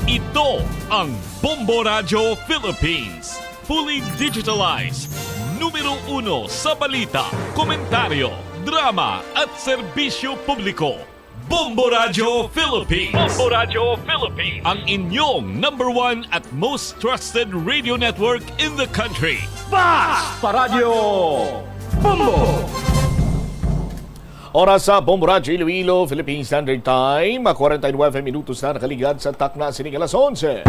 Ito ang Bombo Radio Philippines. Fully digitalized. Numero 1 sa balita, komentaryo, drama at serbisyo publiko. Bombo Radio Philippines. Bombo Radio Philippines. Ang inyong number 1 at most trusted radio network in the country. Basta Radio Bombo! Oras sa Bombo Radio Iloilo, Philippine Standard Time. 49 minutos na nakaligad sa takna sining alas 11.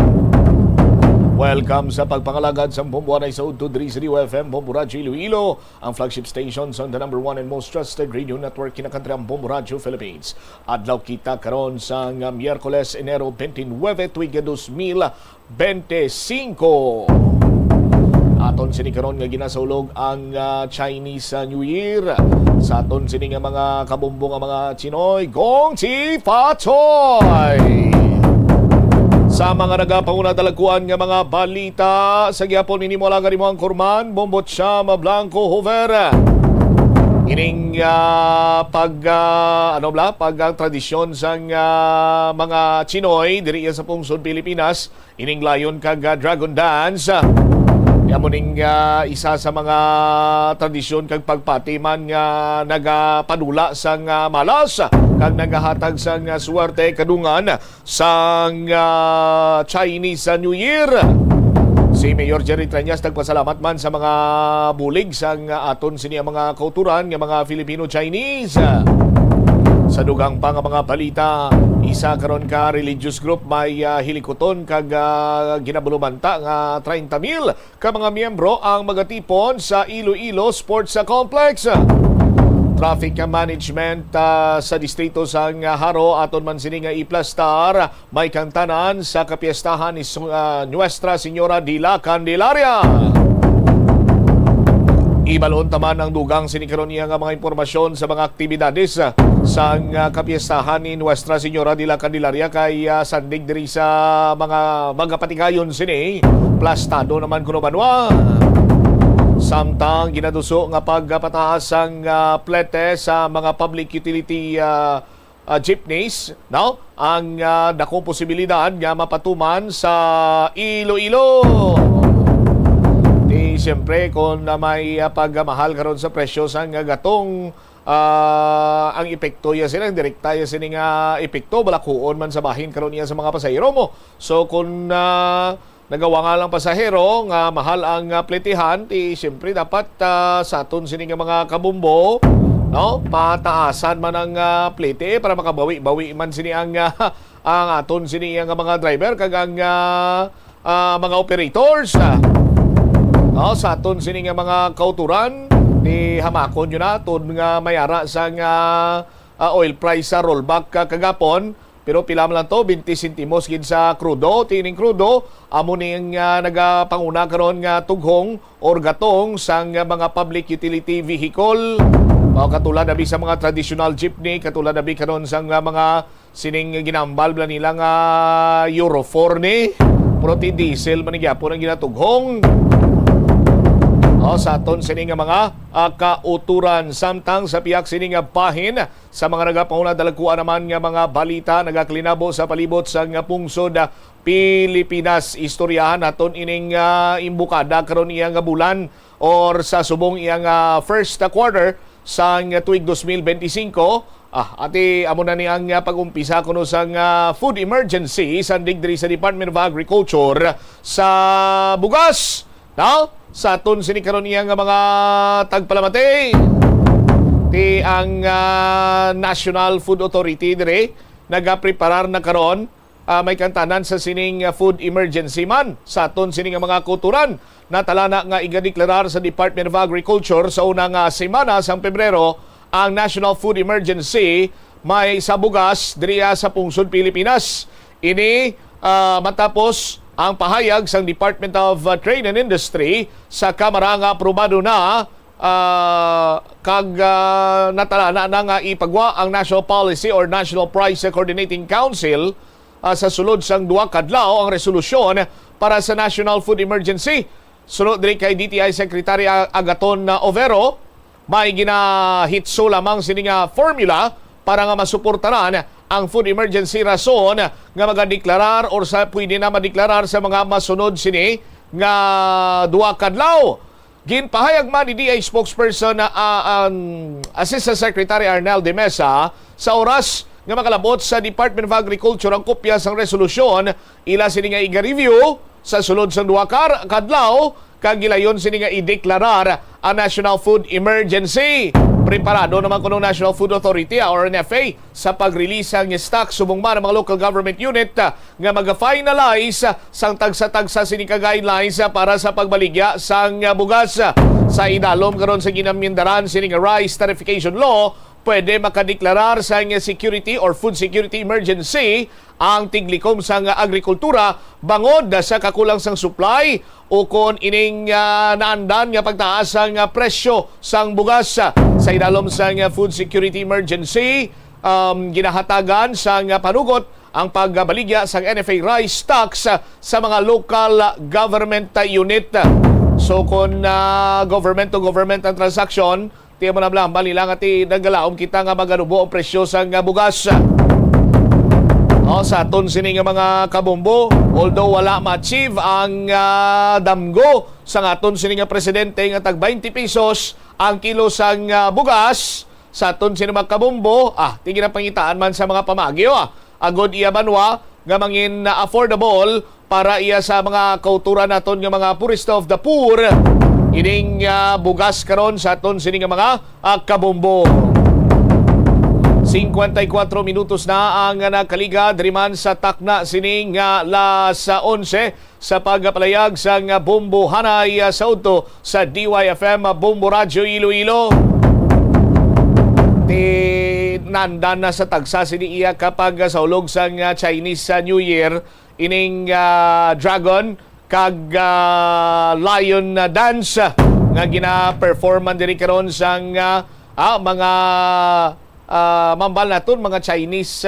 Welcome sa pagpangalagad sa Bombo Anay sa Udto Diri sa FM Bombo Radio Iloilo, ang flagship station on the number 1 and most trusted radio network kinakantri ang Bombo Radio Philippines. Adlaw kita karon sa Miyerkules, Enero 29, tuig 2025. Aton sini karon nga ginasaulog ang Chinese New Year. Sa aton sini nga mga kabumbong nga mga Chinoy, Gong Chi Fa Choy! Sa mga nagapanguna talagkuan nga mga balita, sa gyapon ini mo lang mo ang Kurman, Bombot Siya, Blanco, Hover. Ining pag tradisyon sa mga Chinoy diri sa pungsod Pilipinas, ining layon kag Dragon Dance. Yamuning isa sa mga tradisyon kag pagpatiman nga nagapadula sang malas kag nagahatag sang suwerte kadungan sang Chinese New Year. Si Mayor Jerry Treñas nagpasalamat man sa mga bulig sang aton sini mga kauturan nga mga Filipino-Chinese. Sa dugang pa nga mga balita, isa karon ka religious group may hilikoton kag ginabulumanta nga 30,000 ka mga miyembro ang magatipon sa Iloilo Sports Complex. Traffic management sa distrito sa Haro aton man sini nga iplastar may kantanan sa kapiestahan ni Nuestra Señora de la Candelaria. Ibalon taman ang dugang sinikaron niya nga mga impormasyon sa mga aktibidades sa kapiestahan ni Nuestra Señora de la Candelaria kay sandig diri sa mga magapatigayon sini plastado naman kuno banwa. Samtang ginaduso nga pagpataas ang plete sa mga public utility jeepneys, no? Ang dakong posibilidad nga mapatuman sa Iloilo. Siyempre, kung may pagmahal karon sa presyo sa gatong ang epekto ya sila, direkta ya sila nga epekto, balakuon man sa bahin karon niya sa mga pasahero mo. So, kung nagawa nga lang pasahero, nga mahal ang pletihan, siyempre dapat sa aton sila nga mga kabumbo, no? Pataasan man ang plete para makabawi-bawi man sila ang aton sila nga mga driver, kag ang mga operators. Sa aton sini nga mga kauturan ni hamakon yun na tun nga mayara sa oil price sa rollback kagapon, pero pila man lang to 20 sentimos gid sa krudo. Tining krudo amo ning nagapanguna karon nga tughong or gatong sa mga public utility vehicle. Katulad nabi sa mga traditional jeepney, katulad nabi karon sa mga sining ginambal bla nila nga Euro 4 ni protein diesel man gyapon ang ginatughong. Sa aton sini nga mga kauturan. Samtang sa piyak sini nga bahin sa mga nagapanguna dalagkuan naman nga mga balita nagaklinabo sa palibot sa pungsod Pilipinas. Istoryahan naton ining imbukada karon iya nga bulan or sa subong iya nga first quarter sa tuig 2025. Ati amo na ni ang pag-umpisa kuno sa food emergency sandig diri sa Department of Agriculture sa bugas. Now, sa aton sini karon iya nga mga tagpalamati ti ang National Food Authority dire nagapreparar na karon may kantanan sa sining food emergency man sa aton sini nga mga kuturan na talana nga igadeklarar sa Department of Agriculture sa unang semana sa Pebrero ang National Food Emergency may sa bugas diriya sa pungsod Pilipinas. Ini matapos ang pahayag sa Department of Trade and Industry sa Kamara nga aprobado na kag natalana na nga ipagwa ang National Policy or National Price Coordinating Council sa sulod sang duha kadlaw ang resolusyon para sa National Food Emergency. Sunod diri kay DTI Secretary Agaton Overo, may ginahitso lamang sini nga formula para nga masuportaran ang food emergency rason nga magadeklarar or sa pwede na madeklarar sa mga masunod sini nga duha kadlaw. Ginpahayag man ni DA spokesperson na Assistant Secretary Arnel de Mesa sa oras nga makalabot sa Department of Agriculture ang kopya sang resolusyon ila sini nga iga-review sa sulod sa duha kadlaw kag gilayon sini nga ideklarar ang National Food Emergency. Preparado naman kuno National Food Authority or NFA sa pag-release ang stock subong man ang mga local government unit nga mag-finalize sang tagsa-tagsa sini ka guidelines para sa pagbaligya sang bugas. Sa idalom karon sa ginamyendaran sini nga rice tarification law, pwede makadeklarar sa security or food security emergency ang tiglikom sang agrikultura bangod sa kakulang sang supply o kon ining naandan nga pagtaas ang presyo sang bugas. Sa idalom sang food security emergency, ginahatagan sang panugot ang pagbaligya sang NFA rice stocks sa mga local government unit. So kung government to government ang transaction, tiyan mo na blang, balilang at nagalaom kita nga maganubo ang presyo sa bugas. Sa aton sini nga mga kabombo, although wala ma-achieve ang damgo sa aton sini nga presidente nga tag 20 pesos ang kilo sang bugas, sa aton sini mga kabombo, tingin na pangitaan man sa mga pamagyo. Agod iya banwa nga mangin affordable para iya sa mga kauturan naton nga mga poorest of the poor. Ining bugas karon sa aton sini nga mga kabombo. 54 minutos na ang nakaliga driman sa takna sining las 11 sa pagpalayag sa Bombo Hanay sa udto sa DYFM Bombo Radio Iloilo. Nandan na sa tagsa sini iya kapag sa ulog sa Chinese New Year ining dragon kag lion dance nga gina-performan diri karon sang mga mambal naton mga Chinese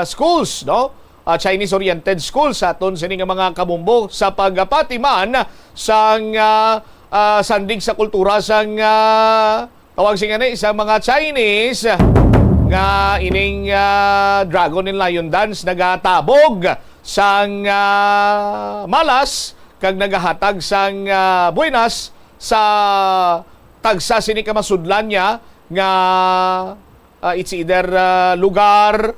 schools, no? Chinese oriented schools sa aton sini nga mga kabumbo sa pagpatiman sang sandig sa kultura sang tawag singani sa mga Chinese nga ining dragon and lion dance nagatabog sang malas kag nagahatag sang buenas sa tagsa sini ka masudlan niya nga it's either lugar,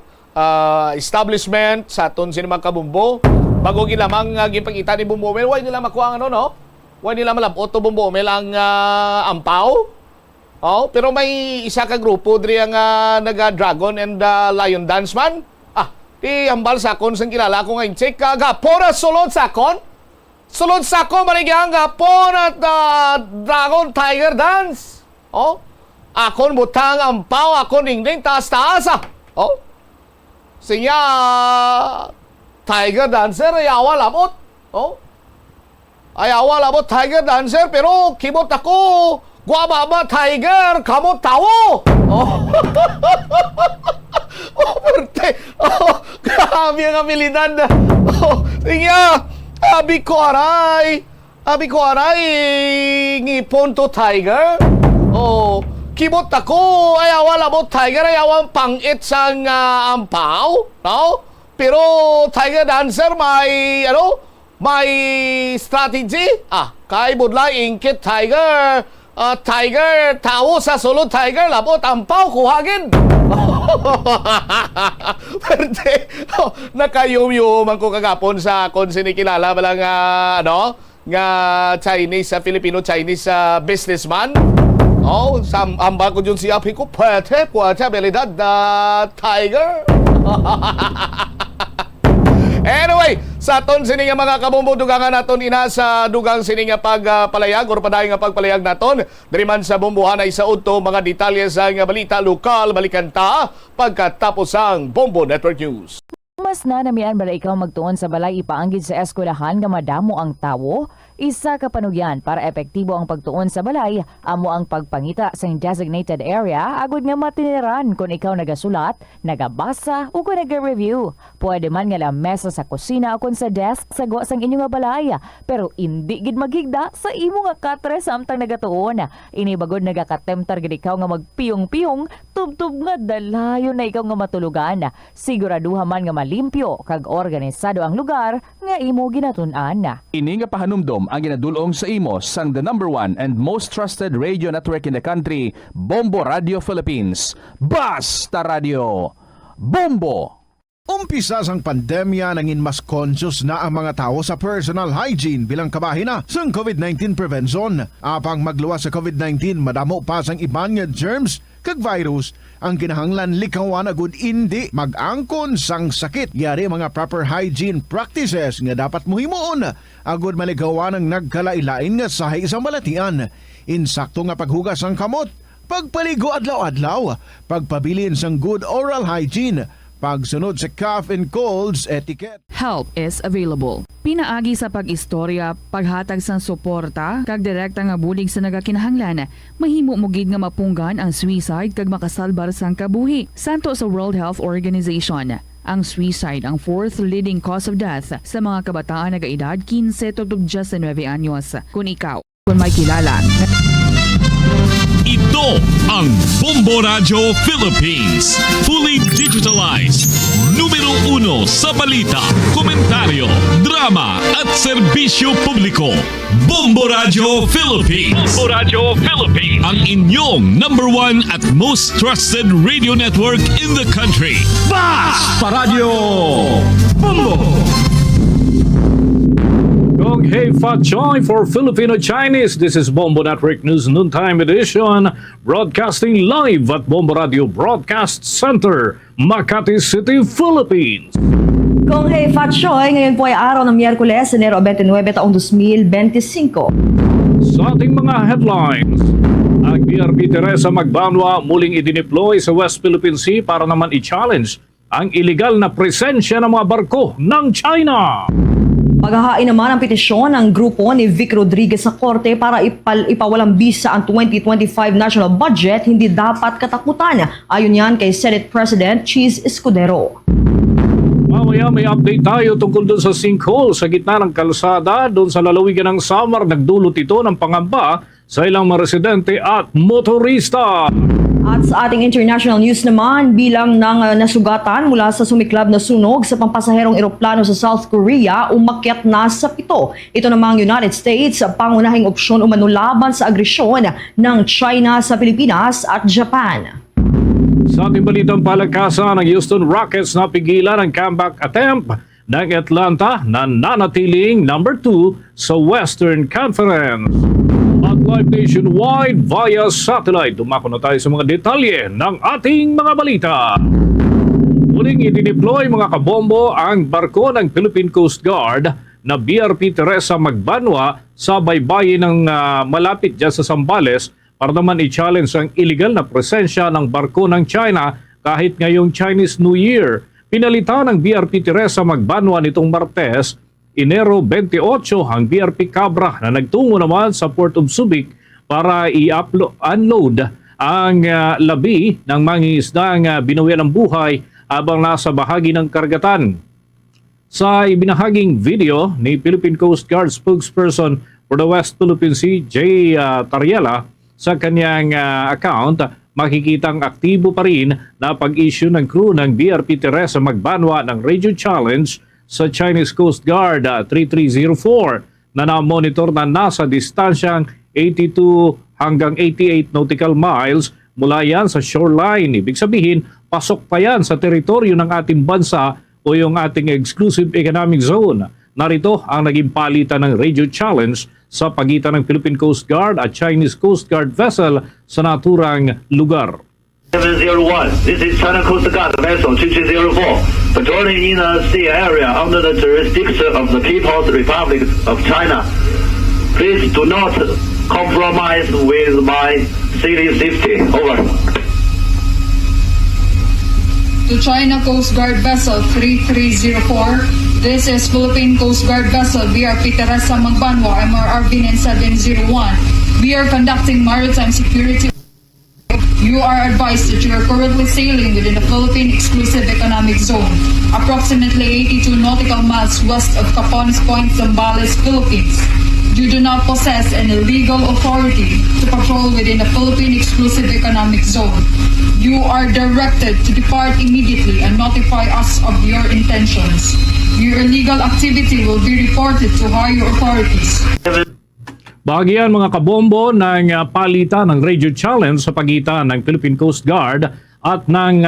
establishment sa aton sini mga kabumbo. Bago gilamang gipakita ni Bumbo Mel, why nila makuha ang no? Why nila malabot to Bumbo Mel ang ampaw? Pero may isa ka grupo diri ang naga-dragon and lion dance man. Hambal sa kon sang kilala ko ngayon. Check gapon at sulod sa kon. Sulod sa kon maligyan gapon at dragon tiger dance. Akon butang ampaw, akon ningning taas-taas. Sinya tiger dancer ayawa labot. Ayawa labot tiger dancer pero kibot ako guababa tiger kamot tawo. Perte. Grabe ang abilidad. Sinya abi ko aray ngipon to tiger. Kibot ako, ayawa labot tiger, ayawan pangit sang ampaw, no? Pero tiger dancer may, may strategy. Kay budla ingkit tiger, tiger, tawo sa sulod tiger, labot ampaw, kuhagin. Pwede, nakayum-yuman ko kagapon sa kung sinikilala balang, nga Chinese, Filipino-Chinese businessman. Amba ko dyan siya, ko pwede, abilidad na tiger. Anyway, sa aton sining mga kabumbo dugangan naton ina sa dugang sining pagpalayag or padayon nga pagpalayag naton diri man sa Bombohan ay sa udto mga detalye sa balita lokal balikanta pagkatapos ang Bombo Network News. Mas na namian ba ikaw magtuon sa balay ipaanggid sa eskwelahan nga madamo ang tawo? Isa ka panugyan para epektibo ang pagtuon sa balay, amo ang pagpangita sa designated area agud nga matiniran kung ikaw nagasulat, nagabasa o kung nag-review. Pwede man nga lamesa sa kusina o kung sa desk sa gawa sang inyo nga balay, pero hindi gid maghigda sa imo nga katre samtang nagatuon. Inibagod nagakatemptar gid ikaw nga magpiyong-piyong, tubtub nga dalayon na ikaw nga matulugan. Siguraduha man nga malimpyo kag organisado ang lugar nga imo ginatun-an. Ini nga pahanumdom ang ginadulong sa imo sang the #1 and most trusted radio network in the country, Bombo Radio Philippines. Basta Radio Bombo! Umpisa sang pandemya nangin mas conscious na ang mga tao sa personal hygiene bilang kabahina sang COVID-19 prevention. Apang magluwas sa COVID-19, madamo pa sang iban nga germs kag virus ang kinahanglan likawan agud hindi mag-angkon sang sakit. Yari mga proper hygiene practices nga dapat muhimuon agud maligawan ang nagkalailain nga sahi sa balatian. Insakto nga paghugas sang kamot, pagpaligo adlaw-adlaw, pagpabilin sang good oral hygiene, pagsunod sa cough and colds etiquette. Help is available. Pinaagi sa pag-istorya, paghatag sang suporta, kag direkta nga bulig sa nagakinahanglan, mahimo mo gid nga mapunggan ang suicide kag makasalbar sang kabuhi. Santo sa World Health Organization, ang suicide ang 4th leading cause of death sa mga kabataan nagaedad 15 to 19 anyos. Kung ikaw, kung may kilala, Ito ang Bombo Radio Philippines. Fully digitalized. Numero 1 sa balita, komentaryo, drama at serbisyo publiko. Bombo Radio Philippines. Bombo Radio Philippines. Ang inyong #1 at most trusted radio network in the country. Basta Radio Bombo! Gong Hei Fat Choi for Filipino Chinese. This is Bombo Network News Noontime Edition, broadcasting live at Bombo Radio Broadcast Center, Makati City, Philippines. Kung hey Fat Choy, ngayon po ay araw ng Miyerkules, Enero 29, taong 2025. Sa ating mga headlines, ang BRP Teresa Magbanwa muling idineploy sa West Philippine Sea para naman i-challenge ang iligal na presensya ng mga barko ng China. Paghahain naman ang petisyon ng grupo ni Vic Rodriguez sa korte para ipawalang bisa ang 2025 national budget, hindi dapat katakutan. Ayon yan kay Senate President Cheese Escudero. Mamaya may update tayo tungkol doon sa sinkhole sa gitna ng kalsada doon sa lalawigan ng Samar. Nagdulot ito ng pangamba sa ilang mga residente at motorista. At sa ating international news naman, bilang ng nasugatan mula sa sumiklab na sunog sa pampasaherong eroplano sa South Korea, umakyat na sa 7. Ito namang United States, pangunahing opsyon umano laban sa agresyon ng China sa Pilipinas at Japan. Sa ating balitang palakasan, ng Houston Rockets napigilan ang comeback attempt ng Atlanta na nanatiling number 2 sa Western Conference. At live nationwide via satellite, dumako na tayo sa mga detalye ng ating mga balita. Muling idineploy mga kabombo ang barko ng Philippine Coast Guard na BRP Teresa Magbanwa sa baybayin ng malapit dyan sa Zambales para naman i-challenge ang illegal na presensya ng barko ng China kahit ngayong Chinese New Year. Pinalitan ng BRP Teresa Magbanwa nitong Martes, Enero 28, ang BRP Cabra na nagtungo naman sa Port of Subic para i-unload ang labi ng mangingisdang binawian ng buhay habang nasa bahagi ng karagatan. Sa ibinahaging video ni Philippine Coast Guard spokesperson for the West Philippine Sea, Jay Tariela, sa kanyang account, makikitang aktibo pa rin na pag-issue ng crew ng BRP Teresa Magbanwa ng radio challenge sa Chinese Coast Guard 3304 na na-monitor na nasa distansyang 82 hanggang 88 nautical miles mula yan sa shoreline. Ibig sabihin, pasok pa yan sa teritoryo ng ating bansa o yung ating exclusive economic zone. Narito ang naging palitan ng radio challenge sa pagitan ng Philippine Coast Guard at Chinese Coast Guard vessel sa naturang lugar. 701. This is China Coast Guard vessel 2304, patrolling in the sea area under the jurisdiction of the People's Republic of China. Please do not compromise with my city safety. Over. to China Coast Guard Vessel 3304. This is Philippine Coast Guard Vessel BRP Teresa Magbanwa, MRRB 9701. We are conducting maritime security. You are advised that you are currently sailing within the Philippine Exclusive Economic Zone, approximately 82 nautical miles west of Capones Point, Zambales, Philippines. You do not possess any legal authority to patrol within the Philippine Exclusive Economic Zone. You are directed to depart immediately and notify us of your intentions. Your illegal activity will be reported to higher authorities. Bahagi yan mga kabombo ng palitan ng radio challenge sa pagitan ng Philippine Coast Guard at ng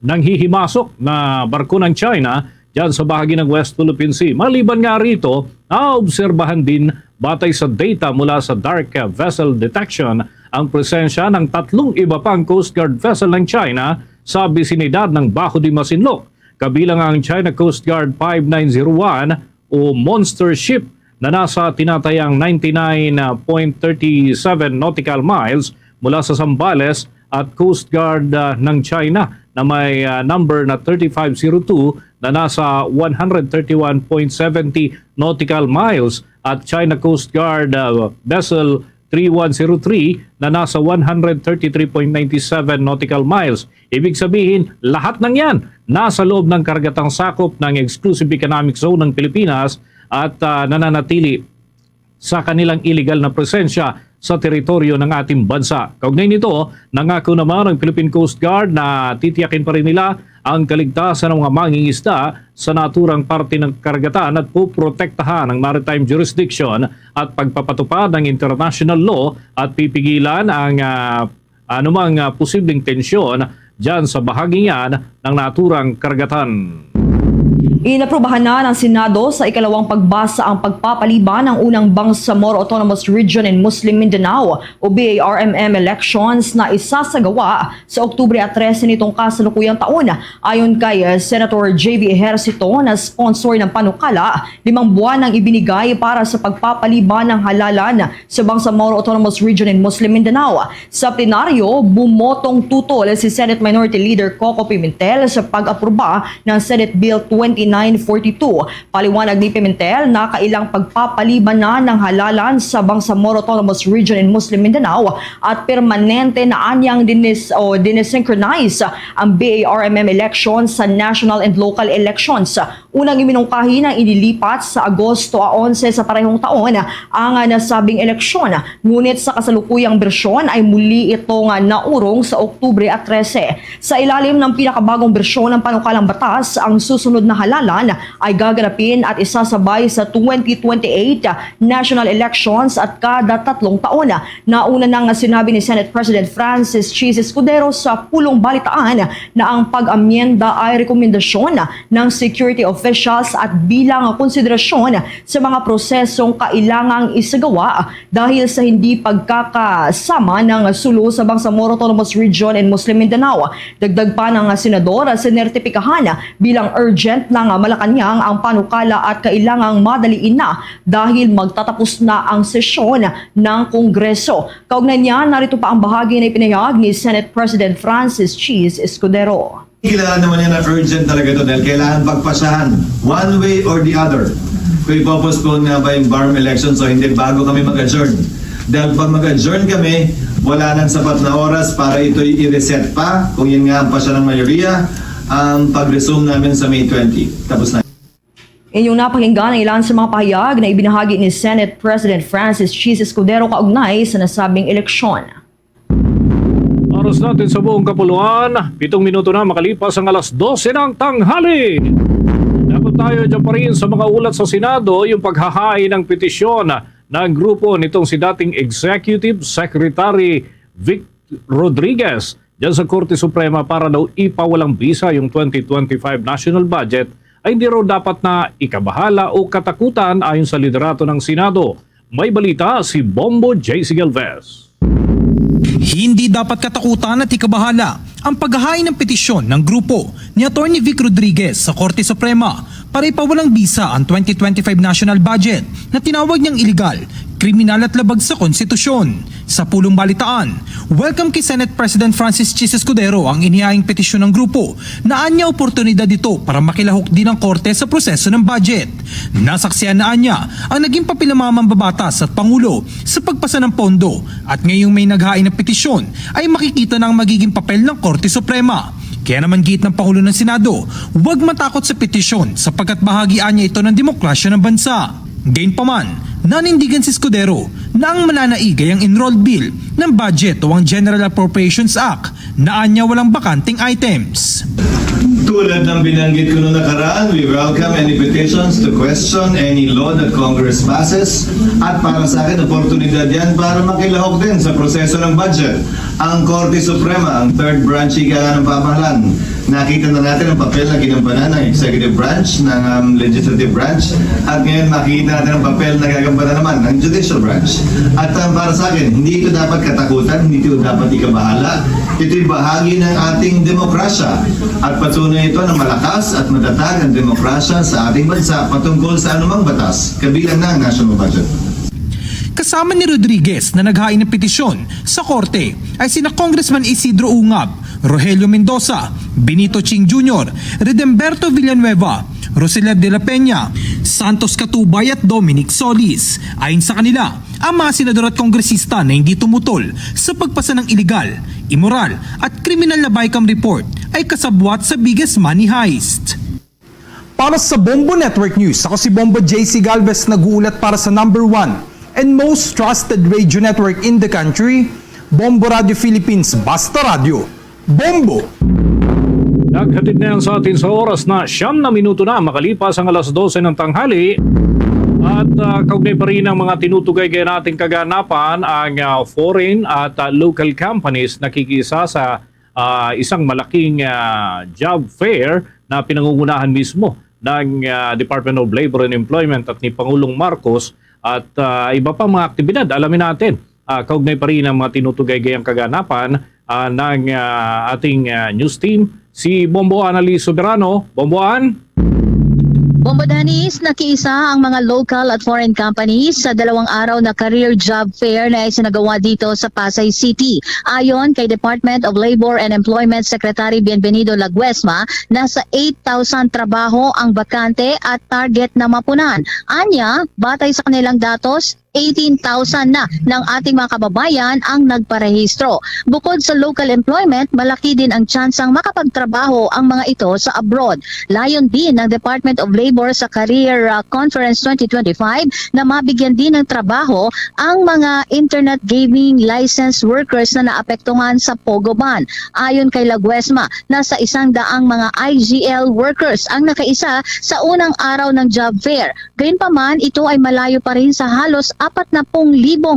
hihimasok na barko ng China dyan sa bahagi ng West Philippine Sea. Maliban nga rito, naobserbahan din batay sa data mula sa Dark Vessel Detection ang presensya ng 3 iba pang Coast Guard vessel ng China sa bisinidad ng Bajo de Masinloc, kabilang ang China Coast Guard 5901 o Monster Ship na nasa tinatayang 99.37 nautical miles mula sa Zambales at Coast Guard ng China na may number na 3502 na nasa 131.70 nautical miles at China Coast Guard Vessel 3103 na nasa 133.97 nautical miles. Ibig sabihin, lahat ng yan nasa loob ng karagatang sakop ng Exclusive Economic Zone ng Pilipinas at nananatili sa kanilang illegal na presensya sa teritoryo ng ating bansa. Kaugnay nito, nangako naman ang Philippine Coast Guard na titiyakin pa rin nila ang kaligtasan ng mga mangingisda sa naturang parte ng karagatan at puprotektahan ang maritime jurisdiction at pagpapatupad ng international law at pipigilan ang anumang posibleng tensyon dyan sa bahagi yan ng naturang karagatan. Inaprobahan na ng Senado sa ikalawang pagbasa ang pagpapaliban ng unang Bangsamoro Autonomous Region in Muslim Mindanao o BARMM elections na isasagawa sa Oktubre 13 nitong kasalukuyang taon. Ayon kay Senator J.V. Ejercito na sponsor ng panukala, 5 buwan ang ibinigay para sa pagpapaliban ng halalan sa Bangsamoro Autonomous Region in Muslim Mindanao. Sa plenaryo, bumotong tutol si Senate Minority Leader Coco Pimentel sa pag-aproba ng Senate Bill 2942. Paliwanag ni Pimentel na kailang pagpapaliban na ng halalan sa Bangsamoro Autonomous Region in Muslim Mindanao at permanente na anyang dinisynchronize ang BARMM elections sa national and local elections. Unang iminungkahi na inilipat sa Agosto 11 sa parehong taon ang nasabing eleksyon. Ngunit sa kasalukuyang bersyon ay muli itong naurong sa Oktubre 13. Sa ilalim ng pinakabagong bersyon ng panukalang batas, ang susunod na halalan ay gaganapin at isasabay sa 2028 national elections at kada 3 taon. Nauna nang sinabi ni Senate President Francis Cheese Escudero sa pulong balitaan na ang pag-amyenda ay rekomendasyon ng security officials at bilang konsiderasyon sa mga prosesong kailangang isagawa dahil sa hindi pagkakasama ng sulo sa Bangsamoro Autonomous Region in Muslim Mindanao. Dagdag pa ng senador, sinertipikahan bilang urgent ng Malacanang ang panukala at kailangang madaliin na dahil magtatapos na ang sesyon ng Kongreso. Kaugnay niya, narito pa ang bahagi na ipinahayag ni Senate President Francis Cheese Escudero. Kilala naman yan na urgent talaga ito dahil kailangan pagpasahan one way or the other. Kung ipopostpone nga ba yung BARM election so hindi bago kami mag-adjourn. Dahil pag mag-adjourn kami, wala nang sapat na oras para ito'y i-reset pa kung yun nga ang pasya ng mayoriya ang pag-resume namin sa May 20. Tapos na. Inyong napakinggan ang ilan sa mga pahayag na ibinahagi ni Senate President Francis Cheese Escudero kaugnay sa nasabing eleksyon. Oras natin sa buong kapuluan, 7 minuto na makalipas ang alas 12 ng tanghali. Dapat tayo dyan pa rin sa mga ulat sa Senado yung paghahain ng petisyon ng grupo nitong si dating Executive Secretary Vic Rodriguez dyan sa Korte Suprema para daw ipawalang bisa yung 2025 national budget ay hindi raw dapat na ikabahala o katakutan ayon sa liderato ng Senado. May balita si Bombo J.C. Galvez. Hindi dapat katakutan at ikabahala ang paghahain ng petisyon ng grupo ni Atty. Vic Rodriguez sa Korte Suprema para ipawalang bisa ang 2025 national budget na tinawag niyang illegal kriminal at labag sa konstitusyon. Sa pulong balitaan, welcome kay Senate President Francis Chis Escudero ang inihaing petisyon ng grupo na anya oportunidad ito para makilahok din ang korte sa proseso ng budget. Nasaksihan na anya ang naging papel ng mga mambabatas at Pangulo sa pagpasa ng pondo at ngayong may naghain ng petisyon ay makikita na ang magiging papel ng Korte Suprema. Kaya naman git ng Pangulo ng Senado, huwag matakot sa petisyon sapagkat bahagian niya ito ng demokrasya ng bansa. Gayunpaman, nanindigan si Escudero na ang mananaig ay ang enrolled bill ng budget o ang General Appropriations Act na anya walang bakanting items. Tulad ng binanggit ko noong nakaraan, we welcome any petitions to question any law that Congress passes at para sa akin, oportunidad yan para makilahok din sa proseso ng budget. Ang Korte Suprema, ang third branch ika ng pamahalaan. Nakita na natin ang papel na ginampanan ng executive branch, ng legislative branch, at ngayon makikita natin ang papel na gagampanan naman ng judicial branch. At para sa akin, hindi ito dapat katakutan, hindi ito dapat ikabahala. Ito'y bahagi ng ating demokrasya at patunay ito ng malakas at matatag ang demokrasya sa ating bansa patungkol sa anumang batas, kabilang ng national budget. Kasama ni Rodriguez na naghain ng petisyon sa korte ay sina Congressman Isidro Ungab, Rogelio Mendoza, Benito Ching Jr., Redemberto Villanueva, Roselia de la Peña, Santos Catubay at Dominic Solis. Ayon sa kanila, ang mga senador at kongresista na hindi tumutol sa pagpasa ng iligal, immoral at kriminal na BICAM report ay kasabwat sa biggest money heist. Para sa Bombo Network News, ako si Bombo JC Galvez nag-uulat para sa number 1 and most trusted radio network in the country, Bombo Radio Philippines, Basta Radio. Bombo! Naghatid na yan sa atin sa oras na 9 na minuto na makalipas ang alas 12 ng tanghali. At kaugnay pa rin ang mga tinutugay kaya nating kaganapan ang foreign at local companies nakikisa sa isang malaking job fair na pinangungunahan mismo ng Department of Labor and Employment at ni Pangulong Marcos at iba pang mga aktibidad. Alamin natin, kaugnay pa rin ang mga tinutugay kayang kaganapan ng ating news team, si Bombo Annalise Soberano. Bomboan? Bombo Danis, nakiisa ang mga local at foreign companies sa 2 araw na career job fair na isinagawa dito sa Pasay City. Ayon kay Department of Labor and Employment Secretary Bienvenido Laguesma, nasa 8,000 trabaho ang bakante at target na mapunan. Anya, batay sa kanilang datos, 18,000 na ng ating mga kababayan ang nagparehistro. Bukod sa local employment, malaki din ang tsansang makapagtrabaho ang mga ito sa abroad. Layon din ng Department of Labor sa Career Conference 2025 na mabigyan din ng trabaho ang mga internet gaming license workers na naapektuhan sa Pogo ban. Ayon kay Laguesma, nasa 100 mga IGL workers ang nakaisa sa unang araw ng job fair. Gayunpaman, ito ay malayo pa rin sa halos 40,000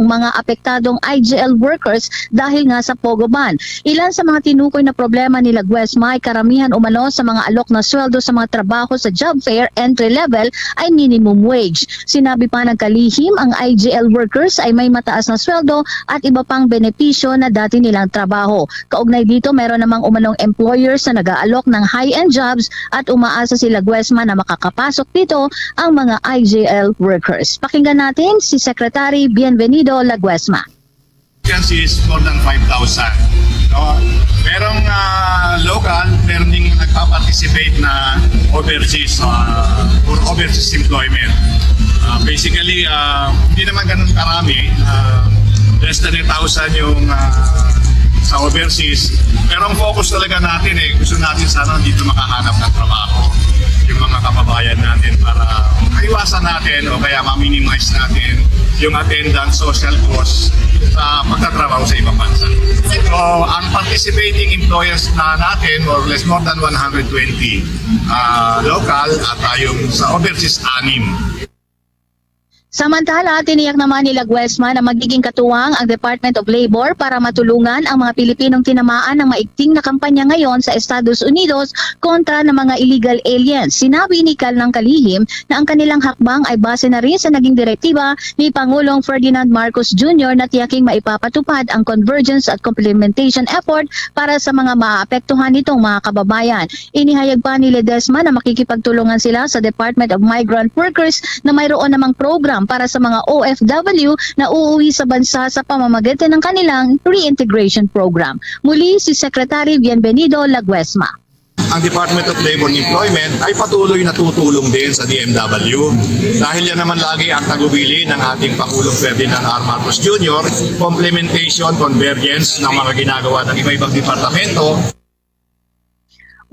mga apektadong IGL workers dahil nga sa Pogo ban. Ilan sa mga tinukoy na problema ni Laguesma ay karamihan umano sa mga alok na sweldo sa mga trabaho sa job fair entry level ay minimum wage. Sinabi pa ng kalihim, ang IGL workers ay may mataas na sweldo at iba pang benepisyo na dati nilang trabaho. Kaugnay dito, meron namang umanong employers na nag-aalok ng high-end jobs at umaasa si Laguesma na makakapasok dito ang mga IGL workers. Pakinggan natin si Secretary Bienvenido Laguesma. Is more than 5,000. No? Merong local, meron ding nagpa-participate na overseas for overseas employment. Basically, hindi naman ganun karami. Less than 1,000 yung sa overseas. Pero ang focus talaga natin gusto natin sana dito makahanap ng trabaho yung mga kababayan natin para maiwasan natin o kaya ma-minimize natin yung attendance social cost sa pagtatrabaho sa ibang bansa. So, ang participating employers na natin, more or less more than 120 local at yung sa overseas 6. Samantala, tiniyak naman ni Laguesma na magiging katuwang ang Department of Labor para matulungan ang mga Pilipinong tinamaan ng maigting na kampanya ngayon sa Estados Unidos kontra ng mga illegal aliens. Sinabi ni Kal ng Kalihim na ang kanilang hakbang ay base na rin sa naging direktiba ni Pangulong Ferdinand Marcos Jr. na tiyaking maipapatupad ang convergence at complementation effort para sa mga maapektuhan nitong mga kababayan. Inihayag pa ni Ledesma na makikipagtulungan sila sa Department of Migrant Workers na mayroon namang program para sa mga OFW na uuwi sa bansa sa pamamagitan ng kanilang reintegration program. Muli si Secretary Bienvenido Laguesma. Ang Department of Labor and Employment ay patuloy na tutulong din sa DMW dahil yan naman lagi ang tagubilin ng ating Pangulong Ferdinand R. Marcos Jr. Complementation, convergence ng mga ginagawa ng iba-ibang departamento.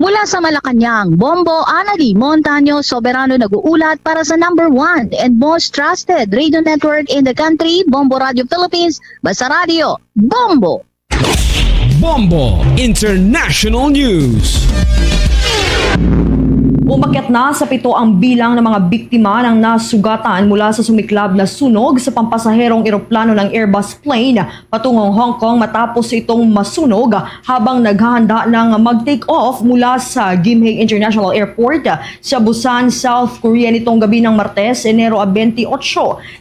Mula sa Malacanang, Bombo Anali Montaño Soberano nag-uulat para sa number 1 and most trusted radio network in the country, Bombo Radio Philippines, Basta Radio, Bombo! Bombo International News. Umakyat na sa 7 ang bilang ng mga biktima ng nasugatan mula sa sumiklab na sunog sa pampasaherong eroplano ng Airbus plane patungong Hong Kong matapos itong masunog habang naghahanda ng mag-take off mula sa Gimhae International Airport sa Busan, South Korea nitong gabi ng Martes, Enero 28.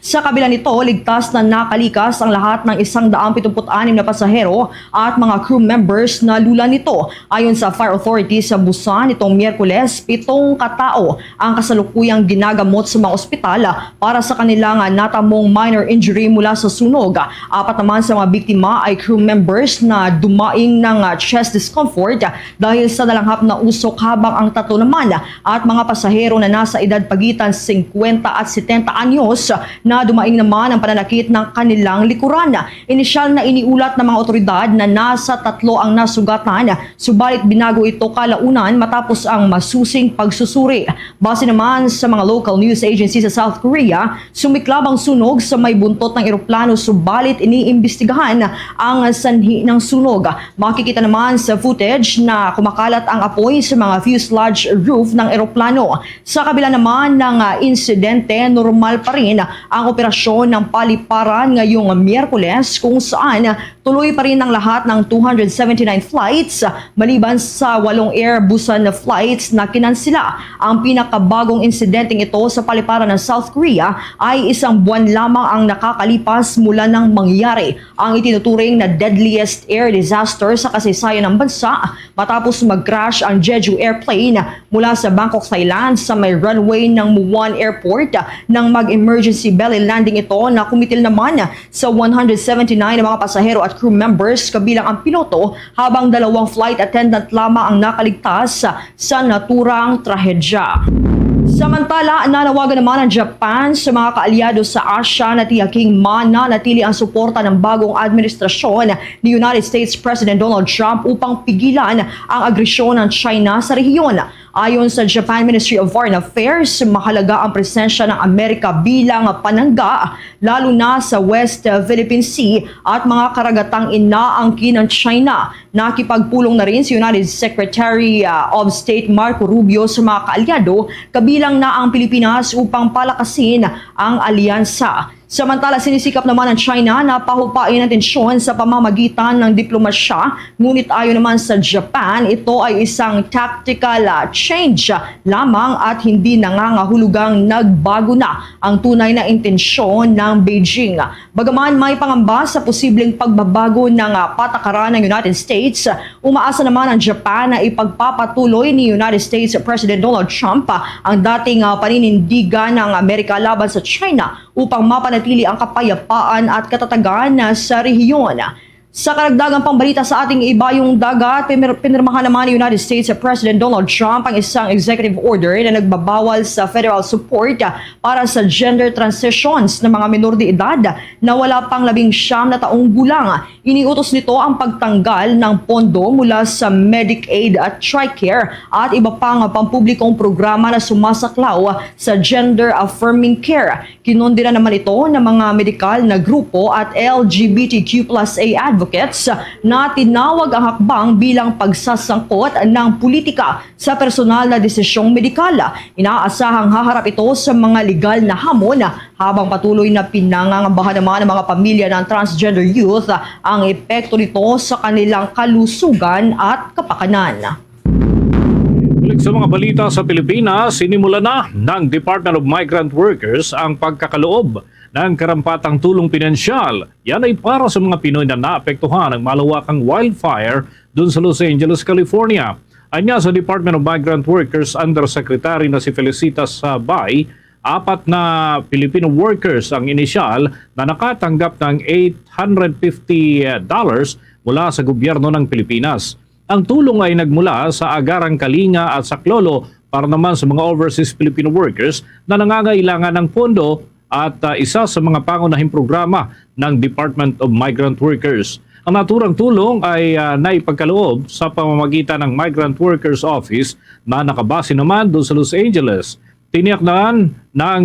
Sa kabila nito, ligtas na nakalikas ang lahat ng 176 na pasahero at mga crew members na lula nito. Ayon sa Fire Authority sa Busan nitong Miyerkules, 7 katao ang kasalukuyang ginagamot sa mga ospital para sa kanilang natamong minor injury mula sa sunog. 4 naman sa mga biktima ay crew members na dumaing ng chest discomfort dahil sa dalanghap na usok, habang ang 3 naman at mga pasahero na nasa edad pagitan 50 at 70 anyos na dumaing naman ang pananakit ng kanilang likuran. Inisyal na iniulat ng mga otoridad na nasa 3 ang nasugatan, subalit binago ito kalaunan matapos ang masusing pagsusuri. Base naman sa mga local news agency sa South Korea, sumiklab ang sunog sa may buntot ng eroplano, subalit iniimbestigahan ang sanhi ng sunog. Makikita naman sa footage na kumakalat ang apoy sa mga fuselage roof ng eroplano. Sa kabila naman ng insidente, normal pa rin ang operasyon ng paliparan ngayong Miyerkules, kung saan tuloy pa rin ang lahat ng 279 flights maliban sa 8 Airbusan na flights na kinansila. Ang pinakabagong insidenteng ito sa paliparan ng South Korea ay 1 buwan lamang ang nakakalipas mula nang mangyari ang itinuturing na deadliest air disaster sa kasaysayan ng bansa matapos mag-crash ang Jeju airplane mula sa Bangkok, Thailand sa may runway ng Muwon Airport. Nang mag-emergency belly landing ito na kumitil naman sa 179 na mga pasahero at crew members kabilang ang piloto, habang 2 flight attendant lamang ang nakaligtas sa naturang trahedya. Samantala, nanawagan naman ang Japan sa mga kaalyado sa Asia na tiyaking mananatili ang suporta ng bagong administrasyon ni United States President Donald Trump upang pigilan ang agresyon ng China sa rehiyon. Ayon sa Japan Ministry of Foreign Affairs, mahalaga ang presensya ng Amerika bilang panangga, lalo na sa West Philippine Sea at mga karagatang inaangkin ng China. Nakipagpulong na rin si United Secretary of State Marco Rubio sa mga kaalyado, kabilang na ang Pilipinas, upang palakasin ang alyansa. Samantala, sinisikap naman ng China na pahupain ang tensyon sa pamamagitan ng diplomasya, ngunit ayon naman sa Japan, ito ay isang tactical change lamang at hindi nangangahulugang nagbago na ang tunay na intensyon ng Beijing. Bagaman may pangamba sa posibleng pagbabago ng patakaran ng United States, umaasa naman ang Japan na ipagpapatuloy ni United States President Donald Trump ang dating paninindigan ng Amerika laban sa China upang mapanatili ang kapayapaan at katatagan sa rehiyon. Sa karagdagang pambalita sa ating ibayong dagat, pinirmahan naman ni United States President Donald Trump ang isang executive order na nagbabawal sa federal support para sa gender transitions ng mga minor de edad na wala pang 19 na taong gulang. Iniutos nito ang pagtanggal ng pondo mula sa Medicaid at TRICARE at iba pang pampublikong programa na sumasaklaw sa gender-affirming care. Kinundira naman ito ng mga medikal na grupo at LGBTQ+A advocates na tinawag ang hakbang bilang pagsasangkot ng politika sa personal na desisyong medikal. Inaasahang haharap ito sa mga legal na hamon habang patuloy na pinangangambahan naman ng mga pamilya ng transgender youth ang epekto nito sa kanilang kalusugan at kapakanan. Balik sa mga balita sa Pilipinas, sinimula na ng Department of Migrant Workers ang pagkakaloob ng karampatang tulong pinansyal. Yan ay para sa mga Pinoy na naapektuhan ng malawakang wildfire dun sa Los Angeles, California. Anya sa Department of Migrant Workers Undersecretary na si Felicitas Sabay, 4 na Filipino workers ang inisyal na nakatanggap ng $850 mula sa gobyerno ng Pilipinas. Ang tulong ay nagmula sa Agarang Kalinga at Saklolo para naman sa mga overseas Filipino workers na nangangailangan ng pondo at isa sa mga pangunahing programa ng Department of Migrant Workers. Ang naturang tulong ay naipagkaloob sa pamamagitan ng Migrant Workers Office na nakabase naman doon sa Los Angeles. Tiniyakdaan ng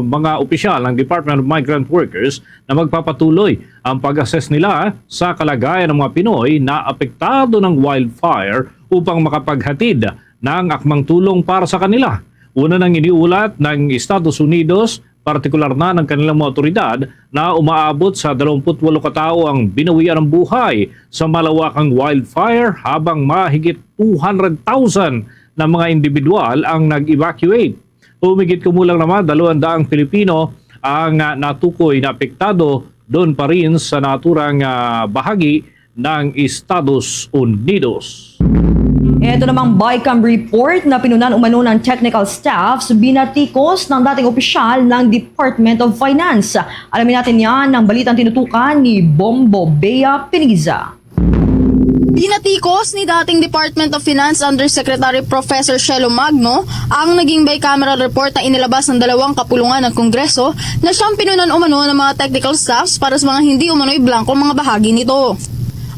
mga opisyal ng Department of Migrant Workers na magpapatuloy ang pag-assess nila sa kalagayan ng mga Pinoy na apektado ng wildfire upang makapaghatid ng akmang tulong para sa kanila. Una nang iniulat ng Estados Unidos, partikular na ng kanilang mga otoridad na umaabot sa 28 katao ang binawian ng buhay sa malawakang wildfire habang mahigit 200,000 na mga individual ang nag-evacuate. Humigit kumulang naman 200 Pilipino ang natukoy na apektado doon pa rin sa naturang bahagi ng Estados Unidos. Ito namang BICAM report na pinunan umano ng technical staffs binatikos ng dating opisyal ng Department of Finance. Alamin natin yan ng balitang tinutukan ni Bombo Bea Piniza. Binatikos ni dating Department of Finance Undersecretary Professor Shelo Magno ang naging bicameral report na inilabas ng 2 kapulungan ng Kongreso na siyang pinunan umano ng mga technical staffs para sa mga hindi umano'y blankong mga bahagi nito.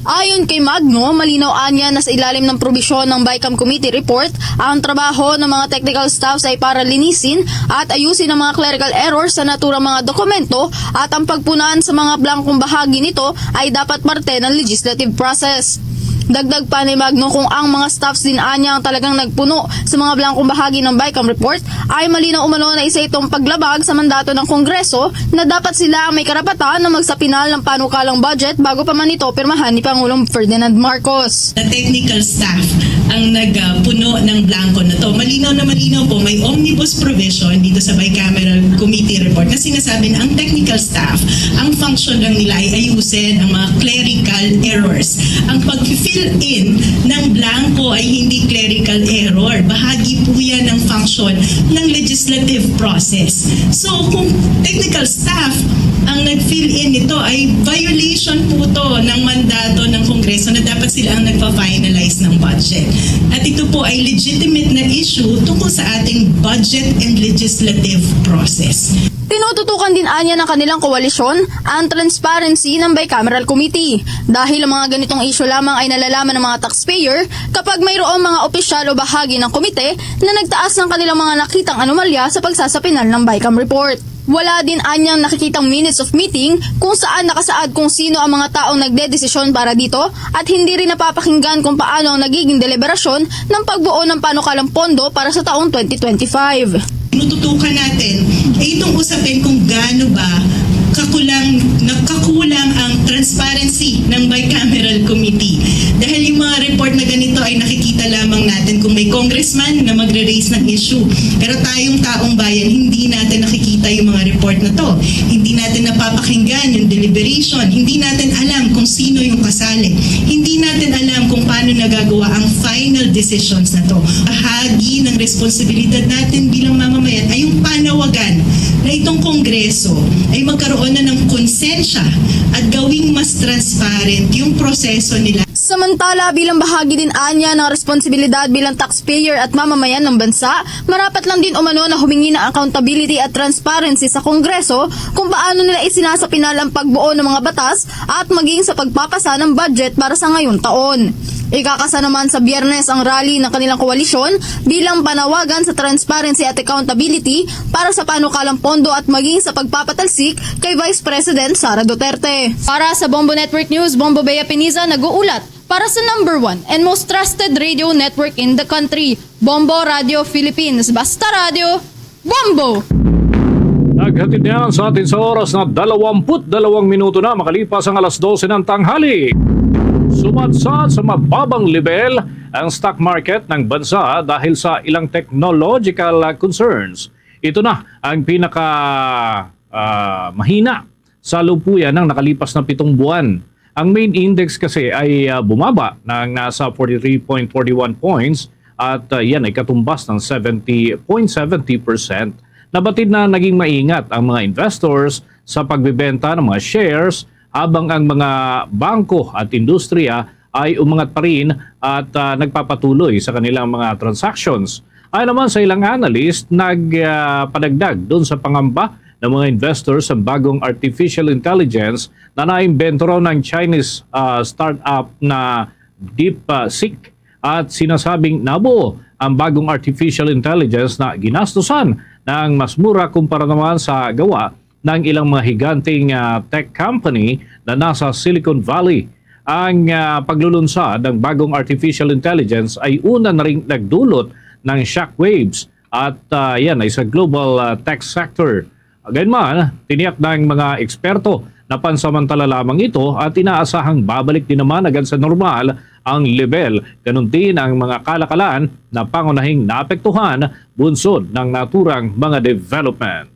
Ayon kay Magno, malinaw anya na sa ilalim ng probisyon ng BICAM Committee Report, ang trabaho ng mga technical staffs ay para linisin at ayusin ang mga clerical errors sa naturang mga dokumento at ang pagpunaan sa mga blankong bahagi nito ay dapat parte ng legislative process. Dagdag pa ni Magno kung ang mga staffs din anya ang talagang nagpuno sa mga blankong bahagi ng BICAM report ay malinaw umano na isa itong paglabag sa mandato ng Kongreso na dapat sila ang may karapatan na magsapinal ng panukalang budget bago pa man ito pirmahan ni Pangulong Ferdinand Marcos. The technical staff ang nagpuno ng blanco na to. Malinaw na malinaw po, may omnibus provision dito sa bicameral committee report na sinasabi na ang technical staff, ang function lang nila ay ayusin ang mga clerical errors. Ang pag-fill in ng blanco ay hindi clerical error. Bahagi po yan ng function ng legislative process. So kung technical staff ang nag-fill in nito ay violation po to ng mandato ng Kongreso na dapat sila ang nagpa-finalize ng budget. At ito po ay legitimate na issue tungkol sa ating budget and legislative process. Tinututukan din anya ng kanilang koalisyon ang transparency ng bicameral committee dahil ang mga ganitong issue lamang ay nalalaman ng mga taxpayer kapag mayroong mga opisyal o bahagi ng komite na nagtaas ng kanilang mga nakitang anomalya sa pagsasapinal ng BICAM report. Wala din anyang nakikitang minutes of meeting kung saan nakasaad kung sino ang mga taong nagdedesisyon para dito at hindi rin napapakinggan kung paano ang nagiging deliberasyon ng pagbuo ng panukalang pondo para sa taong 2025. Tinututukan natin ay itong usapin kung gaano ba nagkakulang ang transparency ng bicameral committee. Dahil yung mga report na ganito ay nakikita lamang natin kung may congressman na magre-raise ng issue. Pero tayong taong bayan, hindi natin nakikita yung mga report na to. Hindi natin napapakinggan yung deliberation. Hindi natin alam kung sino yung kasali. Hindi natin alam kung paano nagagawa ang final decisions na to. Bahagi ng responsibilidad natin bilang mamamayan ay yung panawagan na itong Kongreso ay magkaroon na ng konsensya at gawing mas transparent yung proseso nila. Samantala, bilang bahagi din anya ng responsibilidad bilang taxpayer at mamamayan ng bansa, marapat lang din umano na humingi ng accountability at transparency sa Kongreso kung paano nila isinasapinal ang pagbuo ng mga batas at maging sa pagpapasa ng budget para sa ngayong taon. Ikakasa naman sa Biyernes ang rally ng kanilang koalisyon bilang panawagan sa transparency at accountability para sa panukalang pondo at maging sa pagpapatalsik kay Vice President Sara Duterte. Para sa Bombo Network News, Bombo Bea Piniza nag-uulat para sa #1 and most trusted radio network in the country, Bombo Radio Philippines. Basta Radio, Bombo! Naghatid niyan sa atin sa oras na 22 minuto na makalipas ang alas 12 ng tanghali. Sumadsad sa mababang level ang stock market ng bansa dahil sa ilang technological concerns. Ito na ang pinaka mahina sa lupuyan ng nakalipas na 7 buwan. Ang main index kasi ay bumaba ng nasa 43.41 points at yan ay katumbas ng 70.70% Nabatid na naging maingat ang mga investors sa pagbebenta ng mga shares habang ang mga bangko at industriya ay umangat pa rin at nagpapatuloy sa kanilang mga transactions. Ayon naman sa ilang analyst, nagpadagdag doon sa pangamba ng mga investors sa bagong artificial intelligence na naimbento raw ng Chinese startup na DeepSeek at sinasabing nabuo ang bagong artificial intelligence na ginastusan ng mas mura kumpara naman sa gawa ng ilang mga higanting tech company na nasa Silicon Valley. Ang paglulunsad ng bagong artificial intelligence ay una na ring nagdulot ng shockwaves at yan ay sa global tech sector. Gayunman, tiniyak ng mga eksperto na pansamantala lamang ito at inaasahang babalik din naman agad sa normal ang level. Ganun din ang mga kalakalan na pangunahing naapektuhan bunsod ng naturang mga development.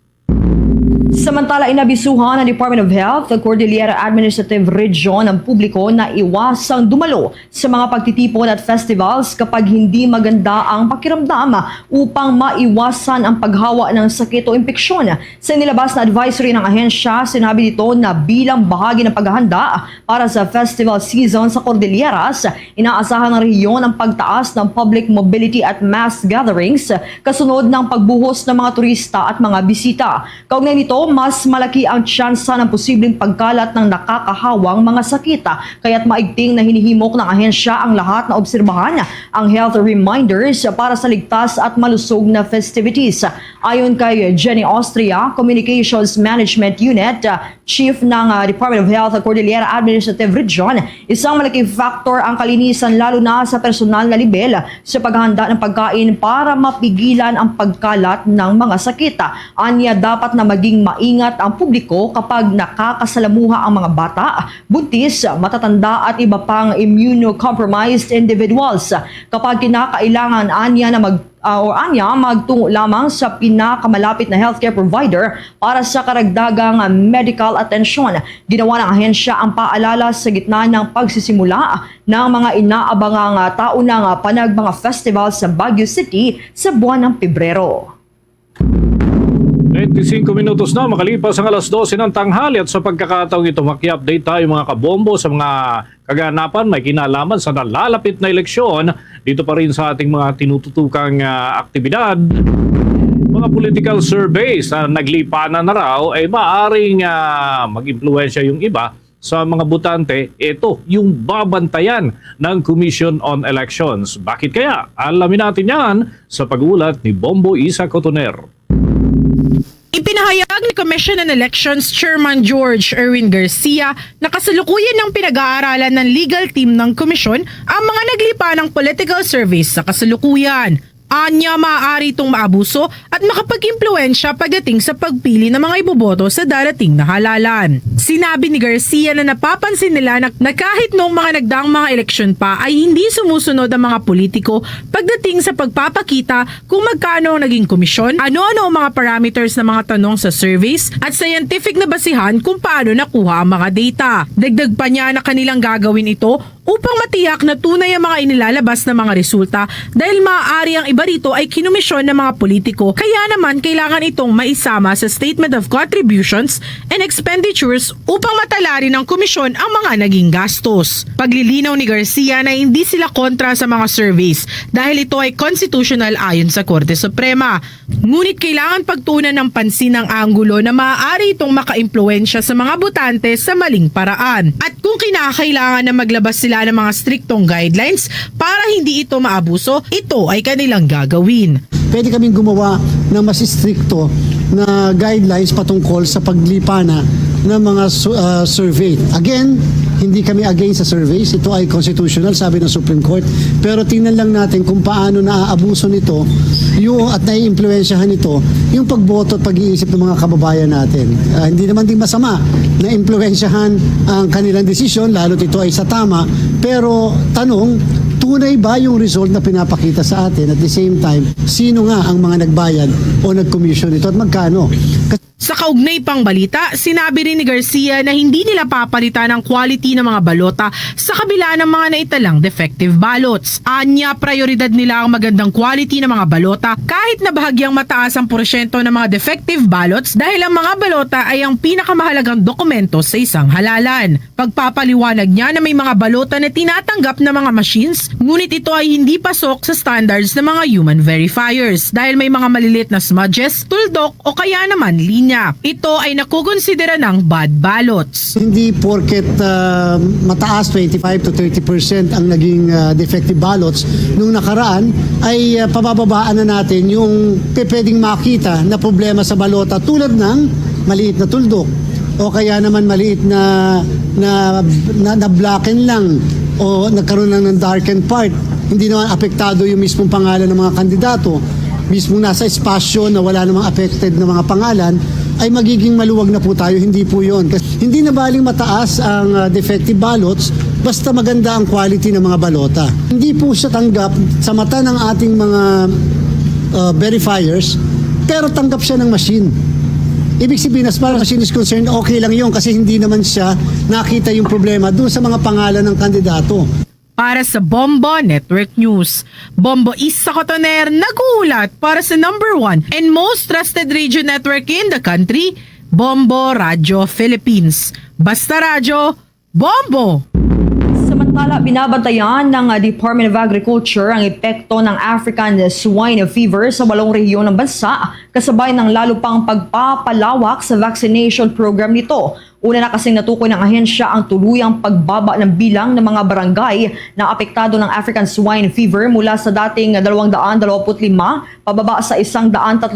Samantala, inabisuhan ng Department of Health ang Cordillera Administrative Region ang publiko na iwasang dumalo sa mga pagtitipon at festivals kapag hindi maganda ang pakiramdam upang maiwasan ang paghawa ng sakit o impeksyon. Sa nilabas na advisory ng ahensya, sinabi dito na bilang bahagi ng paghahanda para sa festival season sa Cordilleras, inaasahan ng rehiyon ang pagtaas ng public mobility at mass gatherings kasunod ng pagbuhos ng mga turista at mga bisita. Kaugnay nito, mas malaki ang tsansa ng posibleng pagkalat ng nakakahawang mga sakit. Kaya't maigting na hinihimok ng ahensya ang lahat na obserbahan ang health reminders para sa ligtas at malusog na festivities. Ayon kay Jenny Austria, Communications Management Unit, Chief ng Department of Health Cordillera Administrative Region, isang malaking factor ang kalinisan lalo na sa personal na level sa paghahanda ng pagkain para mapigilan ang pagkalat ng mga sakit. Anya, dapat na maging maingat ang publiko kapag nakakasalamuha ang mga bata, buntis, matatanda at iba pang immunocompromised individuals. Kapag kinakailangan anya na magtungo lamang sa pinakamalapit na healthcare provider para sa karagdagang medical atensyon. Ginawa ng ahensya ang paalala sa gitna ng pagsisimula ng mga inaabangang taunang mga festival sa Baguio City sa buwan ng Pebrero. 25 minutos na makalipas ang alas 12 ng tanghali at sa pagkakataong ito maki-update tayo mga kabombo sa mga kaganapan may kinalaman sa nalalapit na eleksyon dito pa rin sa ating mga tinututukang aktibidad. Mga political surveys na naglipanan na raw ay maaaring mag-impluwensya yung iba sa mga botante. Ito yung babantayan ng Commission on Elections. Bakit kaya? Alamin natin yan sa pag-ulat ni Bombo Isa Cotoner. Ipinahayag ni Commission on Elections Chairman George Erwin Garcia na kasalukuyan ng pinag-aaralan ng legal team ng komisyon ang mga naglipa ng political surveys sa kasalukuyan. Anya, maaari itong maabuso at makapag-impluwensya pagdating sa pagpili ng mga iboboto sa darating na halalan. Sinabi ni Garcia na napapansin nila na kahit noong mga nagdaang mga eleksyon pa ay hindi sumusunod ang mga politiko pagdating sa pagpapakita kung magkano ang naging komisyon, ano-ano ang mga parameters ng mga tanong sa surveys at scientific na basihan kung paano nakuha ang mga data. Dagdag pa niya na kanilang gagawin ito upang matiyak na tunay ang mga inilalabas na mga resulta dahil maaari ang iba rito ay kinumisyon ng mga politiko kaya naman kailangan itong maisama sa Statement of Contributions and Expenditures upang matalari ng komisyon ang mga naging gastos. Paglilinaw ni Garcia na hindi sila kontra sa mga surveys dahil ito ay constitutional ayon sa Korte Suprema. Ngunit kailangan pagtuunan ng pansin ang anggulo na maaari itong makaimpluwensya sa mga botante sa maling paraan. At kung kinakailangan na maglabas sila ng mga striktong guidelines para hindi ito maabuso, ito ay kanilang gagawin. Pwede kaming gumawa ng mas strikto na guidelines patungkol sa paglipana ng mga survey. Again, hindi kami against sa surveys. Ito ay constitutional, sabi ng Supreme Court. Pero tingnan lang natin kung paano naaabuso nito at naiimpluwensyahan nito yung pagboto at pag-iisip ng mga kababayan natin. Hindi naman din masama na impluwensyahan ang kanilang desisyon, lalo't ito ay sa tama. Pero tanong, tunay ba yung result na pinapakita sa atin? At the same time, sino nga ang mga nagbayad o nag-commission ito at magkano? Sa kaugnay pang balita, sinabi rin ni Garcia na hindi nila papalitan ang quality ng mga balota sa kabila ng mga naitalang defective ballots. Anya, prioridad nila ang magandang quality ng mga balota kahit na bahagyang mataas ang porsyento ng mga defective ballots dahil ang mga balota ay ang pinakamahalagang dokumento sa isang halalan. Pagpapaliwanag niya na may mga balota na tinatanggap ng mga machines ngunit ito ay hindi pasok sa standards ng mga human verifiers dahil may mga malilit na smudges, tuldok o kaya naman linya. Ito ay nakukonsidera ng bad ballots. Hindi porket mataas 25 to 30% ang naging defective ballots nung nakaraan ay pabababaan na natin yung pwedeng makita na problema sa balota tulad ng maliit na tuldok o kaya naman maliit na blacken lang o nagkaroon lang ng darkened part. Hindi naman apektado yung mismong pangalan ng mga kandidato. Mismo nasa espasyo na wala namang affected na mga pangalan, ay magiging maluwag na po tayo. Hindi po yun. Kasi hindi na baling mataas ang defective ballots, basta maganda ang quality ng mga balota. Hindi po siya tanggap sa mata ng ating mga verifiers, pero tanggap siya ng machine. Ibig sabihin, as far as machine is concerned, okay lang yun kasi hindi naman siya nakita yung problema doon sa mga pangalan ng kandidato. Para sa Bombo Network News, Bombo Isa Cotoner nagulat para sa number 1 and most trusted radio network in the country, Bombo Radio Philippines. Basta Radyo, Bombo! Samantala, binabantayan ng Department of Agriculture ang epekto ng African Swine Fever sa 8 rehiyon ng bansa kasabay ng lalo pang pagpapalawak sa vaccination program nito. Una na kasing natukoy ng ahensya ang tuluyang pagbaba ng bilang ng mga barangay na apektado ng African Swine Fever mula sa dating 225 pababa sa 133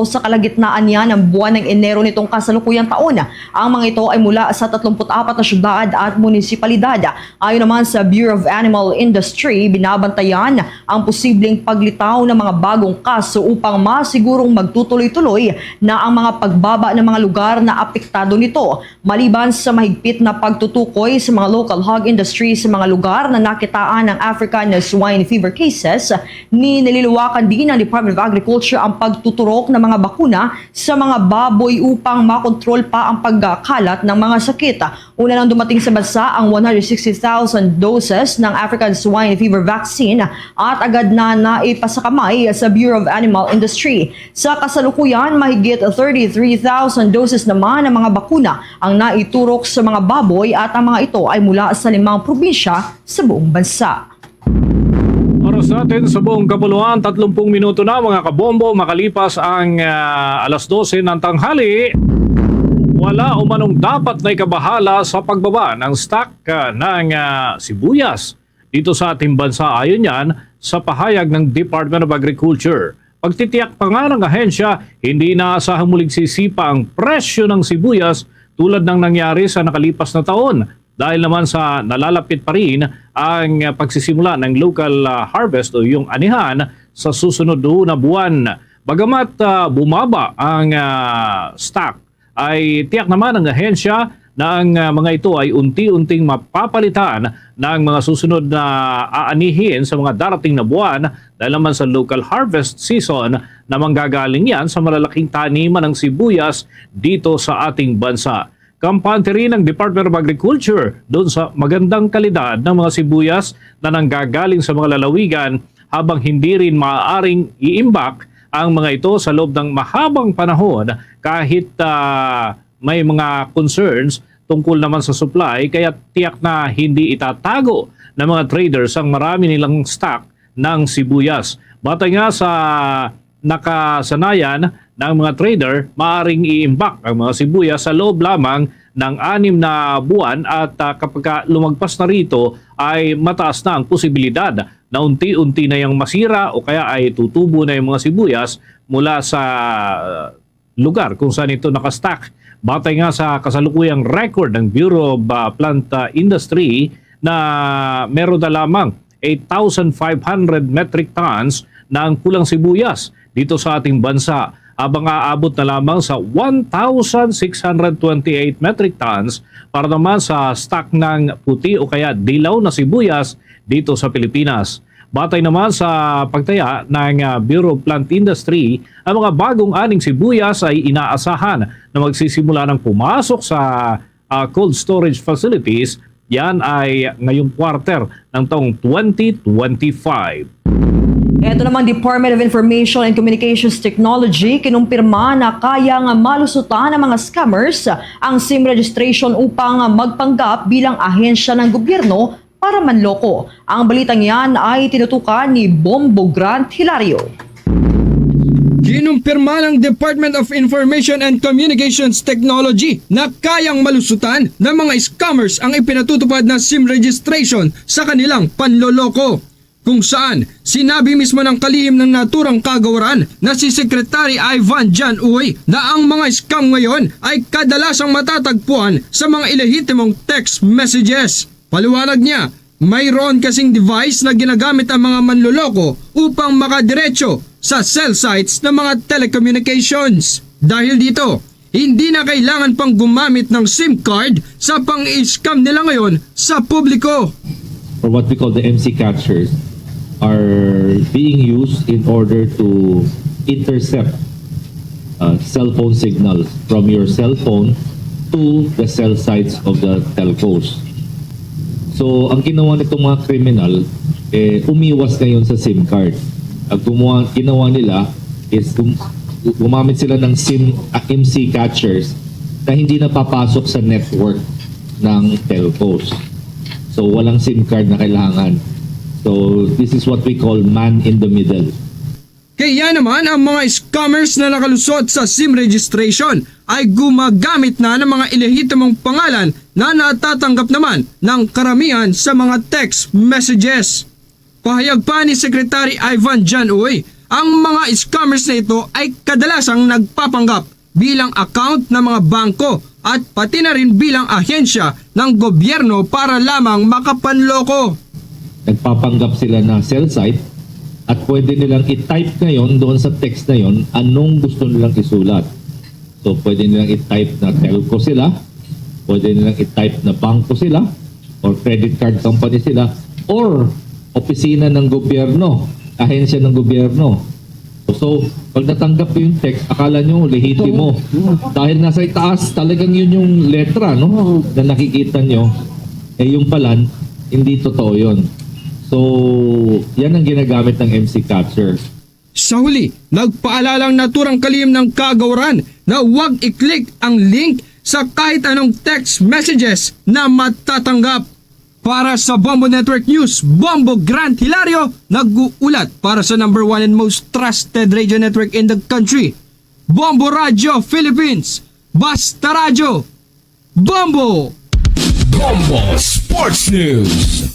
sa kalagitnaan niya ng buwan ng Enero nitong kasalukuyang taon. Ang mga ito ay mula sa 34 na syudad at munisipalidad. Ayon naman sa Bureau of Animal Industry, binabantayan ang posibleng paglitaw ng mga bagong kaso upang masigurong magtutuloy-tuloy na ang mga pagbaba ng mga lugar na apektado nito. Maliban sa mahigpit na pagtutukoy sa mga local hog industry sa mga lugar na nakitaan ng African Swine Fever cases, nililiwakan din ng Department of Agriculture ang pagtuturok ng mga bakuna sa mga baboy upang makontrol pa ang pagkakalat ng mga sakit. Una nang dumating sa bansa ang 160,000 doses ng African Swine Fever vaccine at agad na naipasakamay sa Bureau of Animal Industry. Sa kasalukuyan, mahigit 33,000 doses naman ng mga bakuna ang naiturok sa mga baboy at ang mga ito ay mula sa 5 probinsya sa buong bansa. Oras natin sa buong kapuluan, 30 minuto na mga kabombo, makalipas ang alas 12 ng tanghali. Wala umanong dapat na ikabahala sa pagbaba ng stock ng sibuyas dito sa ating bansa. Ayon yan sa pahayag ng Department of Agriculture. Pagtitiyak pa nga ng ahensya, hindi inaasahang muling sisipa ang presyo ng sibuyas tulad ng nangyari sa nakalipas na taon dahil naman sa nalalapit pa rin ang pagsisimula ng local harvest o yung anihan sa susunod na buwan. Bagamat bumaba ang stock, ay tiyak naman ng ahensya na ang mga ito ay unti-unting mapapalitan ng mga susunod na aanihin sa mga darating na buwan dahil naman sa local harvest season na manggagaling yan sa malalaking taniman ng sibuyas dito sa ating bansa. Kampante rin ng Department of Agriculture doon sa magandang kalidad ng mga sibuyas na nanggagaling sa mga lalawigan habang hindi rin maaaring iimbak ang mga ito sa loob ng mahabang panahon kahit may mga concerns tungkol naman sa supply kaya tiyak na hindi itatago ng mga traders ang marami nilang stock ng sibuyas. Batay nga sa nakasanayan ng mga trader, maaaring iimbak ang mga sibuyas sa loob lamang ng 6 na buwan at kapag lumagpas na rito ay mataas na ang posibilidad na unti-unti na yung masira o kaya ay tutubo na yung mga sibuyas mula sa lugar kung saan ito nakastock. Batay nga sa kasalukuyang record ng Bureau of Plant Industry na meron na lamang 8,500 metric tons ng pulang sibuyas dito sa ating bansa. Abang aabot na lamang sa 1,628 metric tons para naman sa stock ng puti o kaya dilaw na sibuyas dito sa Pilipinas. Batay naman sa pagtaya ng Bureau of Plant Industry, ang mga bagong aning sibuyas ay inaasahan na magsisimula ng pumasok sa cold storage facilities. Yan ay ngayong quarter ng taong 2025. Ito namang Department of Information and Communications Technology kinumpirma na kayang malusutan ng mga scammers ang SIM registration upang magpanggap bilang ahensya ng gobyerno para manloko. Ang balitang yan ay tinutukan ni Bombo Grant Hilario. Kinumpirma ng Department of Information and Communications Technology na kayang malusutan ng mga scammers ang ipinatutupad na SIM registration sa kanilang panloloko. Kung saan, sinabi mismo ng kalihim ng naturang kagawaran na si Secretary Ivan John Uy na ang mga scam ngayon ay kadalasang matatagpuan sa mga ilehitimong text messages. Paliwanag niya, mayroon kasing device na ginagamit ang mga manloloko upang makadiretso sa cell sites ng mga telecommunications. Dahil dito, hindi na kailangan pang gumamit ng SIM card sa pang-scam nila ngayon sa publiko. Or what we call the MC catchers are being used in order to intercept cell phone signals from your cell phone to the cell sites of the telcos. So, ang ginawa nitong mga kriminal, umiwas ngayon sa SIM card. Ang ginawa nila is gumamit sila ng MC catchers na hindi na papasok sa network ng telcos. So, walang SIM card na kailangan. So, this is what we call man in the middle. Kaya naman ang mga scammers na nakalusot sa SIM registration ay gumagamit na ng mga ilehitimong pangalan na natatanggap naman ng karamihan sa mga text messages. Pahayag pa ni Secretary Ivan John Uy, ang mga scammers na ito ay kadalasang nagpapanggap bilang account ng mga bangko at pati na rin bilang ahensya ng gobyerno para lamang makapanloko. Nagpapanggap sila na cell site at pwede nilang i-type ngayon doon sa text na yon anong gusto nilang isulat. So pwede nilang i-type na telco sila, pwede nilang i-type na bangko sila, or credit card company sila, or opisina ng gobyerno, ahensya ng gobyerno. So pag natanggap yung text, akala nyo lehitimo. Dahil nasa itaas, talagang yun yung letra, no? Na nakikita nyo, yung palan, hindi totoo yun. So, yan ang ginagamit ng MC Catcher. Sa huli, nagpaalalang naturang kalihim ng kagawaran na huwag i-click ang link sa kahit anong text messages na matatanggap. Para sa Bombo Network News, Bombo Grant Hilario, nag-uulat para sa #1 and most trusted radio network in the country, Bombo Radio Philippines. Basta Radio, Bombo! Bombo Sports News.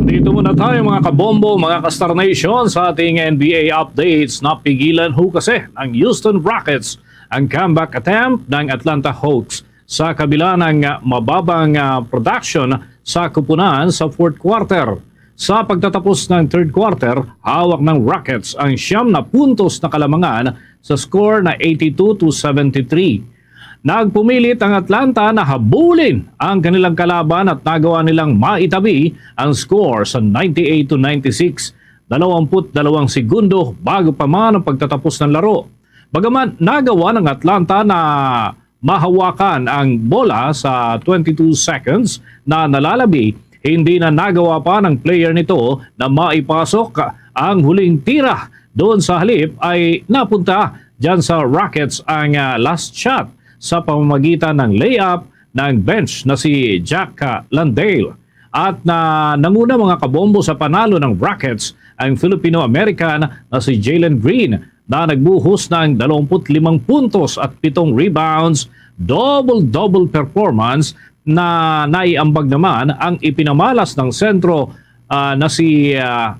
Dito muna tayo mga kabombo, mga ka-Star Nation sa ating NBA updates. Napigilan ho kasi ng Houston Rockets ang comeback attempt ng Atlanta Hawks sa kabila ng mababang production sa kupunan sa fourth quarter. Sa pagtatapos ng third quarter, hawak ng Rockets ang 9 puntos na kalamangan sa score na 82-73. Nagpumilit ang Atlanta na habulin ang kanilang kalaban at nagawa nilang maitabi ang score sa 98-96, 22 segundo bago pa man ang pagtatapos ng laro. Bagaman nagawa ng Atlanta na mahawakan ang bola sa 22 seconds na nalalabi, hindi na nagawa pa ng player nito na maipasok ang huling tira. Doon sa halip ay napunta dyan sa Rockets ang last shot sa pamamagitan ng layup ng bench na si Jack Landale. At nanguna mga kabombo sa panalo ng Rockets ang Filipino-American na si Jalen Green na nagbuhos ng 25 puntos at 7 rebounds, double-double performance na naiambag naman ang ipinamalas ng sentro na si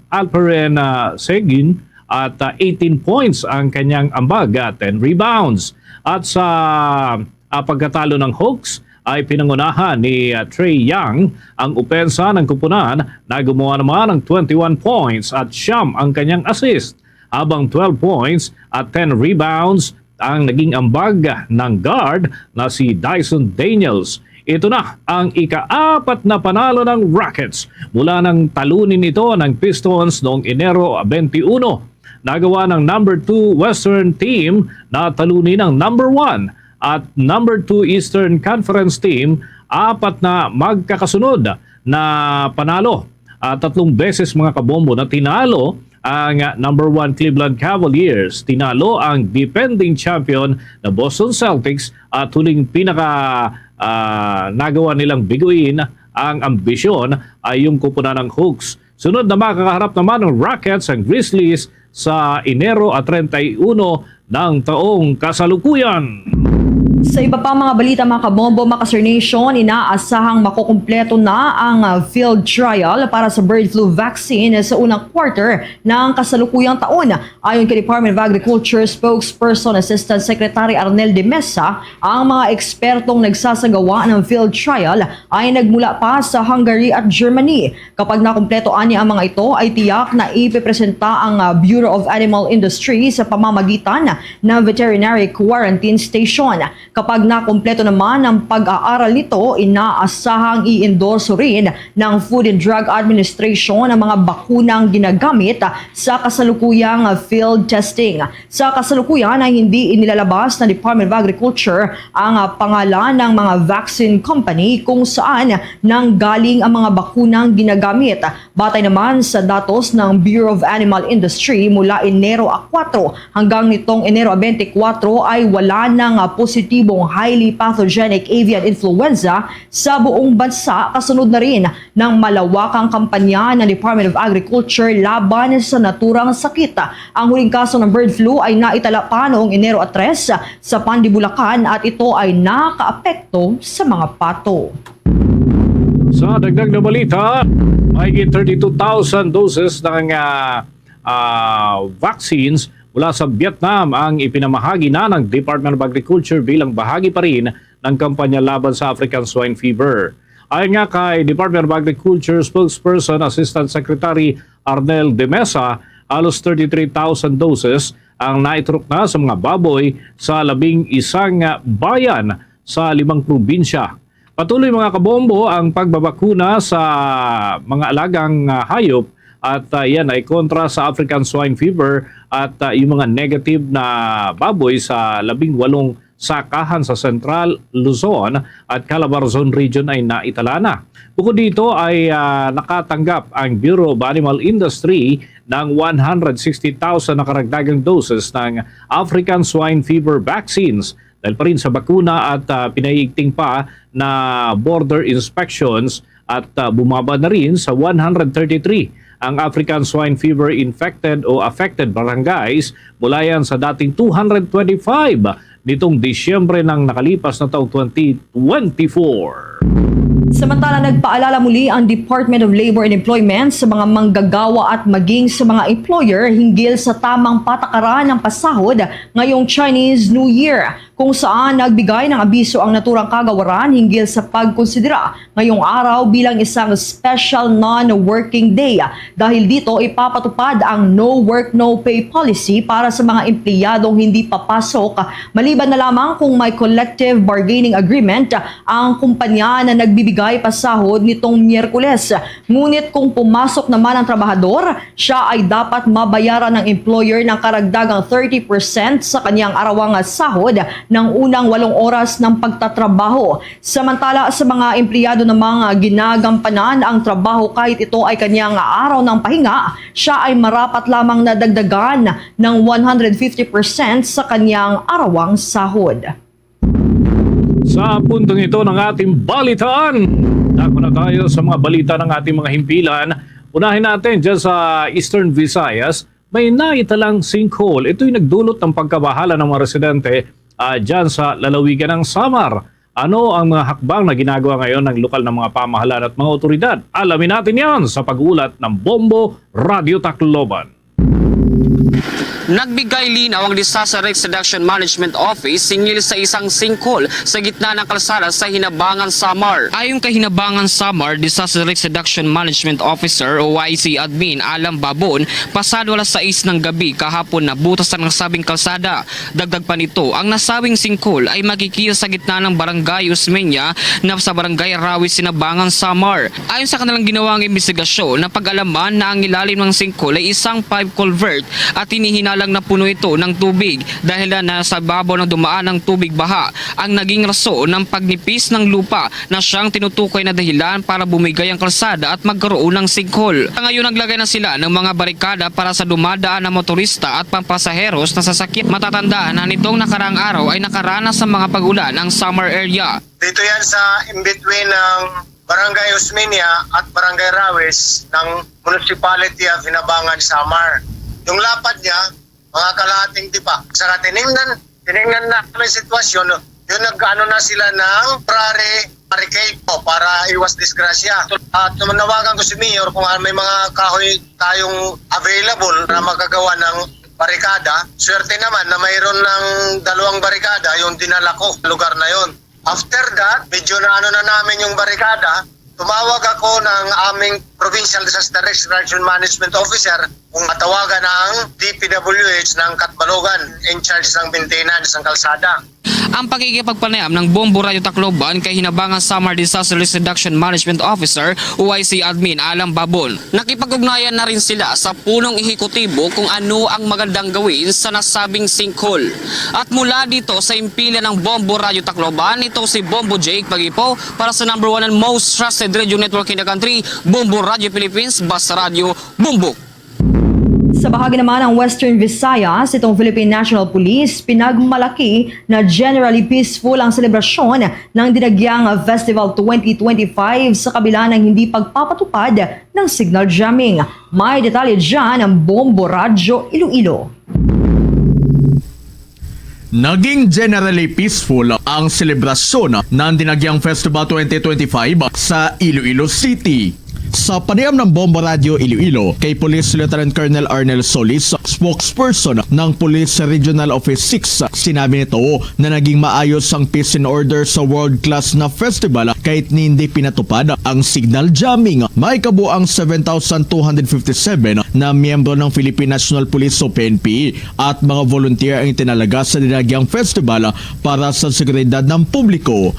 Alperen Seguin at 18 points ang kanyang ambag, 10 rebounds. At sa pagkatalo ng Hawks ay pinangunahan ni Trae Young ang opensa ng kupunan na gumawa naman ng 21 points at siyam ang kanyang assist, habang 12 points at 10 rebounds ang naging ambag ng guard na si Dyson Daniels. Ito na ang ika-4 na panalo ng Rockets mula nang talunin ito ng Pistons noong Enero 21. Nagawa ng number 2 Western team na talunin ng number 1 at number 2 Eastern Conference team 4 na magkakasunod na panalo. 3 beses mga kabombo na tinalo ang number 1 Cleveland Cavaliers, tinalo ang defending champion na Boston Celtics at huling nagawa nilang biguin ang ambisyon ay yung kupunan ng Hawks. Sunod na makakaharap naman ng Rockets ang Grizzlies sa Enero 31 ng taong kasalukuyan. Sa iba pa mga balita mga kabombo, Makasar Nation, inaasahang makukumpleto na ang field trial para sa bird flu vaccine sa unang quarter ng kasalukuyang taon. Ayon kay Department of Agriculture spokesperson Assistant Secretary Arnel de Mesa, ang mga ekspertong nagsasagawa ng field trial ay nagmula pa sa Hungary at Germany. Kapag nakumpleto ang mga ito, ay tiyak na ipipresenta ang Bureau of Animal Industry sa pamamagitan ng Veterinary Quarantine Station. Kapag nakumpleto naman ang pag-aaral nito, inaasahang i-endorso rin ng Food and Drug Administration ang mga bakunang ginagamit sa kasalukuyang field testing. Sa kasalukuyan ay hindi inilalabas ng Department of Agriculture ang pangalan ng mga vaccine company kung saan nanggaling ang mga bakunang ginagamit. Batay naman sa datos ng Bureau of Animal Industry, mula Enero 4 hanggang nitong Enero 24 ay wala ng positibong highly pathogenic avian influenza sa buong bansa, kasunod na rin ng malawakang kampanya ng Department of Agriculture laban sa naturang sakit. Ang huling kaso ng bird flu ay naitala pa noong Enero 3 sa Pandibulacan at ito ay nakaapekto sa mga pato. Sa dagdag na balita, mahigit 32,000 doses ng vaccines mula sa Vietnam ang ipinamahagi na ng Department of Agriculture bilang bahagi pa rin ng kampanya laban sa African Swine Fever. Ayon nga kay Department of Agriculture spokesperson Assistant Secretary Arnel de Mesa, halos 33,000 doses ang naitruk na sa mga baboy sa 11 bayan sa 5 probinsya. Patuloy mga kabombo ang pagbabakuna sa mga alagang hayop at yan ay kontra sa African Swine Fever at yung mga negative na baboy sa 18 sakahan sa Central Luzon at Calabarzon Region ay naitala na. Bukod dito ay nakatanggap ang Bureau of Animal Industry ng 160,000 na karagdagang doses ng African Swine Fever vaccines. Dahil pa rin sa bakuna at pinaiigting pa na border inspections at bumaba na rin sa 133 ang African Swine Fever infected o affected barangays mula yan sa dating 225 nitong Disyembre ng nakalipas na taong 2024. Samantala, nagpaalala muli ang Department of Labor and Employment sa mga manggagawa at maging sa mga employer hinggil sa tamang patakaran ng pasahod ngayong Chinese New Year, kung saan nagbigay ng abiso ang naturang kagawaran hinggil sa pagkonsidera ngayong araw bilang isang special non-working day. Dahil dito, ipapatupad ang no work, no pay policy para sa mga empleyadong hindi papasok, maliban na lamang kung may collective bargaining agreement ang kumpanya na nagbibigay pasahod nitong Miyerkules. Ngunit kung pumasok naman ang trabahador, siya ay dapat mabayaran ng employer ng karagdagang 30% sa kanyang arawang sahod ng unang 8 oras ng pagtatrabaho. Samantala sa mga empleyado namang ginagampanan ang trabaho kahit ito ay kanyang araw ng pahinga, siya ay marapat lamang na dagdagan ng 150% sa kanyang arawang sahod. Sa puntong ito ng ating balitaan, dako na tayo sa mga balita ng ating mga himpilan. Unahin natin dyan sa Eastern Visayas, may naitalang sinkhole. Ito'y nagdulot ng pagkabahala ng mga residente dyan sa lalawigan ng Samar. Ano ang mga hakbang na ginagawa ngayon ng lokal na mga pamahalaan at mga otoridad? Alamin natin yan sa pag-ulat ng Bombo Radio Tacloban. Nagbigay linaw ang Disaster Risk Reduction Management Office singil sa isang sinkhole sa gitna ng kalsada sa Hinabangan, Samar. Ayon kay Hinabangan, Samar, Disaster Risk Reduction Management Officer o YC Admin Alam Babon, pasado alas 6 ng gabi kahapon na butas ng nasabing kalsada. Dagdag pa nito, ang nasabing sinkhole ay makikita sa gitna ng Barangay Usmeña na sa Barangay Rawis, Hinabangan, Samar. Ayon sa kanilang ginawang investigasyon, napag-alaman na ang ilalim ng sinkhole ay isang pipe culvert at hinihinalang na puno ito ng tubig dahil na sa babaw ng dumaan ng tubig baha ang naging rason ng pagnipis ng lupa na siyang tinutukoy na dahilan para bumigay ang kalsada at magkaroon ng sinkhole. Ngayon naglagay na sila ng mga barikada para sa dumadaan na motorista at pampasaheros na sasakyan. Matatandaan na nitong nakaraang araw ay nakaranas sa mga pagulan ang Samar area. Dito yan sa in-between ng Barangay Usmeña at Barangay Rawis ng Municipality of Hinabangan, Samar. Yung lapad niya, mga kalahating tipa. Saka tinignan namin sitwasyon, yung nag-ano na sila ng barricade po para iwas disgrasya. At tumawagan ko si Mayor kung may mga kahoy tayong available na magagawa ng barikada. Swerte naman na mayroon ng 2 barikada yung dinala ko lugar na yon. After that, medyo na namin yung barikada. Tumawag ako ng aming Provincial Disaster Risk Reduction Management Officer kung matawagan ang DPWH ng Katbalogan in charge ng maintenance ng kalsada. Ang pakikipagpanayam ng Bombo Radio Tacloban kay Hinabangan Samar Disaster Risk Reduction Management Officer OIC Admin Alam Babon. Nakipag-ugnayan na rin sila sa punong ehekutibo kung ano ang magandang gawin sa nasabing sinkhole. At mula dito sa impila ng Bombo Radio Tacloban, ito si Bombo Jake Pagipo para sa number 1 and most trusted radio network in the country, Bombo Radio Philippines, Basta Radio, Bombo. Sa bahagi naman ng Western Visayas, itong Philippine National Police, pinagmalaki na generally peaceful ang selebrasyon ng Dinagyang Festival 2025 sa kabila ng hindi pagpapatupad ng signal jamming. May detalye dyan ang Bombo Radio Iloilo. Naging generally peaceful ang selebrasyon ng Dinagyang Festival 2025 sa Iloilo City. Sa panayam ng Bombo Radio Iloilo kay Police Lieutenant Colonel Arnel Solis, spokesperson ng Police Regional Office 6, sinabi nito na naging maayos ang peace and order sa world-class na festival kahit hindi pinatupad ang signal jamming. May kabuang 7,257 na miyembro ng Philippine National Police o PNP at mga volunteer ang itinalaga sa Dinagyang Festival para sa seguridad ng publiko.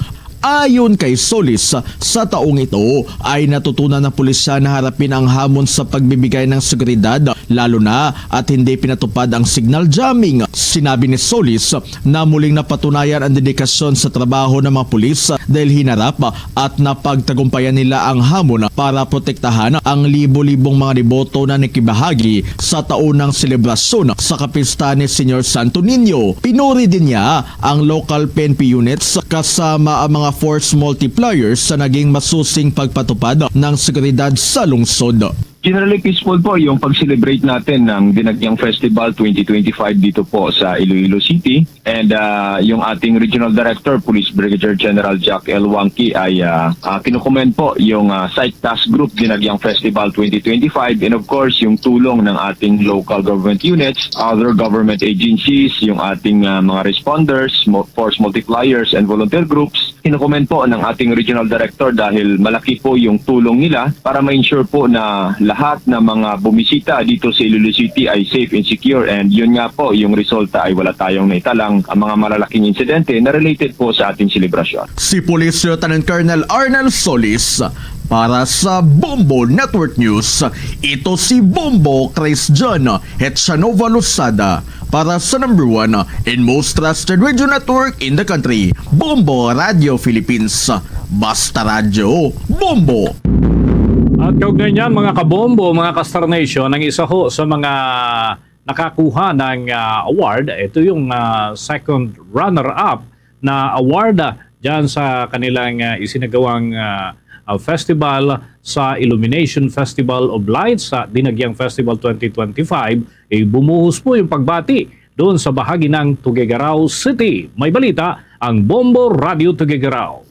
Ayon kay Solis, sa taong ito ay natutunan ng pulisya na harapin ang hamon sa pagbibigay ng seguridad lalo na at hindi pinatupad ang signal jamming. Sinabi ni Solis na muling napatunayan ang dedikasyon sa trabaho ng mga pulis dahil hinarap at napagtagumpayan nila ang hamon para protektahan ang libo-libong mga deboto na nakibahagi sa taunang selebrasyon sa kapista ni Senyor Santo Niño. Pinuri din niya ang local PNP units kasama ang mga force multipliers sa naging masusing pagpatupad ng seguridad sa lungsod. Generally peaceful po yung pag-celebrate natin ng Dinagyang Festival 2025 dito po sa Iloilo City. And yung ating Regional Director, Police Brigadier General Jack L. Wangki ay kinukomment po yung Site Task Group Dinagyang Festival 2025 and of course yung tulong ng ating local government units, other government agencies, yung ating mga responders, force multipliers and volunteer groups. Kinukomment po ng ating Regional Director dahil malaki po yung tulong nila para ma-ensure po na lahat ng mga bumisita dito sa Iloilo City ay safe and secure, and yun nga po yung resulta ay wala tayong naitalang ang mga malalaking insidente na related po sa ating selebrasyon. Si Police Lieutenant Colonel Arnel Solis para sa Bombo Network News. Ito si Bombo Christian Hetchanova Losada para sa number 1 and most trusted radio network in the country, Bombo Radio Philippines, Basta Radio, Bombo. At kaugnay niyan mga kabombo, mga ka-Star Nation, ang isa ho sa mga nakakuha ng award, ito yung second runner-up na award dyan sa kanilang isinagawang festival sa Illumination Festival of Lights sa Dinagyang Festival 2025. Bumuhos po yung pagbati doon sa bahagi ng Tuguegarao City. May balita ang Bombo Radio Tuguegarao.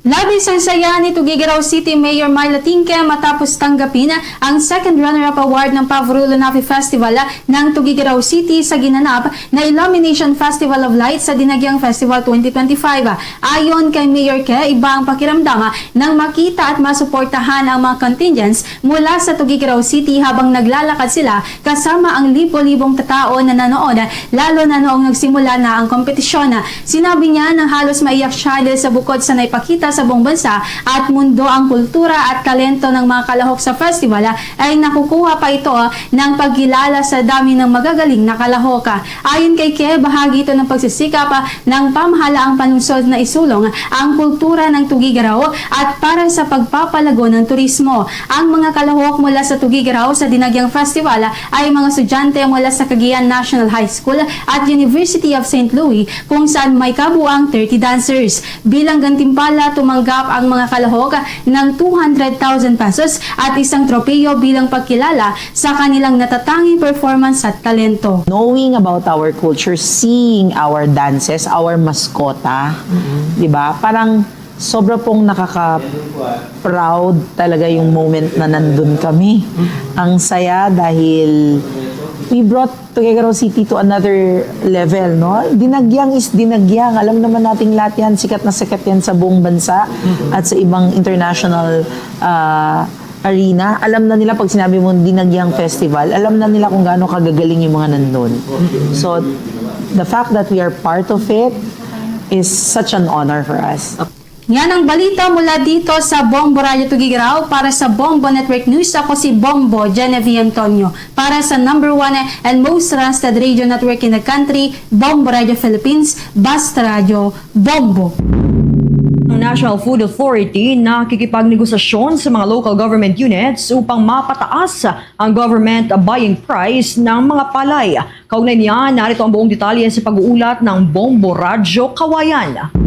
Labis ang saya ni Tuguegarao City Mayor Myla Tingke matapos tanggapin ang second runner-up award ng Pavrulo Nafi Festival ng Tuguegarao City sa ginanap na Illumination Festival of Lights sa Dinagyang Festival 2025. Ayon kay Mayor Ke, iba ang pakiramdam nang makita at masuportahan ang mga contingents mula sa Tuguegarao City habang naglalakad sila kasama ang libo-libong tatao na nanood, lalo na noong nagsimula na ang kompetisyon. Sinabi niya na halos maiyak siya dahil sa bukod sa naipakita sa buong bansa at mundo ang kultura at talento ng mga kalahok sa festival ay nakukuha pa ito ng pagkilala sa dami ng magagaling na kalahok. Ayon kay Ke, bahagi ito ng pagsisikap ng pamahalaang panunsod na isulong ang kultura ng Tuguegarao at para sa pagpapalago ng turismo. Ang mga kalahok mula sa Tuguegarao sa Dinagyang Festival ay mga estudyante mula sa Cagayan National High School at University of St. Louis kung saan may kabuang 30 dancers. Bilang gantimpala, tumanggap ang mga kalahok ng 200,000 pesos at isang tropeyo bilang pagkilala sa kanilang natatanging performance at talento. Knowing about our culture, seeing our dances, our maskota, di ba? Parang sobra pong nakaka-proud talaga yung moment na nandun kami. Ang saya dahil we brought Tuguegarao City to another level, no? Dinagyang is dinagyang. Alam naman nating lahat yan, sikat na sikat yan sa buong bansa at sa ibang international arena. Alam na nila pag sinabi mo Dinagyang Festival, alam na nila kung gaano kagagaling yung mga nandun. So, the fact that we are part of it is such an honor for us. Yan ang balita mula dito sa Bombo Radio Tuguegarao. Para sa Bombo Network News, ako si Bombo Genevieve Antonio. Para sa number 1 and most trusted radio network in the country, Bombo Radio Philippines, Basta Radio, Bombo. Ang National Food Authority nakikipagnegosasyon sa mga local government units upang mapataas ang government buying price ng mga palay. Kaugnay niya, narito ang buong detalye sa pag-uulat ng Bombo Radio Kawayan.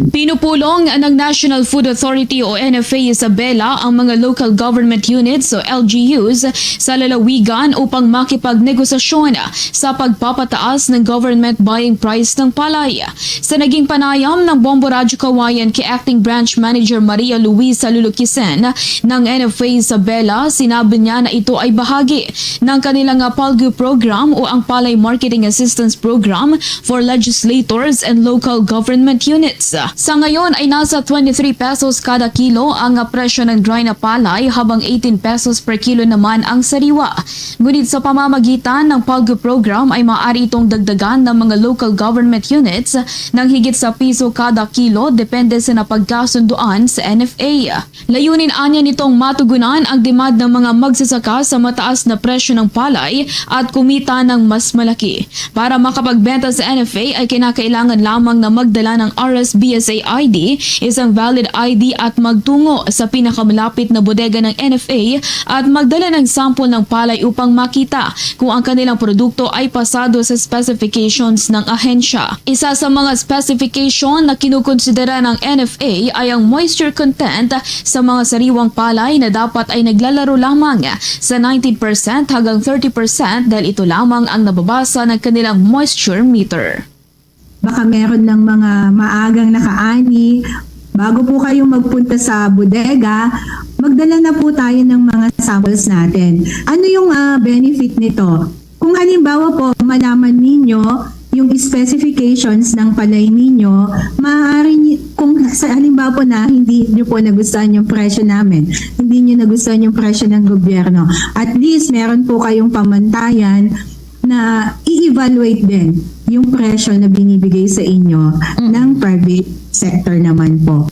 Pinupulong ng National Food Authority o NFA Isabela ang mga local government units o LGUs sa lalawigan upang makipagnegosasyon sa pagpapataas ng government buying price ng palay. Sa naging panayam ng Bombo Radyo Kawayan kay Acting Branch Manager Maria Luisa Lulukisen ng NFA Isabela, sinabi niya na ito ay bahagi ng kanilang PALGU program o ang Palay Marketing Assistance Program for legislators and local government units. Sa ngayon ay nasa 23 pesos kada kilo ang presyo ng dry na palay habang 18 pesos per kilo naman ang sariwa. Ngunit sa pamamagitan ng PALGU program ay maaari itong dagdagan ng mga local government units ng higit sa piso kada kilo depende sa napagkasunduan sa NFA. Layunin anya nitong matugunan ang demand ng mga magsasaka sa mataas na presyo ng palay at kumita ng mas malaki. Para makapagbenta sa NFA ay kinakailangan lamang na magdala ng RSBSA ID, isang valid ID at magtungo sa pinakamalapit na bodega ng NFA at magdala ng sample ng palay upang makita kung ang kanilang produkto ay pasado sa specifications ng ahensya. Isa sa mga specification na kinukonsidera ng NFA ay ang moisture content sa mga sariwang palay na dapat ay naglalaro lamang sa 19% hanggang 30% dahil ito lamang ang nababasa ng kanilang moisture meter. Baka meron ng mga maagang nakaani. Bago po kayong magpunta sa bodega, magdala na po tayo ng mga samples natin. Ano yung benefit nito? Kung halimbawa po malaman ninyo yung specifications ng palay ninyo, maaari kung sa halimbawa po na hindi nyo po nagustuhan yung presyo namin, hindi nyo nagustuhan yung presyo ng gobyerno, at least meron po kayong pamantayan na i-evaluate din yung presyo na binibigay sa inyo ng private sector naman po.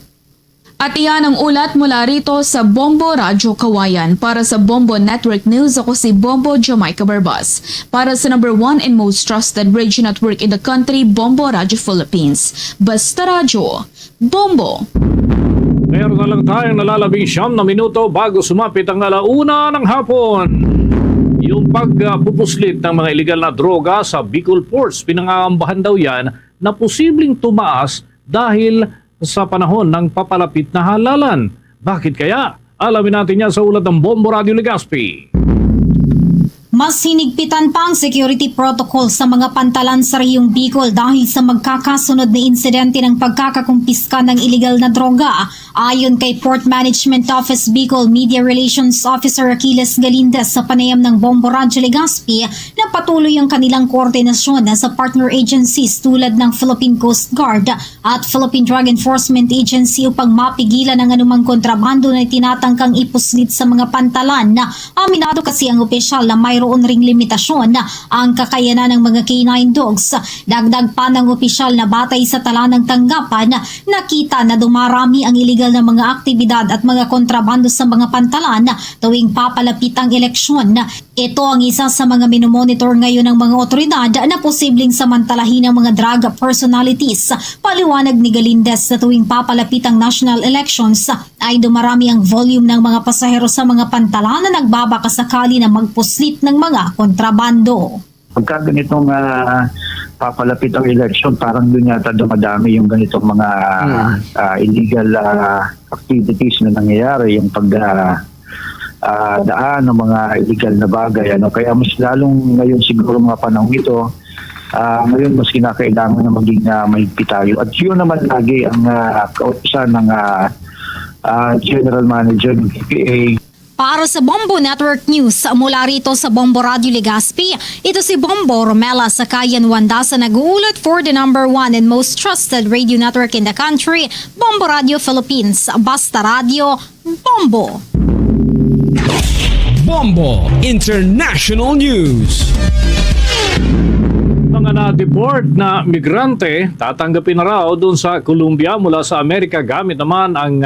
At iyan ang ulat mula rito sa Bombo Radyo Kawayan. Para sa Bombo Network News, ako si Bombo Jamaica Barbas. Para sa number 1 and most trusted radio network in the country, Bombo Radyo Philippines. Basta Radyo, Bombo! Meron na lang tayong nalalabing 9 na minuto bago sumapit ang 1:00 ng hapon. Yung pagpupuslit ng mga illegal na droga sa Bicol ports, pinangangambahan daw yan na posibleng tumaas dahil sa panahon ng papalapit na halalan. Bakit kaya? Alamin natin yan sa ulat ng Bombo Radio Legazpi. Mas hinigpitan pa ang security protocol sa mga pantalan sa Riyong Bicol dahil sa magkakasunod na insidente ng pagkakakumpiska ng iligal na droga. Ayon kay Port Management Office Bicol Media Relations Officer Aquiles Galindez sa panayam ng Bombo Radyo Legazpi na patuloy ang kanilang koordinasyon sa partner agencies tulad ng Philippine Coast Guard at Philippine Drug Enforcement Agency upang mapigilan ang anumang kontrabando na tinatangkang ipuslit sa mga pantalan. Aminado kasi ang opisyal na mayroon ring limitasyon ang kakayanan ng mga canine dogs. Dagdag pa ng opisyal na batay sa tala ng tanggapan, nakita na dumarami ang illegal na mga aktibidad at mga kontrabando sa mga pantalan tuwing papalapit ang eleksyon. Ito ang isa sa mga minomonitor ngayon ng mga otoridad na posibleng samantalahin ng mga drug personalities. Paliwanag ni Galindez na tuwing papalapit ang national elections ay dumarami ang volume ng mga pasahero sa mga pantalan na nagbabakasakali na magpuslit ng mga kontrabando. Pagka ganitong papalapit ang election, parang doon yata dumadami yung ganitong mga illegal activities na nangyayari, yung daan ng mga illegal na bagay. Kaya mas lalong ngayon siguro mga panahon ito, ngayon mas kinakailangan na maging mahigpit tayo. At yun naman lagi ang kautusan ng General Manager ng PPA. Para sa Bombo Network News, mula rito sa Bombo Radio Legazpi, ito si Bombo Romela Sakayan Wanda sa nag-uulat for the number 1 and most trusted radio network in the country, Bombo Radio Philippines. Basta Radio, Bombo! Bombo International News. Mga na-deport na migrante, tatanggapin na raw doon sa Colombia mula sa Amerika gamit naman ang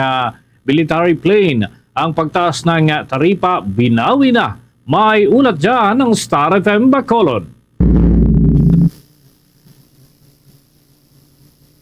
military plane. Ang pagtaas ng taripa, binawi na. May ulat dyan ng Star FM Bacolod.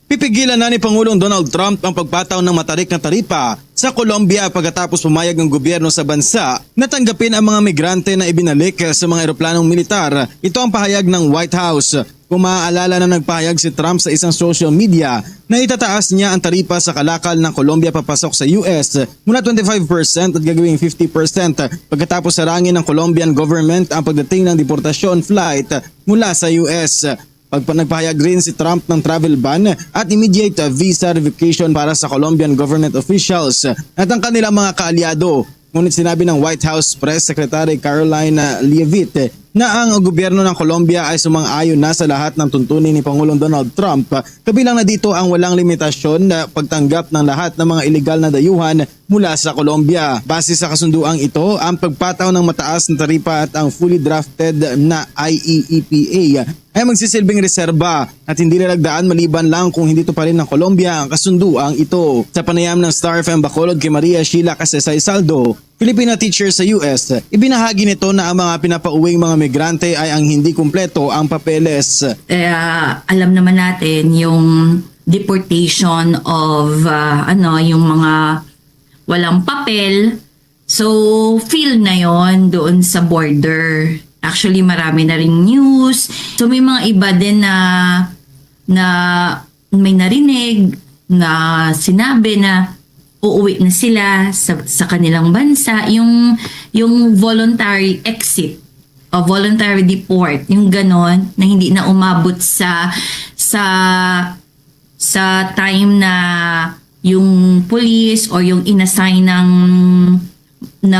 Pipigilan na ni Pangulong Donald Trump ang pagpataw ng matarik na taripa sa Colombia pagkatapos pumayag ng gobyerno sa bansa na tanggapin ang mga migrante na ibinalik sa mga eroplanong militar. Ito ang pahayag ng White House. Kung maaalala na nagpahayag si Trump sa isang social media na itataas niya ang taripa sa kalakal ng Colombia papasok sa US mula 25% at gagawing 50% pagkatapos sarangin ng Colombian government ang pagdating ng deportasyon flight mula sa US. Nagpahayag rin si Trump ng travel ban at immediate visa revocation para sa Colombian government officials at ang kanilang mga kaalyado. Ngunit sinabi ng White House Press Secretary Caroline Leavitt na ang gobyerno ng Colombia ay sumang-ayon na sa lahat ng tuntunin ni Pangulong Donald Trump. Kabilang na dito ang walang limitasyon na pagtanggap ng lahat ng mga iligal na dayuhan mula sa Colombia. Base sa kasunduang ito, ang pagpataw ng mataas na taripa at ang fully drafted na IEEPA ay magsisilbing reserba at hindi lalagdaan maliban lang kung hindi to pa rin ng Colombia ang kasunduang ito. Sa panayam ng Star FM Bacolod kay Maria Sheila Casesay Saldo, Filipina teacher sa US, ibinahagi nito na ang mga pinapauwing mga migrante ay ang hindi kumpleto ang papeles. Alam naman natin yung deportation of yung mga walang papel. So feel na yon doon sa border. Actually marami na ring news. So may mga iba din na may narinig na sinabi na uuwi na sila sa kanilang bansa, yung voluntary exit o voluntary deport, yung ganon na hindi na umabot sa time na yung police o yung inassign na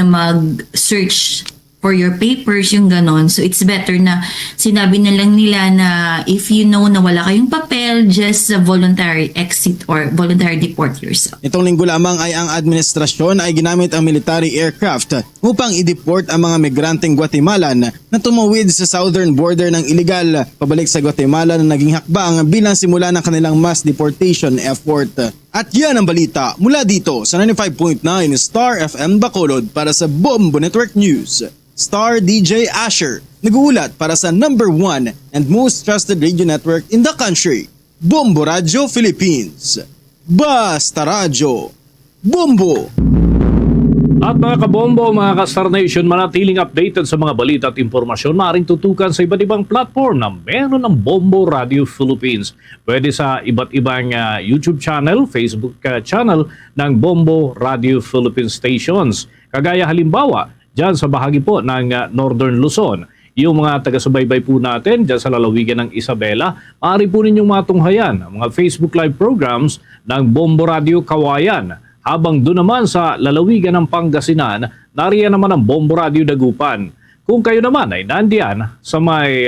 mag-search for your papers, yung ganon. So it's better na sinabi na lang nila na if you know na wala kayong papel, just voluntary exit or voluntary deport yourself. Itong linggo lamang ay ang administrasyon ay ginamit ang military aircraft upang i-deport ang mga migranteng Guatemalan na tumawid sa southern border ng illegal pabalik sa Guatemala na naging hakbang bilang simula ng kanilang mass deportation effort. At yan ang balita mula dito sa 95.9 Star FM Bacolod para sa Bombo Network News. Star DJ Asher, nag-uulat para sa number 1 and most trusted radio network in the country, Bombo Radio Philippines. Basta Radio, Bombo! At mga kabombo, mga ka-Star Nation, manatiling updated sa mga balita at impormasyon, maaaring tutukan sa iba't ibang platform na meron ng Bombo Radio Philippines. Pwede sa iba't ibang YouTube channel, Facebook channel ng Bombo Radio Philippines stations. Kagaya halimbawa, dyan sa bahagi po ng Northern Luzon. Yung mga taga-subaybay po natin dyan sa lalawigan ng Isabela, maaari po ninyong matunghayan ang mga Facebook Live programs ng Bombo Radio Kawayan. Habang doon naman sa lalawigan ng Pangasinan, nariyan naman ang Bombo Radio Dagupan. Kung kayo naman ay nandiyan sa may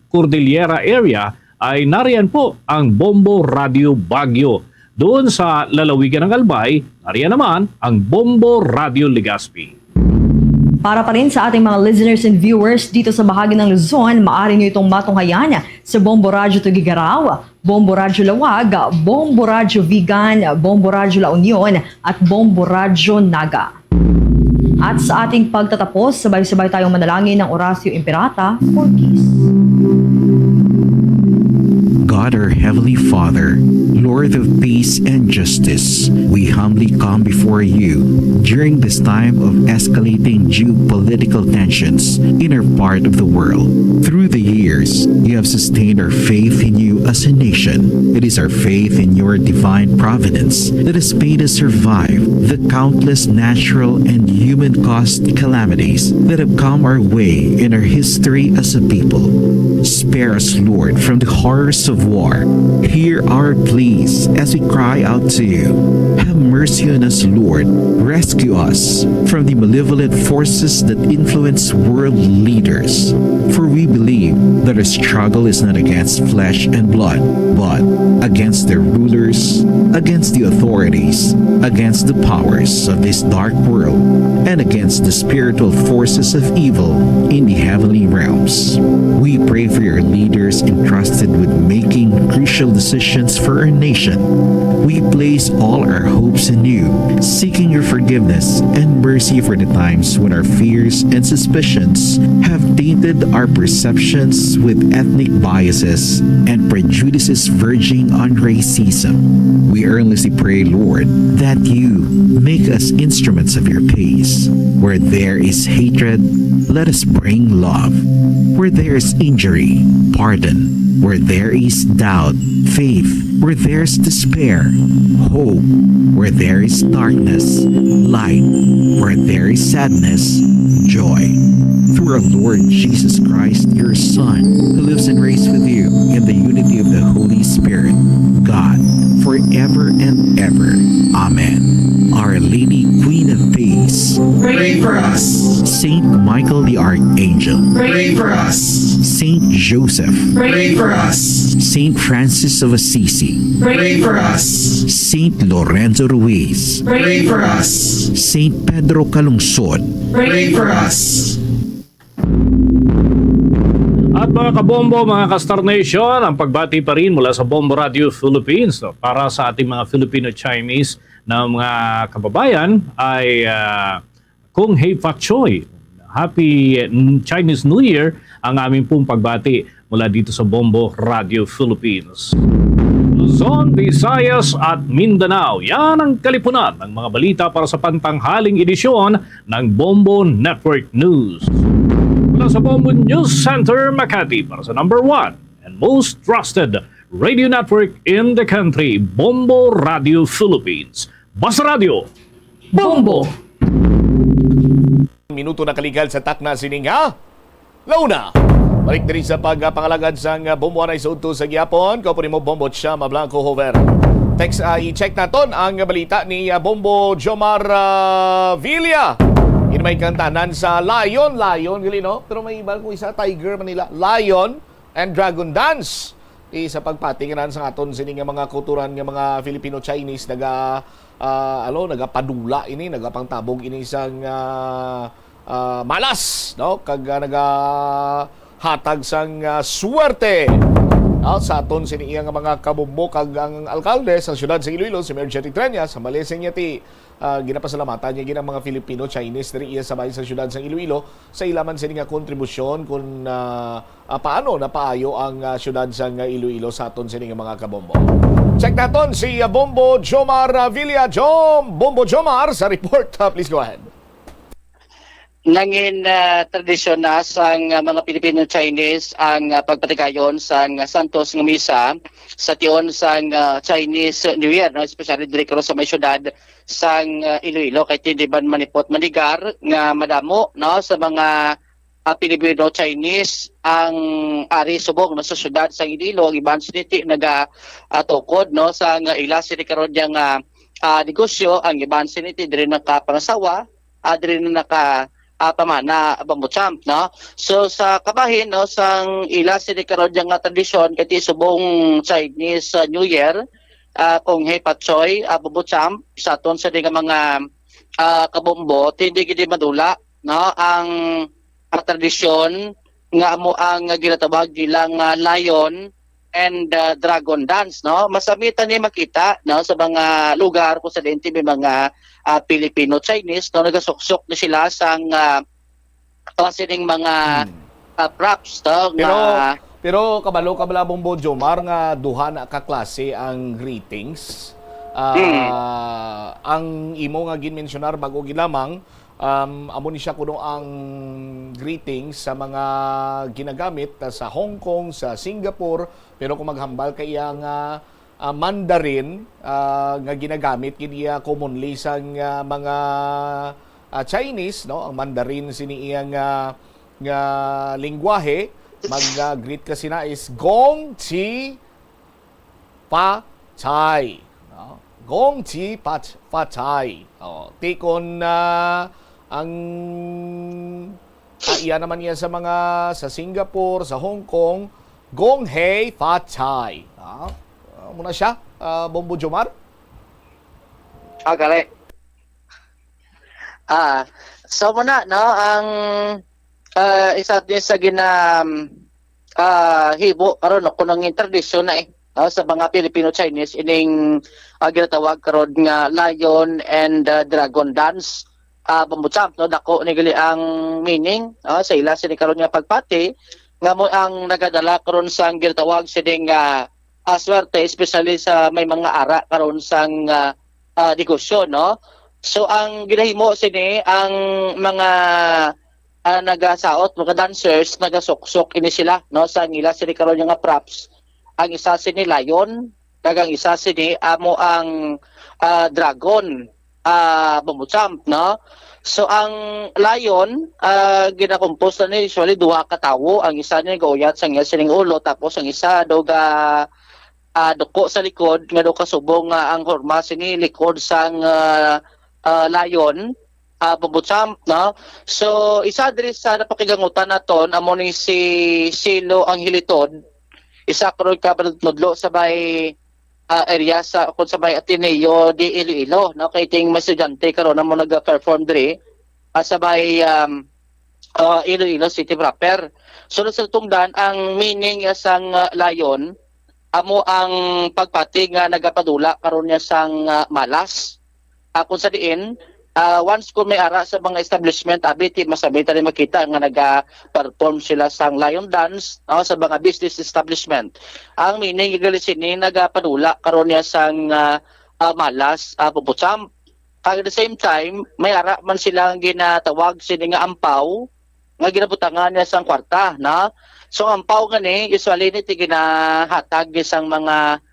Cordillera area, ay nariyan po ang Bombo Radio Baguio. Doon sa lalawigan ng Albay, nariyan naman ang Bombo Radio Legazpi. Para pa rin sa ating mga listeners and viewers dito sa bahagi ng Luzon, maaari nyo itong matunghayan sa Bombo Radio Tugigaraw, Bombo Radio Lawag, Bombo Radio Vigan, Bombo Radio La Union at Bombo Radio Naga. At sa ating pagtatapos, sabay-sabay tayong manalangin ng Orasio Imperata for Peace. God, our Heavenly Father, Lord of peace and justice, we humbly come before you during this time of escalating geopolitical tensions in our part of the world. Through the years, you have sustained our faith in you as a nation. It is our faith in your divine providence that has made us survive the countless natural and human-caused calamities that have come our way in our history as a people. Spare us, Lord, from the horrors of war. Hear our pleas as we cry out to you. Have mercy on us, Lord. Rescue us from the malevolent forces that influence world leaders. For we believe that our struggle is not against flesh and blood, but against the rulers, against the authorities, against the powers of this dark world, and against the spiritual forces of evil in the heavenly realms. We pray for your leaders entrusted with making crucial decisions for our nation. We place all our hopes in you, seeking your forgiveness and mercy for the times when our fears and suspicions have tainted our perceptions with ethnic biases and prejudices verging on racism. We earnestly pray, Lord, that you make us instruments of your peace. Where there is hatred, let us bring love. Where there is injury, pardon. Where there is doubt, faith. Where there is despair, hope. Where there is darkness, light. Where there is sadness, joy. Through our Lord Jesus Christ, your Son, who lives and reigns with you in the unity of the Holy Spirit, God, forever and ever. Amen. Our Lady, Queen of Peace, pray for us. Saint Michael the Archangel, Pray for us. Saint Joseph, Pray for us. Saint Francis of Assisi, Pray for us. Saint Lorenzo Ruiz, Pray for us. Saint Pedro Calungsod, Pray for us. At mga kabombo, mga ka-Star Nation, ang pagbati pa rin mula sa Bombo Radio Philippines para sa ating mga Filipino-Chinese na mga kababayan ay Kung Hei Fat Choi. Happy Chinese New Year ang aming pong pagbati mula dito sa Bombo Radio Philippines. Luzon, Visayas at Mindanao, yan ang kalipunan ng mga balita para sa pantanghaling edisyon ng Bombo Network News. Mula sa Bombo News Center, Makati, para sa number 1 and most trusted radio network in the country, Bombo Radio Philippines. Basta Radio, Bombo! Minuto na kaligal sa takna sininga. Launa, balik na rin sa pagpangalagad sa Bombo Anay sa Udto sa Gyapon. Kaupo ni mo Bombo Chama Blanco Hover. Text, i-check naton ang balita ni Bombo Jomar Villa. Yun may kantanan sa Lion, gali no? Pero may iba kung isa, Tiger Manila. Lion and Dragon Dance. Sa pagpatinganan sa aton sining mga kulturan ng mga Filipino-Chinese nagapadula ini, nagapangtabog ini sang malas, no? Kag nagahatag sang suwerte. Sa aton sining mga kabumbo kag ang alkalde sa siyudad sa Iloilo, si Mayor Jerry Treña, sa maleseng niya ti ginapasalamatan niya ginang mga Filipino-Chinese diri iya sabay sa siyudad sa Iloilo sa ilaman sa nga kontribusyon kung paano napaayo ang siyudad sa Iloilo sa aton sa mga kabombo. Check naton si Bombo Jomar Villa. Bombo Jomar sa report. Please go ahead. Nangin tradisyon na sa mga Filipino-Chinese ang pagpatikayon sa Santos ng Misa sa tion sa Chinese New Year, no? Especially diri sa may syudad sang Iloilo kay hindi man manipot manigar nga madamo no sa mga Pilipino Chinese ang ari subong no sa syudad sang Iloilo ang iban siniti naga tukod no sa ila sini karon yang negosyo ang iban siniti diri nakapangasawa diri naka pamana bambuchamp no so sa kabahin no sang ila sini karon yang tradisyon kay subong Chinese New Year kung hey patsoy bambuchamp sa ton sa mga kabombo hindi gid madula no ang tradisyon nga mo ang ginatawag nilang lion and dragon dance no masamitan ni makita no sa mga lugar kung sa denti may mga Filipino Chinese no nagasuksok na sila sang sining mga props no pero kabalo Bombo Jomar nga duha na ka klase ang greetings ang imo nga ginmensionar bago gilamang amo ni siya kuno ang greetings sa mga ginagamit sa Hong Kong, sa Singapore, pero kung maghambal kay ang Mandarin nga ginagamit kiniya commonly sa mga Chinese, no? Ang Mandarin sini iyang nga lingwahe, mag-greet kasi na is Gong Chi Pa Chai. No? Gong Chi Pa Chai. Tikon ang iyan naman yan sa Singapore, sa Hong Kong, Gong Hei Fa Chai. Muna siya, Bombo Jomar. Correct. So muna, no, ang isa din sa hibo karon no kunang tradisyon na sa mga Filipino-Chinese ining ginatawag karon nga lion and dragon dance. Bambuchamp no dako ni gali ang meaning sa ila sini karon nga pagpati nga mo ang nagadala karon sang ginatawag sining swerte especially sa may mga ara karon sang negosyo no so ang ginahimo sini ang mga nagasaot mga dancers nagasuksok ini sila no sa ila sini karon nga props ang isa sini lion kagang isa sini amo ang dragon Bambuchamp no so ang lion ginakompose na ni usually duha ka tawo ang isa ni gauyat sa iya sining ulo tapos ang isa doga duko sa likod nga do kasubong ang horma sini likod sang lion Bambuchamp no so isa diri sa napakigangutan naton amo ni si Silo ang hilitod isa karon ka nudlo sa bay area sa kung sa may Ateneo de Iloilo no kay ting mga estudyante karon mo nag-perform diri sa may Iloilo City proper. Sunod sa tungdan ang meaning sang lion amo ang pagpati nga nagapadula karon niya sang malas. Kung sa diin once kung may ara sa mga establishment abiti masabita rin makita nga naga-perform sila sang lion dance sa mga business establishment. Ang meaning igali sini nagapadula karon niya sang malas Bambuchamp. At the same time may ara man silang ginatawag sini nga ampaw nga ginabutangan niya sang kwarta na so ampaw gani usually ni ginahatag sang mga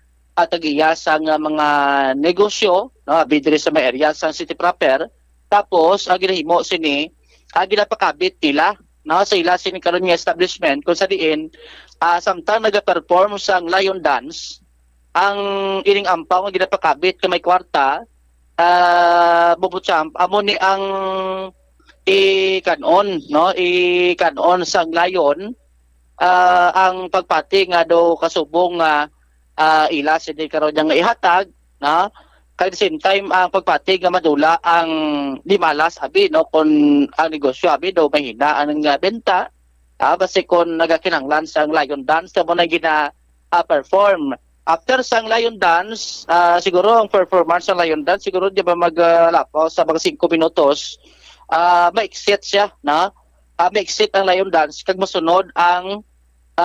tagiya sang mga negosyo no abidiri sa may area sang city proper. Tapos ang ginahimo sini ginapakabit nila no sa ila sini karon nga establishment kung sa diin samtang naga-perform sang lion dance ang ining ampaw nga ginapakabit kay may kwarta Bambuchamp amo ni ang ikanon no ikanon sang lion ang pagpati nga do kasubong ila sini karon nga ihatag na at the same time ang pagpati nga madula ang limalas abi no kung ang negosyo abi do mahina ang benta basi kung nagakinanglan sang lion dance mo na gina perform after sang lion dance siguro ang performance ng lion dance siguro di ba maglapaw sa mga 5 minutos ma-exit siya na ma-exit ang lion dance kag masunod ang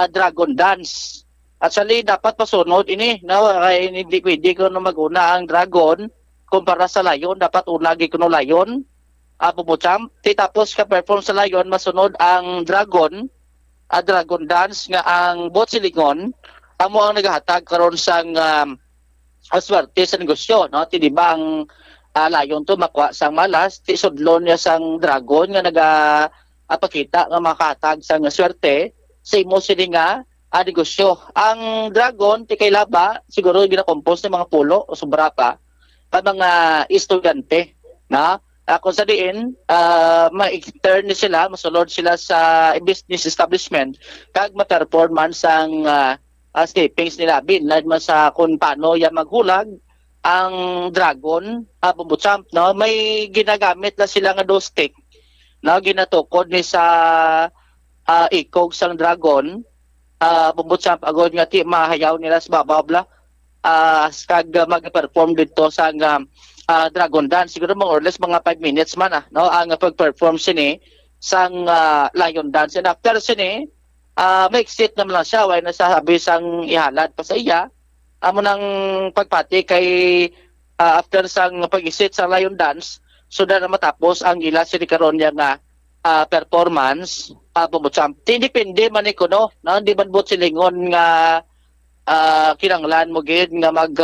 dragon dance. Actually, dapat pasunod ini. No? Hindi pwede ko na mag-una ang dragon kumpara sa lion. Dapat unagi ko no lion. Bambuchamp. Tapos ka-perform sa lion, masunod ang dragon. Dragon dance nga ang bot silingon. Amo ang naghahatag karon sang aswerte sa negosyo. No? Diba ang layon to makuha sang malas, ti sudlon niya sang dragon nga pakita nga makatag sang swerte sa imo sini nga negosyo. Ang dragon ti kay laba siguro gina-compose ng mga pulo o sobra pa mga estudyante na kung sa diin ma-turn ni sila, masulod sila sa business establishment kag ma-performance ang tapings nila binlad man sa kung paano yan maghulag ang dragon pumutsamp, no? May ginagamit na sila nga do stick na ginatukod ni sa ikog sang dragon pumutsamp agod nga ti mahayaw nila sa bababla kag mag-perform dito sa dragon dance. Siguro more or less mga 5 minutes man no ang pag-perform sini sang lion dance. And after sini may exit naman lang siya way nasasabi sang ihalad pa sa iya amo nang pagpati kay after sang pag-exit sa lion dance so na matapos ang ila sini karon nga performance pumutsamp. Depende man ko no hindi man bot silingon nga kinanglan mo gid nga mag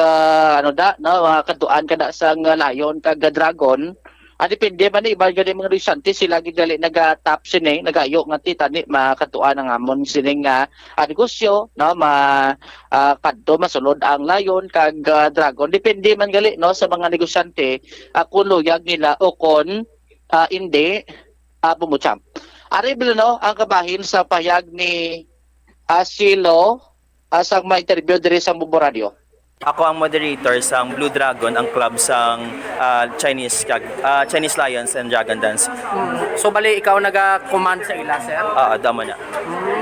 katuan kada sang lion kag dragon. Depende man iba gani mga residente sila gid gali naga-tap sini nagayo nga ti tani makatuan ang amon sini nga negosyo no kadto masulod ang lion kag dragon. Depende man gali no sa mga negosyante kung luyag nila o kon hindi pumutsamp. Ari no ang kabahin sa payag ni Silo sa mga interview diri sa Bombo Radio. Ako ang moderator sa Blue Dragon, ang club sa Chinese Lions and Dragon Dance. So bali ikaw naga-command sa ila, sir? Damo na.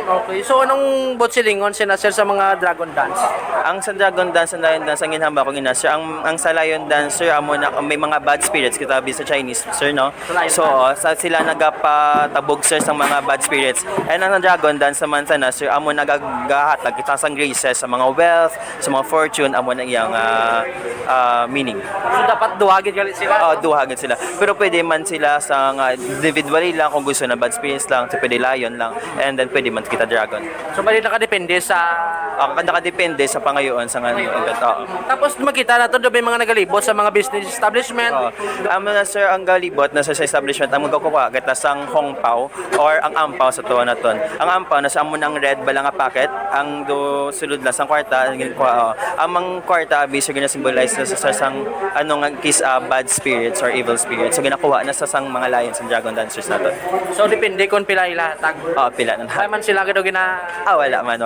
Okay. So anong botsilingon sina sir sa mga Dragon Dance? Ang sa Dragon Dance and Lion Dance ang ginhamba ko ina sir. Ang sa Lion Dance sir amo na may mga bad spirits kitabi sa Chinese sir no. So sila nagapatabog sir sa mga bad spirits. And ang Dragon Dance naman sana sir amo nagagahatag kita sang graces sa mga wealth, sa mga fortune amo na iyang meaning. So dapat duhagin galit sila? Duhagin sila. Pero pwede man sila sa individually lang kung gusto na bad spirits lang, so pwede lion lang, and then pwede man kita dragon. So bali nakadepende sa nakadepende sa pangayoon sa event. Tapos makita na to may mga nagalibot sa mga business establishment. Amo na sir ang galibot na sa establishment ang magkukuha kita sang hong pao or ang ampaw sa tuwa naton. Ang ampaw na sa amo ng red bala nga packet ang do sulod la sang kwarta amang kwarta abis gina symbolize na sa sang anong kiss bad spirits or evil spirits. So ginakuha na sa sang mga lions and dragon dancers naton. So depende kung pila ilatag. Pila na. Ay man sila gado gina wala man.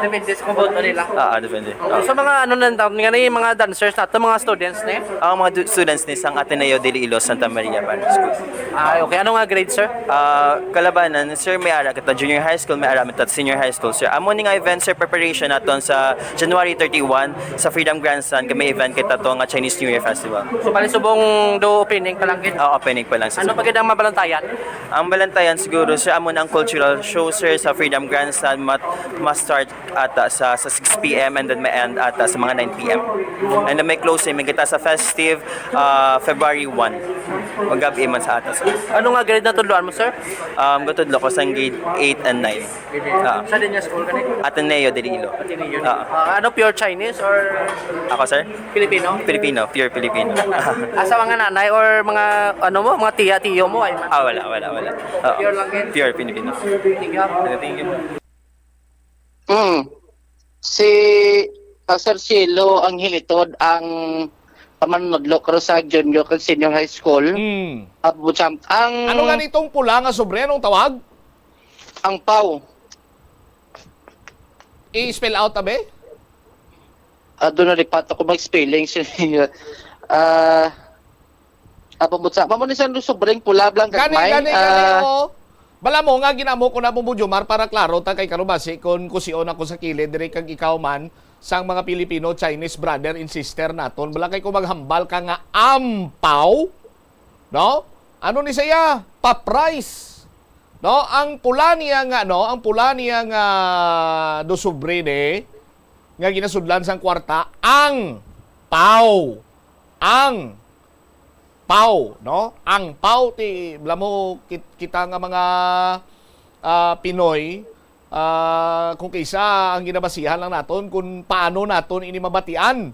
Depende sa kumboto nila. Depende. So mga ano nang taon nga mga dancers nato, mga students ni? Ang mga students ni sang Ateneo de Iloilo Santa Maria Parish School. Okay. Ano nga grade sir? Kalabanan sir may ara kita junior high school may ara kita senior high school sir. Amo ni nga event sir preparation naton sa January 31 sa Freedom Grandstand kami event kita to nga Chinese New Year Festival. So bali subong do opening pa lang gid. Opening pa lang sir. Ano pa gid ang mabalantayan? Ang balantayan siguro sir amo na ang cultural show sir sa Freedom Grandstand start ata sa 6 PM and then may end ata sa mga 9 PM. And then may closing may kita sa festive February 1. Magabi man sa atas. Ano nga grade na tudloan mo sir? Gutudlo ko sa grade 8 and 9. Sa din school kani? Ateneo de Iloilo. Ano pure Chinese or ako sir? Filipino? Filipino, pure Filipino. Asa mga nanay or mga mga tiyo mo ay man? Wala. Pure lang gid. Pure Filipino. Thank you. Si Sir Silo ang hilitod ang pamanudlo ko sa junior kag senior high school. Ano nga nitong pula nga sobre anong tawag? Ang pau. I-spell out abe? Doon na lipat ako mag-spelling. Pamunisan sobrang pula blang kagmay. Gani. Bala mo nga ginamo ko na mo Jomar para klaro ta kay karubasi kung kusion ako sa kilid dire kag ikaw man sang mga Filipino Chinese brother and sister naton bala kay ko maghambal ka nga ampaw no ano ni saya pa-price no ang pula niya nga do sobre de nga ginasudlan sang kwarta ang pau no ang pau ti blamo kita nga mga Pinoy kung kaysa ang ginabasihan lang naton kung paano naton ini mabatian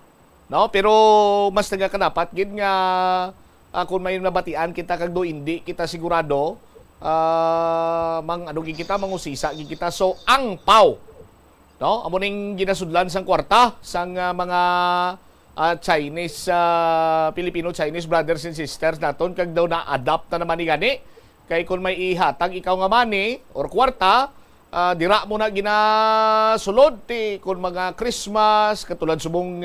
No, pero mas nagakanapat gid nga kung may nabatian kita kag do hindi kita sigurado kita mangusisa gid kita so ang pau. No, amo ning ginasudlan sang kwarta sang mga Chinese Filipino-Chinese brothers and sisters naton kag daw na-adapt na naman ni gani. Kay kung may ihatag ikaw nga money or kwarta, dira mo na ginasulod ti kung mga Christmas katulad subong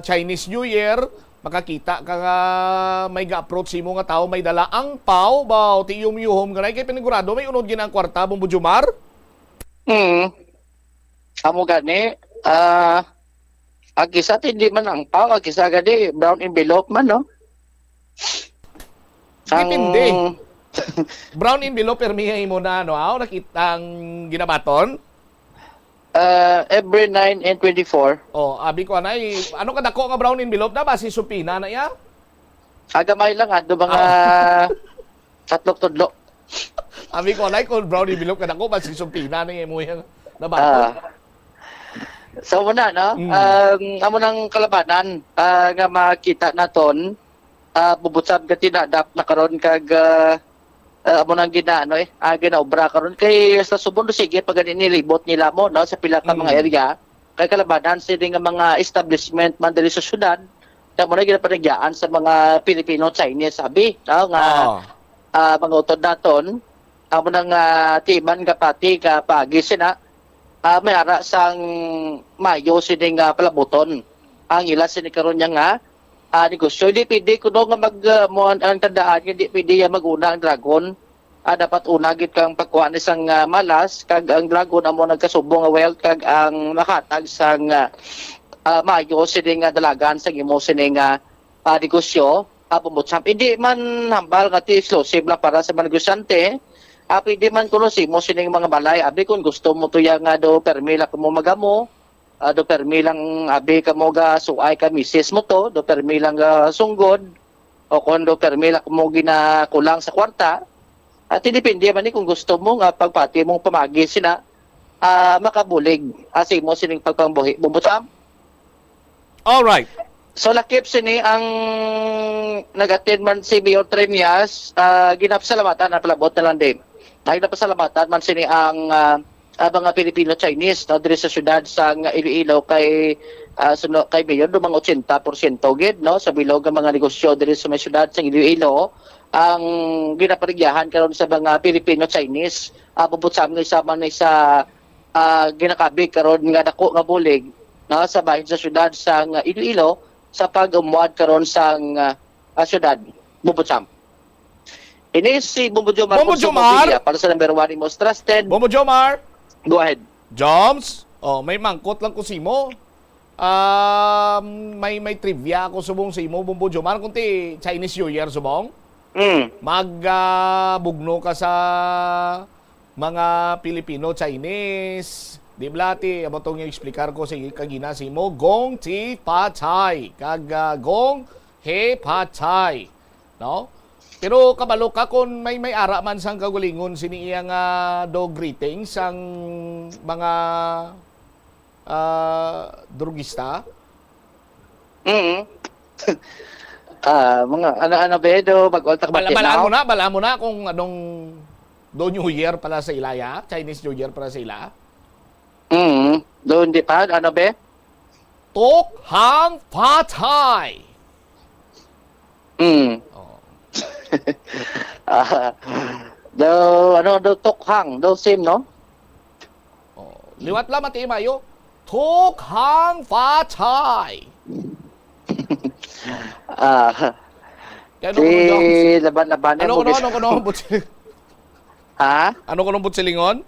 Chinese New Year, makakita ka nga may ga-approach mo nga tao may dala ang pau baw ti yum-yuhom ganay kay pinigurado may unod ginang kwarta Bombo Jomar. Amo gani agisa hindi man ang pau, agisa gani brown envelope man no. Depende. Brown envelope permihay mo na no, nakita ang ginabaton. Every 9 and 24. Oh, abi ko anay, ano kadako nga brown envelope na ba si Supina na ya? Agamay lang do mga tatlong tudlo. Abi ko anay kung brown envelope kadako ba si Supina na mo yang nabaton. So muna no, amo nang kalabanan nga makita naton bubutsab ka tinadap na karon kag amo nang ginaano ginaobra karon kay sa Subon sige pag nilibot nila mo no sa pila ka mga area kay kalabanan sila nga mga establishment man diri sa syudad na mo na ginapagyaan sa mga Filipino-Chinese sabi no nga mga utod naton amo nang timan ka pati ka pagi sina may ara sang Mayo sini nga palabuton ang ila sini karon nga negosyo. Hindi pwede ko nga ang tandaan, hindi pwede maguna ang dragon. Dapat unagit kang pagkuhan isang malas, kag ang dragon amo nagkasubong nga wealth, kag ang makatag sang Mayo sini nga dalagan sa imo sini nga negosyo. Pumutsam. Hindi man hambal nga exclusive lang para sa mga negosyante. Pwede man kuno mo sini mga balay. Abi kung gusto mo to nga do permila mo magamo. Do permi lang abi ka mo ga suay ka misis mo to, do permi lang sunggod o kung do permi lang mo ginakulang sa kwarta at depende man ni kung gusto mo nga pagpati mong pamagi sina makabulig asi mo sining pagpambuhi bubutam. All right. So lakip sini ang nag-attend man si Mayor Tremias ginapasalamatan na palabot na lang din. Nagpasalamatan man sini ang mga Filipino-Chinese no diri sa syudad sa Iloilo kay kay Mayor do mga 80% gid no sa bilog nga mga negosyo diri sa may syudad sa Iloilo ang ginaparigyahan karon sa mga Filipino-Chinese puputsam nga sama ni sa ginakabig karon nga dako nga bulig no sa bahin sa syudad sa Iloilo sa pag-umuad karon sa syudad puputsam. Ini si Bombo Jomar para sa number 1 most trusted. Bombo Jomar. Go ahead. Joms, may mangkot lang ko si mo. May trivia ako subong si mo, Bombo Jomar, kunti Chinese New Year subong. Magbugno ka sa mga Filipino-Chinese. Di blati, amo tong i-explicar ko sa kagina si mo, gong ti pa chai, kag gong he pa chai. No? Pero kabalo ka kung may ara man sang kagulingon siniyang dog greetings ang mga drugista. Mga ano bedo mag-ultak bala mo na kung anong do New Year pala sa ilaya, Chinese New Year pala sa ila. Doon di pa ano be? Tok Hang Patay. Do tokhang do sim no liwat lang mati mayo tokhang fa chai laban ano ko butsilingon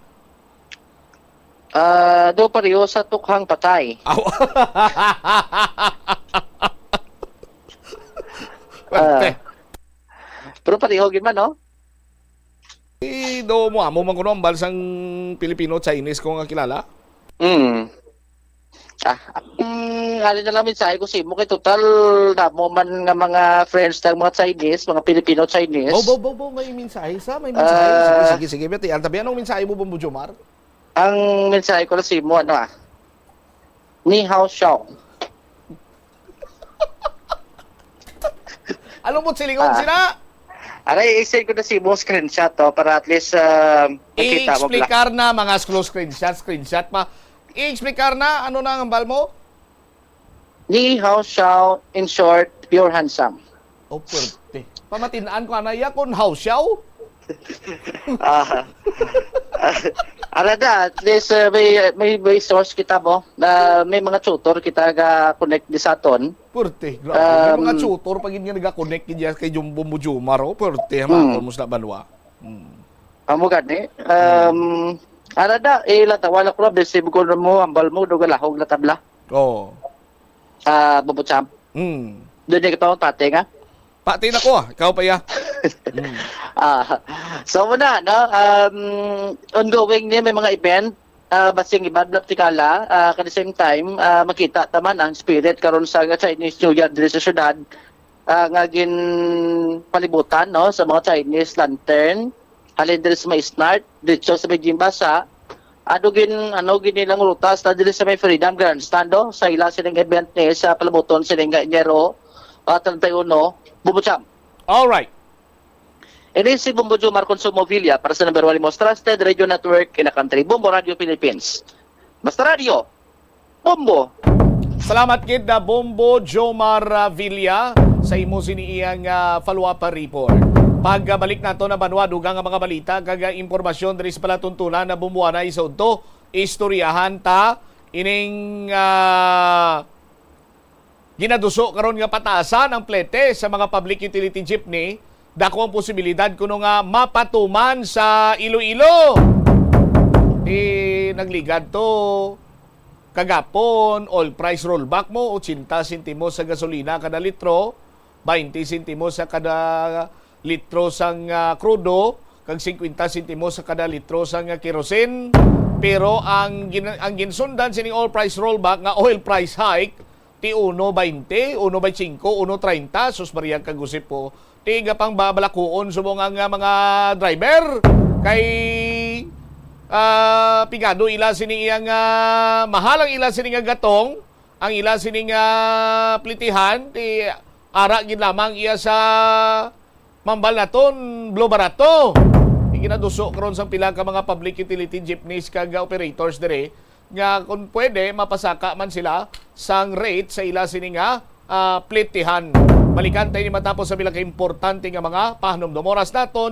do pareho sa tokhang patay. Pero pareho gid man no? Do mo man kuno ang balsang Filipino-Chinese ko nga kilala? Alin na lang mensahe ko si mo kay total na mo man nga mga friends tag mga Chinese, mga Filipino-Chinese. May mensahe may mensahe. Sige, beti. Antabi anong mensahe mo, Bombo Jomar? Ang mensahe ko na si mo Ni hao xiao. Anong botsilingon sina? Aray, i-send ko na si mo screenshot to para at least makita mo. I-explicar na mga screenshot pa. I-explicar na, ano na ang hambal mo? Ni hao xiao, in short, pure handsome. Oh, pwerte. Pamatinaan ko na iya kung how siyaw? Arada, at least may source kita mo na may mga tutor kita ga-connect di sa aton. Pwerte. Grabe. May mga tutor pag hindi nag-connect niya kay Jumbo Mujumaro. Pwerte. Hamakon mo sa banwa. Pamugan eh. Arada, ilatawala ko na, desib ko na mo, ambal mo, dugalahog na tabla. Oo. Babutsam. Doon yung kitawang pati nga. Pati na ko, ikaw pa ya. So muna, no, ongoing ni may mga event, basing ibad na tikala, at the same time, makita taman ang spirit karon sa Chinese New Year dito sa syudad, nga gin palibutan, no, sa mga Chinese lantern, halin dito sa may snart, dito sa may Jimbasa, ano gin nilang rutas na dito sa may Freedom Grandstand, no, sa ila silang event ni sa palibuton silang Enero 31, Bumutsam. Alright. Ini si Bombo Jomar Consumo Villa para sa number 1 most trusted radio network in the country, Bombo Radio Philippines. Basta Radio, Bombo. Salamat kid na Bombo Jomar Villa sa imo siniiyang follow-up report. Pagbalik nato na banwa dugang ang mga balita kag impormasyon diri sa palatuntunan na bumuha na isod to istoryahan ta ining ginaduso karon nga pataasan ang plete sa mga public utility jeepney. Dako ang posibilidad kuno nga mapatuman sa Iloilo. Nagligad to kagapon, oil price rollback mo, 80 sentimos sa gasolina kada litro, 20 sentimos sa kada litro sang krudo, kag 50 sentimos sa kada litro sang kerosene. Pero ang ginsundan sining oil price rollback nga oil price hike ti 1.20, 1.25, 1.30, sus Maria kagusip po. Tiga pang babalakuon sumong ang mga driver kay pigado ila sining iyang mahalang ila sining gatong, ang ila sining plitihan ti ara gid lamang iya sa mambal naton blow barato. Ginaduso karon sang pila ka mga public utility jeepneys kag operators dire nga kung pwede mapasaka man sila sang rate sa ila sining plitihan. Balikan tayo ni matapos sa bilang importante nga mga pahanomdom oras naton.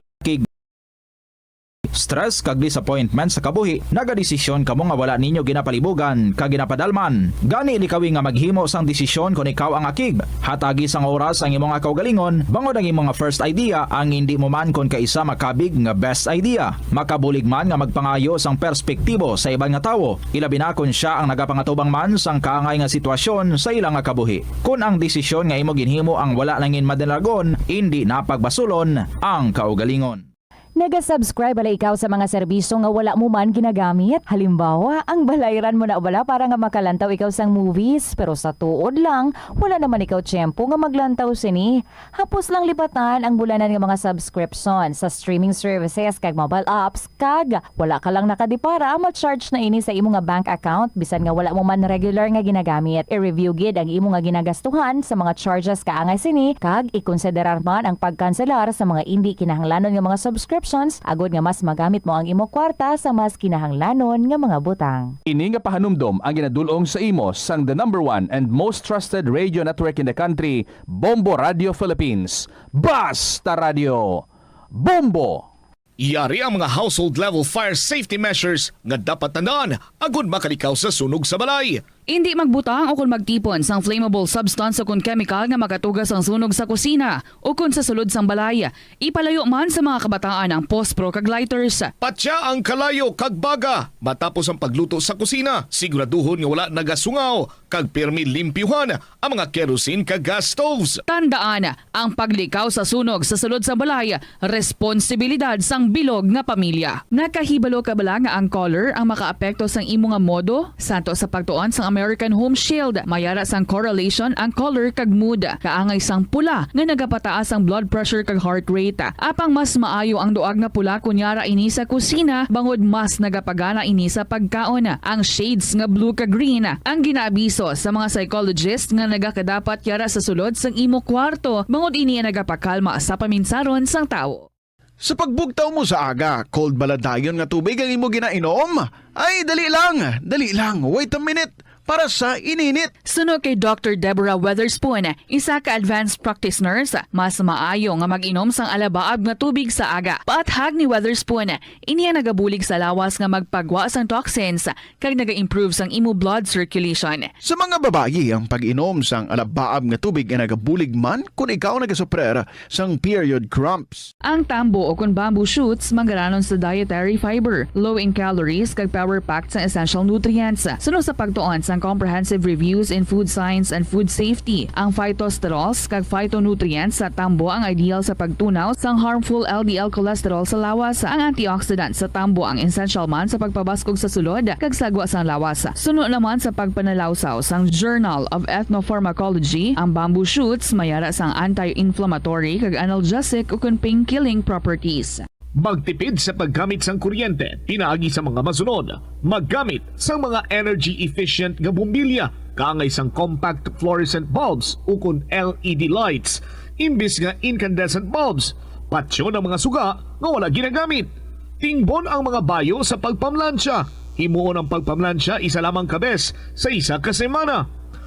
Stress kag disappointment sa kabuhi, nagadesisyon kamo nga wala ninyo ginapalibugan kag ginapadalman. Gani likawi nga maghimo sang desisyon kung ikaw ang akig. Hatagi sang oras ang imong kaugalingon, bangod ang imong first idea ang hindi mo man kon kaisa makabig nga best idea. Makabulig man nga magpangayo sang perspektibo sa ibang nga tawo, ilabi na kon siya ang nagapangatubang man sang kaangay nga sitwasyon sa ilang nga kabuhi. Kung ang desisyon nga imo ginhimo ang wala langin madalagon, hindi napagbasulon ang kaugalingon. Naga-subscribe bala ikaw sa mga serbisyo nga wala mo man ginagamit. Halimbawa, ang balayran mo na wala para nga makalantaw ikaw sang movies, pero sa tuod lang, wala naman ikaw tiyempo nga maglantaw sini. Hapos lang lipatan ang bulanan nga mga subscription sa streaming services kag mobile apps kag wala ka lang nakadipara ma-charge na ini sa imo nga bank account bisan nga wala mo man regular nga ginagamit. I-review gid ang imo nga ginagastuhan sa mga charges kaangay sini kag ikonsiderar man ang pagkanselar sa mga hindi kinahanglanon nga mga subscription agod nga mas magamit mo ang imo kwarta sa mas kinahanglanon nga mga butang. Ini nga pahanumdom ang ginadulong sa imo sang the number 1 and most trusted radio network in the country, Bombo Radio Philippines. Basta Radio Bombo! Iyari ang mga household level fire safety measures nga dapat tandaan agud makalikaw sa sunog sa balay. Hindi magbutang o kung magtipon sang flammable substance o kung chemical nga makatugas ang sunog sa kusina o kung sa sulod sang balay. Ipalayo man sa mga kabataan ang pospro kag lighters. Patya ang kalayo kag baga matapos ang pagluto sa kusina. Siguraduhon nga wala nagasungaw kag pirmi limpyuhan ang mga kerosene kag gas stoves. Tandaan, ang paglikaw sa sunog sa sulod sa balay, responsibilidad sang bilog nga pamilya. Nakahibalo ka bala nga ang color ang makaapekto sang imo nga modo santo sa pagtuon sang American Home Shield. Mayara sang correlation ang color kag mood. Kaangay sang pula nga nagapataas ang blood pressure kag heart rate. Apang mas maayo ang duag na pula kunyara ini sa kusina bangod mas nagapagana ini sa pagkaon. Ang shades nga blue kag green ang ginaabiso sa mga psychologist nga nagakadapat yara sa sulod sang imo kwarto bangod ini ang nagapakalma sa paminsaron sang tao. Sa pagbugtaw mo sa aga, cold baladayon nga tubig ang imo ginainom? Ay, dali lang, wait a minute, para sa ininit. Suno kay Dr. Deborah Weatherspoon, isa ka advanced practice nurse, mas maayo nga mag-inom sang alabaab nga tubig sa aga. Paathag ni Weatherspoon, iniya nagabulig sa lawas nga magpagwa sang toxins kag naga-improve sang imo blood circulation. Sa mga babayi, ang pag-inom sang alabaab nga tubig ay nagabulig man kung ikaw nagasuprer sang period cramps. Ang tambo o kung bamboo shoots manggaranon sa dietary fiber, low in calories kag power-packed sa essential nutrients. Suno sa pagtuon sang comprehensive reviews in food science and food safety, ang phytosterols kag phytonutrients sa tambo ang ideal sa pagtunaw sang harmful LDL cholesterol sa lawas. Ang antioxidants sa tambo ang essential man sa pagpabaskog sa sulod kag sagwa sang lawas. Suno naman sa pagpanalawsaw sang Journal of Ethnopharmacology, ang bamboo shoots mayara sang anti-inflammatory kag analgesic o pain-killing properties. Magtipid sa paggamit sang kuryente, pinaagi sa mga masunod. Maggamit sa mga energy-efficient nga bumbilya, kaangay sang compact fluorescent bulbs ukon LED lights, imbis nga incandescent bulbs. Patsyo ng mga suga nga wala ginagamit. Tingbon ang mga bayo sa pagpamlansya. Himuon ang pagpamlansya isa lamang kabes sa isa ka semana.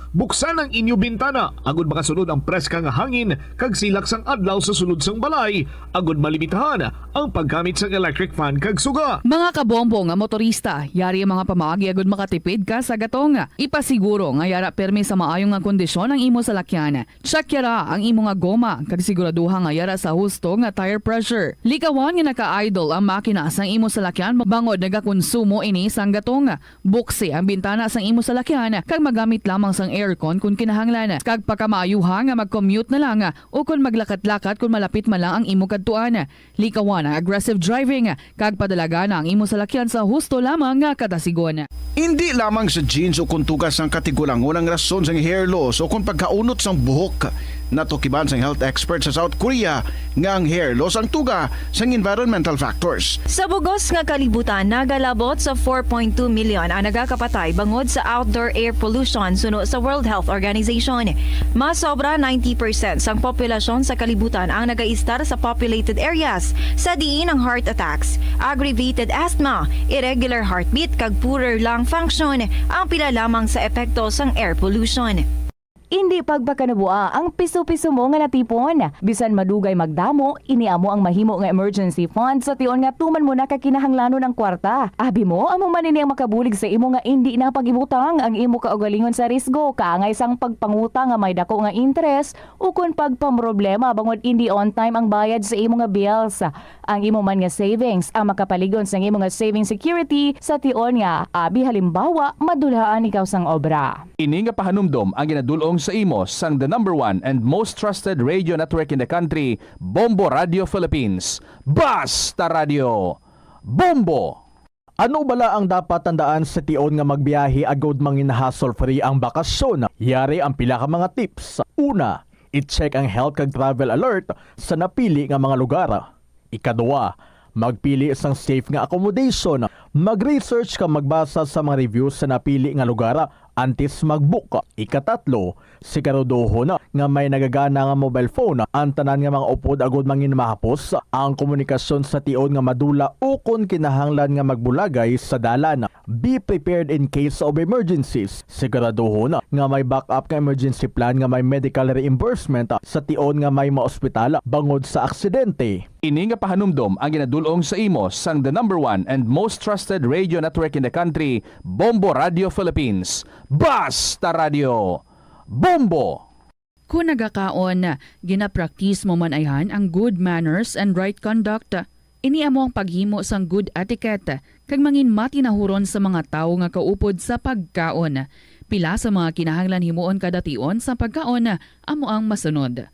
Buksan ang inyo bintana agud makasunod ang preska nga hangin kag silak sang adlaw sa sulod sang balay agud malimitahan ang paggamit sang electric fan kag suga. Mga kabombo nga motorista, yari ang mga pamaagi agud makatipid ka sa gatong. Ipasiguro nga yara permi sa maayong nga kondisyon ang imo salakyan. Check yara ang imo nga goma kag siguraduha nga yara sa husto nga tire pressure. Likawan nga naka-idle ang makina sang imo salakyan bangod nagakonsumo ini sang gatong. Buksi ang bintana sang imo salakyan kag magamit lamang sang aircon kung kinahanglan. Kag pagkamaayuha nga mag-commute na lang o kung maglakat-lakat kung malapit man lang ang imo kadtuan. Likawan ang aggressive driving kag padalaga na ang imo salakyan sa husto lamang nga katasigon. Hindi lamang sa jeans o kung tugas ang katigulangon ang rason sang hair loss o kung pagkaunot sang buhok. Natukiban sang health expert sa South Korea nga ang hair loss ang tuga sang environmental factors. Sa bugos nga kalibutan, nagalabot sa 4.2 million ang nagakapatay bangod sa outdoor air pollution suno sa World Health Organization. Mas sobra 90% sang populasyon sa kalibutan ang nagaistar sa populated areas, sa diin ang heart attacks, aggravated asthma, irregular heartbeat kag poorer lung function ang pila lamang sa epekto sang air pollution. Hindi pagpakanabuа ang piso-piso mo nga natipon. Bisan madugay magdamo, iniamo ang mahimo nga emergency fund sa tion nga tuman mo na kakinahanglanon ang kwarta. Abi mo, amo man ini ang makabulig sa imo nga hindi na pag-ibutang ang imo kaugalingon sa risgo, kaangay sang pagpangutang nga may dako nga interest o kun pagpamroblema bangod hindi on time ang bayad sa imo nga bills. Ang imo man nga savings ang makapaligon sa imo nga saving security sa tion nga abi halimbawa madulhaan ikaw sang obra. Ini nga pahanumdom ang ginadulong sa imo sang the #1 and most trusted radio network in the country, Bombo Radio Philippines. Basta Radio! Bombo! Ano bala ang dapat tandaan sa tion nga magbiyahe agod mangin hassle free ang bakasyon? Yari ang pila ka mga tips. Una, i-check ang health kag travel alert sa napili nga mga lugar. Ikadua, magpili isang safe nga accommodation. Mag-research ka magbasa sa mga reviews sa napili nga lugar antes mag-book. Ikatatlo, siguraduho na nga may nagagana nga mobile phone. Ang tanan nga mga upod agod mangin mahapos ang komunikasyon sa tion nga madula o kung kinahanglan nga magbulagay sa dalan. Be prepared in case of emergencies. Siguraduho na nga may backup nga emergency plan nga may medical reimbursement sa tion nga may maospital bangod sa aksidente. Ini nga pahanumdom ang ginadulong sa imo sang the #1 and most trusted radio network in the country, Bombo Radio Philippines. Basta Radio! Bombo! Kung nagakaon, ginapraktis mo man ayhan ang good manners and right conduct. Iniamo ang paghimo sang good etiquette kag mangin matinahuron sa mga tawo nga kaupod sa pagkaon. Pila sa mga kinahanglan himuon kada tion sa pagkaon amo ang masunod.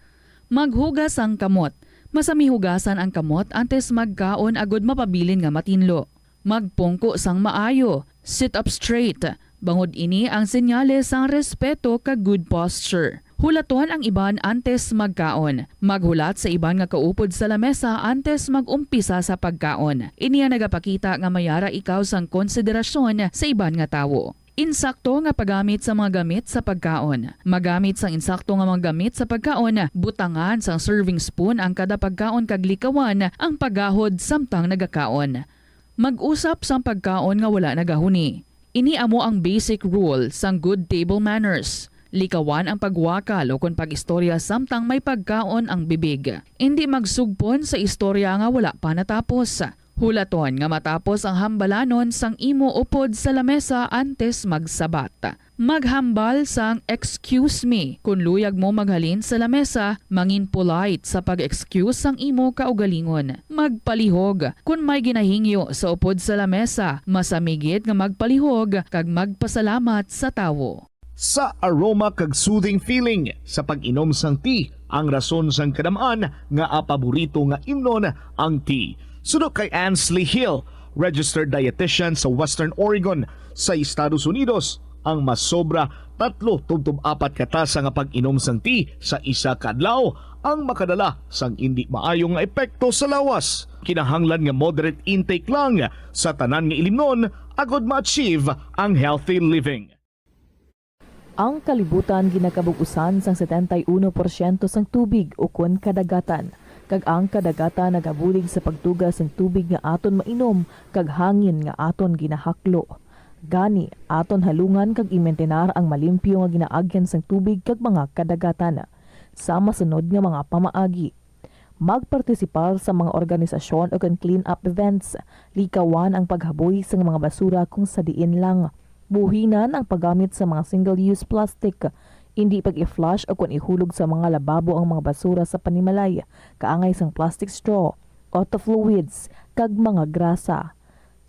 Maghugas ang kamot. Masami hugasan ang kamot antes magkaon agod mapabilin nga matinlo. Magpungko sang maayo. Sit up straight. Bangod ini ang senyales sang respeto kag good posture. Hulaton ang iban antes magkaon. Maghulat sa iban nga kaupod sa lamesa antes magumpisa sa pagkaon. Iniya nagapakita nga mayara ikaw sang konsiderasyon sa iban nga tawo. Insakto nga paggamit sa mga gamit sa pagkaon. Magamit sang insakto nga mga gamit sa pagkaon, butangan sang serving spoon ang kada pagkaon kag likawan ang paggahod samtang nagakaon. Mag-usap sang pagkaon nga wala nagahuni. Ini amo ang basic rule sang good table manners. Likawan ang pagwakal o kung pag-istorya samtang may pagkaon ang bibig. Hindi magsugpon sa istorya nga wala pa natapos. Hulaton nga matapos ang hambalanon sang imo upod sa lamesa antes magsabat. Maghambal sang excuse me kung luyag mo maghalin sa lamesa, mangin polite sa pag-excuse sang imo kaugalingon. Magpalihog kung may ginahingyo sa upod sa lamesa, masamigit nga magpalihog kag magpasalamat sa tawo. Sa aroma kag soothing feeling sa pag-inom sang tea, ang rason sang kadamaan nga paborito nga imnon ang tea. Sunod kay Ansley Hill, registered dietitian sa Western Oregon sa Estados Unidos, ang mas sobra 3-4 katasa nga pag-inom sang tea sa isa ka adlaw ang makadala sang hindi maayong nga epekto sa lawas. Kinahanglan nga moderate intake lang sa tanan nga ilimnon agod ma-achieve ang healthy living. Ang kalibutan ginakabug-usan sang 71% sang tubig o kun kadagatan. Kag ang kadagatan nagabulig sa pagtugas ng tubig nga aton mainom kag hangin nga aton ginahaklo. Gani aton halungan kag imentenar ang malimpyo nga ginaagyan sang tubig kag mga kadagatan. Sa masunod nga mga pamaagi. Magpartisipar sa mga organisasyon o clean up events. Likawan ang paghaboy sa mga basura kung sa diin lang. Buhinan ang paggamit sa mga single-use plastic. Hindi pag-i-flush o kung ihulog sa mga lababo ang mga basura sa panimalay, kaangay sang plastic straw, auto fluids, kag mga grasa.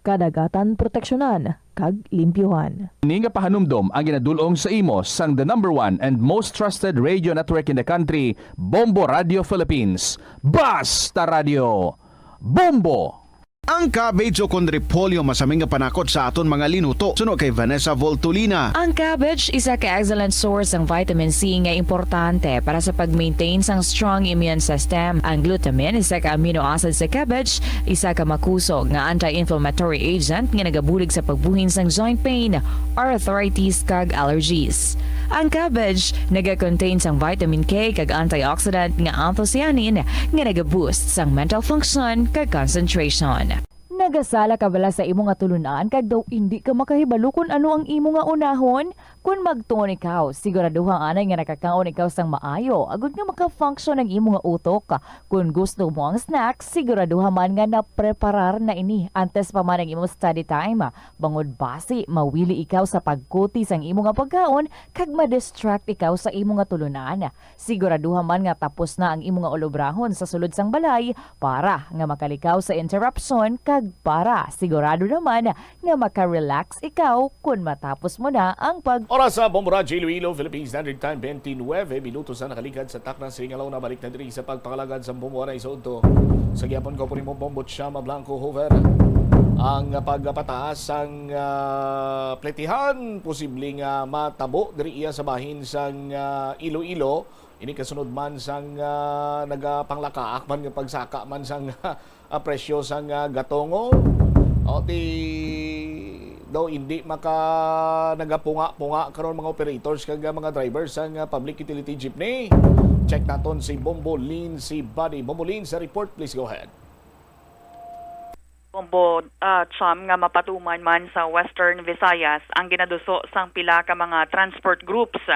Kadagatan proteksyonan, kag limpyuhan. Ini nga pahanumdom ang ginadulong sa imo sang the #1 and most trusted radio network in the country, Bombo Radio Philippines. Basta Radio! Bombo! Ang cabbage o kung repolyo masaming nga panakot sa aton mga linuto. Suno kay Vanessa Voltolina. Ang cabbage isa ka excellent source ng vitamin C nga importante para sa pag-maintain sang strong immune system. Ang glutamine isa ka amino acid sa cabbage, isa ka makusog nga anti-inflammatory agent nga nagabulig sa pagbuhin sang joint pain, arthritis kag allergies. Ang cabbage naga-contain sang vitamin K kag antioxidant nga anthocyanin nga naga-boost sang mental function kag concentration. Nagasala ka bala sa imo nga tulunan kag daw hindi ka makahibalo kung ano ang imo nga unahon? Kung magtuon ikaw, siguraduhang anay nga nakakaon ikaw sang maayo, agud nga maka-function ang imo nga utok. Kung gusto mo ang snacks, siguraduhan man nga na-preparar na ini antes pa man ang imo study time. Bangod basi, mawili ikaw sa pagkuti sang imo nga pagkaon kag ma-distract ikaw sa imo nga tulunan. Siguraduhan man nga tapos na ang imo nga olobrahon sa sulod sang balay para nga makalikaw sa interruption kag para sigurado naman nga maka-relax ikaw kung matapos mo na ang Oras sa Bombo Radio Iloilo, Philippines Standard Time, 29 minutos na nakalikad sa takna sa ingalaw na balik na diri sa pagpakalagad sa Bombo Aray sa Unto. Sa gyapon ko po rin mo Bombo Chama Blanco Hover. Ang pagpataas ang pletihan, posibleng matabo diri iya sa bahin sang Iloilo. Ini kasunod man sang nagapanglakaak man nga pagsaka man sang presyo sang gatongo. O daw hindi nagapunga-punga karon mga operators kag mga drivers sang public utility jeepney. Check naton si Bombo Lin, si Buddy. Bombo Lin sa report, please go ahead. Bombo Cham nga mapatuman man sa Western Visayas ang ginaduso sang pila ka mga transport groups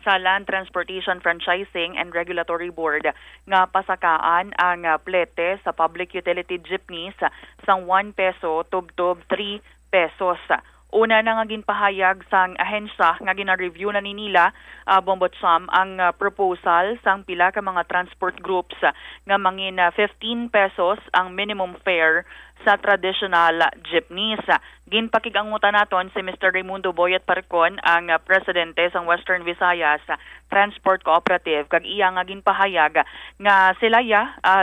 sa Land Transportation Franchising and Regulatory Board nga pasakaan ang plete sa public utility jeepneys sang 1 peso tubtob 3 pesos. Una na nga ginpahayag sang ahensya nga gina-review na nila Bombo Cham ang proposal sang pila ka mga transport groups nga mangin 15 pesos ang minimum fare sa traditional jeepneys. Ginpakigangutan naton si Mr. Raimundo Boyet Parcon, ang presidente sang Western Visayas Transport Cooperative, kag iya nga ginpahayag nga sila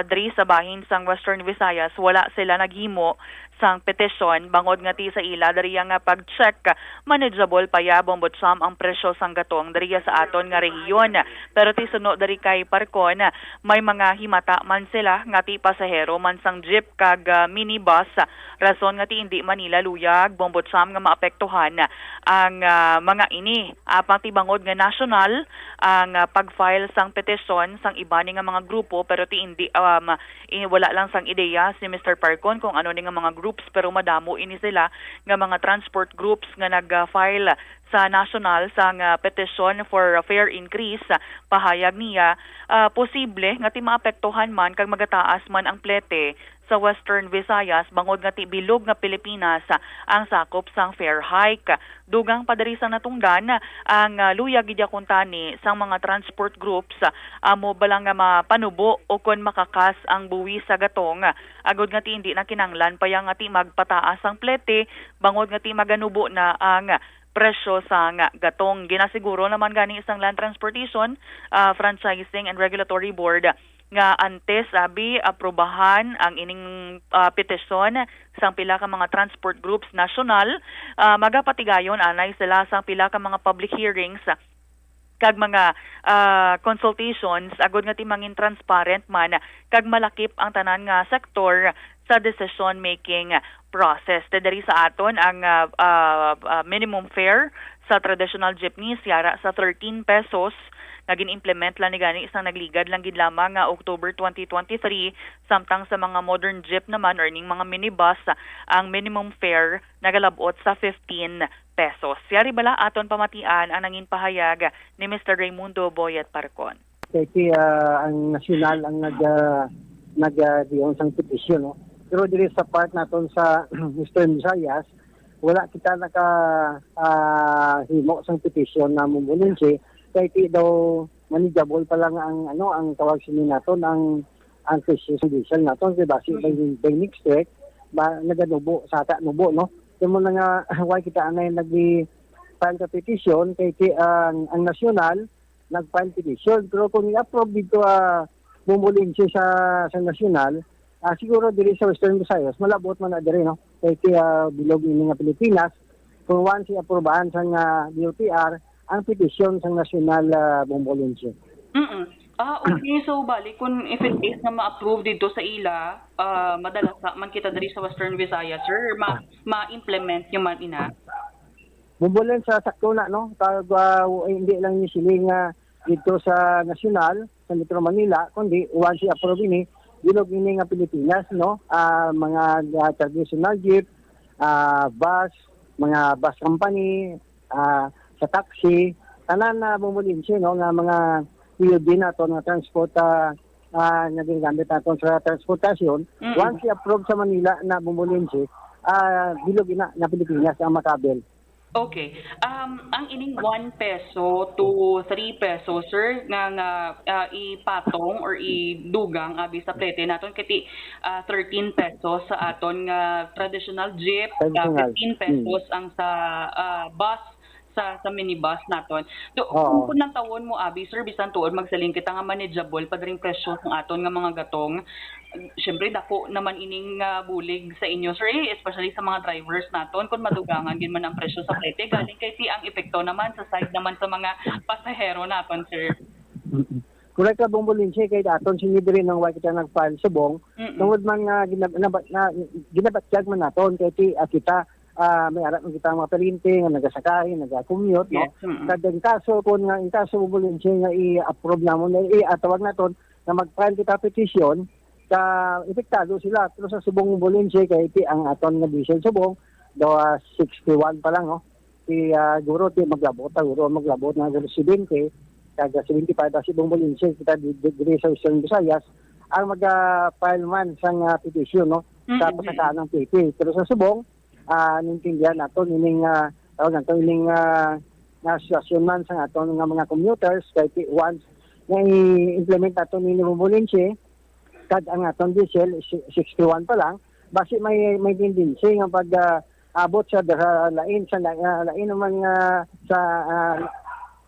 diri sa bahin sang Western Visayas wala sila naghimo sang petisyon bangod nga ti sa ila dariya nga pag-check manageable paya bombotsam ang presyo sang gatong dariya sa aton nga rehiyon. Pero ti suno dari kay Parcon may mga himata man sila nga ti pasahero man sang jeep kag minibus rason nga ti hindi Manila luyag bombotsam nga maapektuhan ang mga ini. Apang ti bangod nga national ang pag-file sang petisyon sang iba ni nga mga grupo pero ti hindi wala lang sang ideya si Mr. Parcon kung ano ni nga mga groups pero madamo ini sila nga mga transport groups nga nag-file sa national sang petition for fare increase. Pahayag niya posible nga ti maapektuhan man kag magataas man ang plete sa Western Visayas bangod nga ti bilog nga Pilipinas ang sakop sang fare hike. Dugang padari sang natungdan ang luyag gidya kuntani sang mga transport groups amo balang nga mapanubo o kon makakas ang buwi sa gatong agod nga ti hindi na kinanglan paya nga ti magpataas ang plete bangod nga ti maganubo na ang presyo sa gatong. Ginasiguro naman gani isang Land Transportation Franchising and Regulatory Board nga antes sabi aprobahan ang ining petisyon sang pila ka mga transport groups national. Magapatigayon anay sila sang pila ka mga public hearings kag mga consultations agod nga ti mangin transparent man kag malakip ang tanan nga sektor sa decision making process. Tedari sa aton ang minimum fare sa traditional jeepneys yara sa 13 pesos naging implement lang ni gani isang nagligad lang gid lamang nga October 2023 samtang sa mga modern jeep naman or ning mga minibus ang minimum fare nagalabot sa 15 pesos. Yari bala aton pamatian ang nangin pahayag ni Mr. Raimundo Boyet Parcon. Kaya ang nasyonal ang nag-diyon sang petisyon, no? Pero diri sa part naton sa Western Visayas wala kita himo sang petisyon na mumulinsi kay ti daw manageable pa lang ang tawag sini naton ang presyo sa diesel naton kay base by next week ba naganubo sa ata nubo, no? Kamo na nga why kita anay nag-file ka petition kay ti ang nasyonal nag-file petition pero kung i-approve dito bumulinsi sa nasyonal siguro diri sa Western Visayas malabot man na diri, no? Kay ti bilog ini nga Pilipinas kung once i-aprobahan sa DOTR ang petisyon sa national bombolense. Okay, so bali kung if it is na ma-approve dito sa ila, madalas man kita diri sa Western Visayas, sir, ma-implement yung man ina. Bombolense sakto na, no? Tag hindi lang ni siling dito sa national sa Metro Manila, kundi once i-approve ini bilog ini nga Pilipinas, no? Mga traditional jeep, bus, mga bus company, sa taxi, tanan na bumulinsi, no, nga mga PUD nato nga transport nga ginagamit nato sa transportasyon. Once i-approve sa Manila na bumulinsi, bilog na Pilipinas ang makabel. Okay. Ang ining 1 peso to 3 peso, sir, nga ipatong or idugang abi sa plete naton kiti 13 pesos sa aton nga traditional jeep, 15 pesos ang sa bus sa minibus naton. So, kung nang tawon mo abi sir bisan tuod magsaling kita nga manageable padring presyo ng aton nga mga gatong. Syempre dako naman ining bulig sa inyo sir, especially sa mga drivers naton kung madugangan din man ang presyo sa plete galing kay ti ang epekto naman sa side naman sa mga pasahero naton sir. Correct ka bombolinse kay daton sinidiri nang wa kita nagfile subong tungod man nga ginabatyag man naton kay ti kita may arat ng kita mga perinte nga nagasakay, nagacommute, no? Kadang kaso kung nga in kaso bombolinse nga i-approve namon na atawag naton na mag-file kita petition ka epektado sila pero sa subong bombolinse kay ti ang aton nga diesel subong do 61 pa lang, no? Ti guro ti maglabot na residente kaga 75 si bombolinse kita diri sa Western Visayas ang mag-file man sang petition, no? Sa pasakaan ng PP pero sa subong nintindihan nato ining tawag nato ining asosasyon man sa aton nga mga commuters kay once na i-implement nato ni bombolinse kad ang aton diesel 61 pa lang basi may tendency nga pag abot sa lain naman sa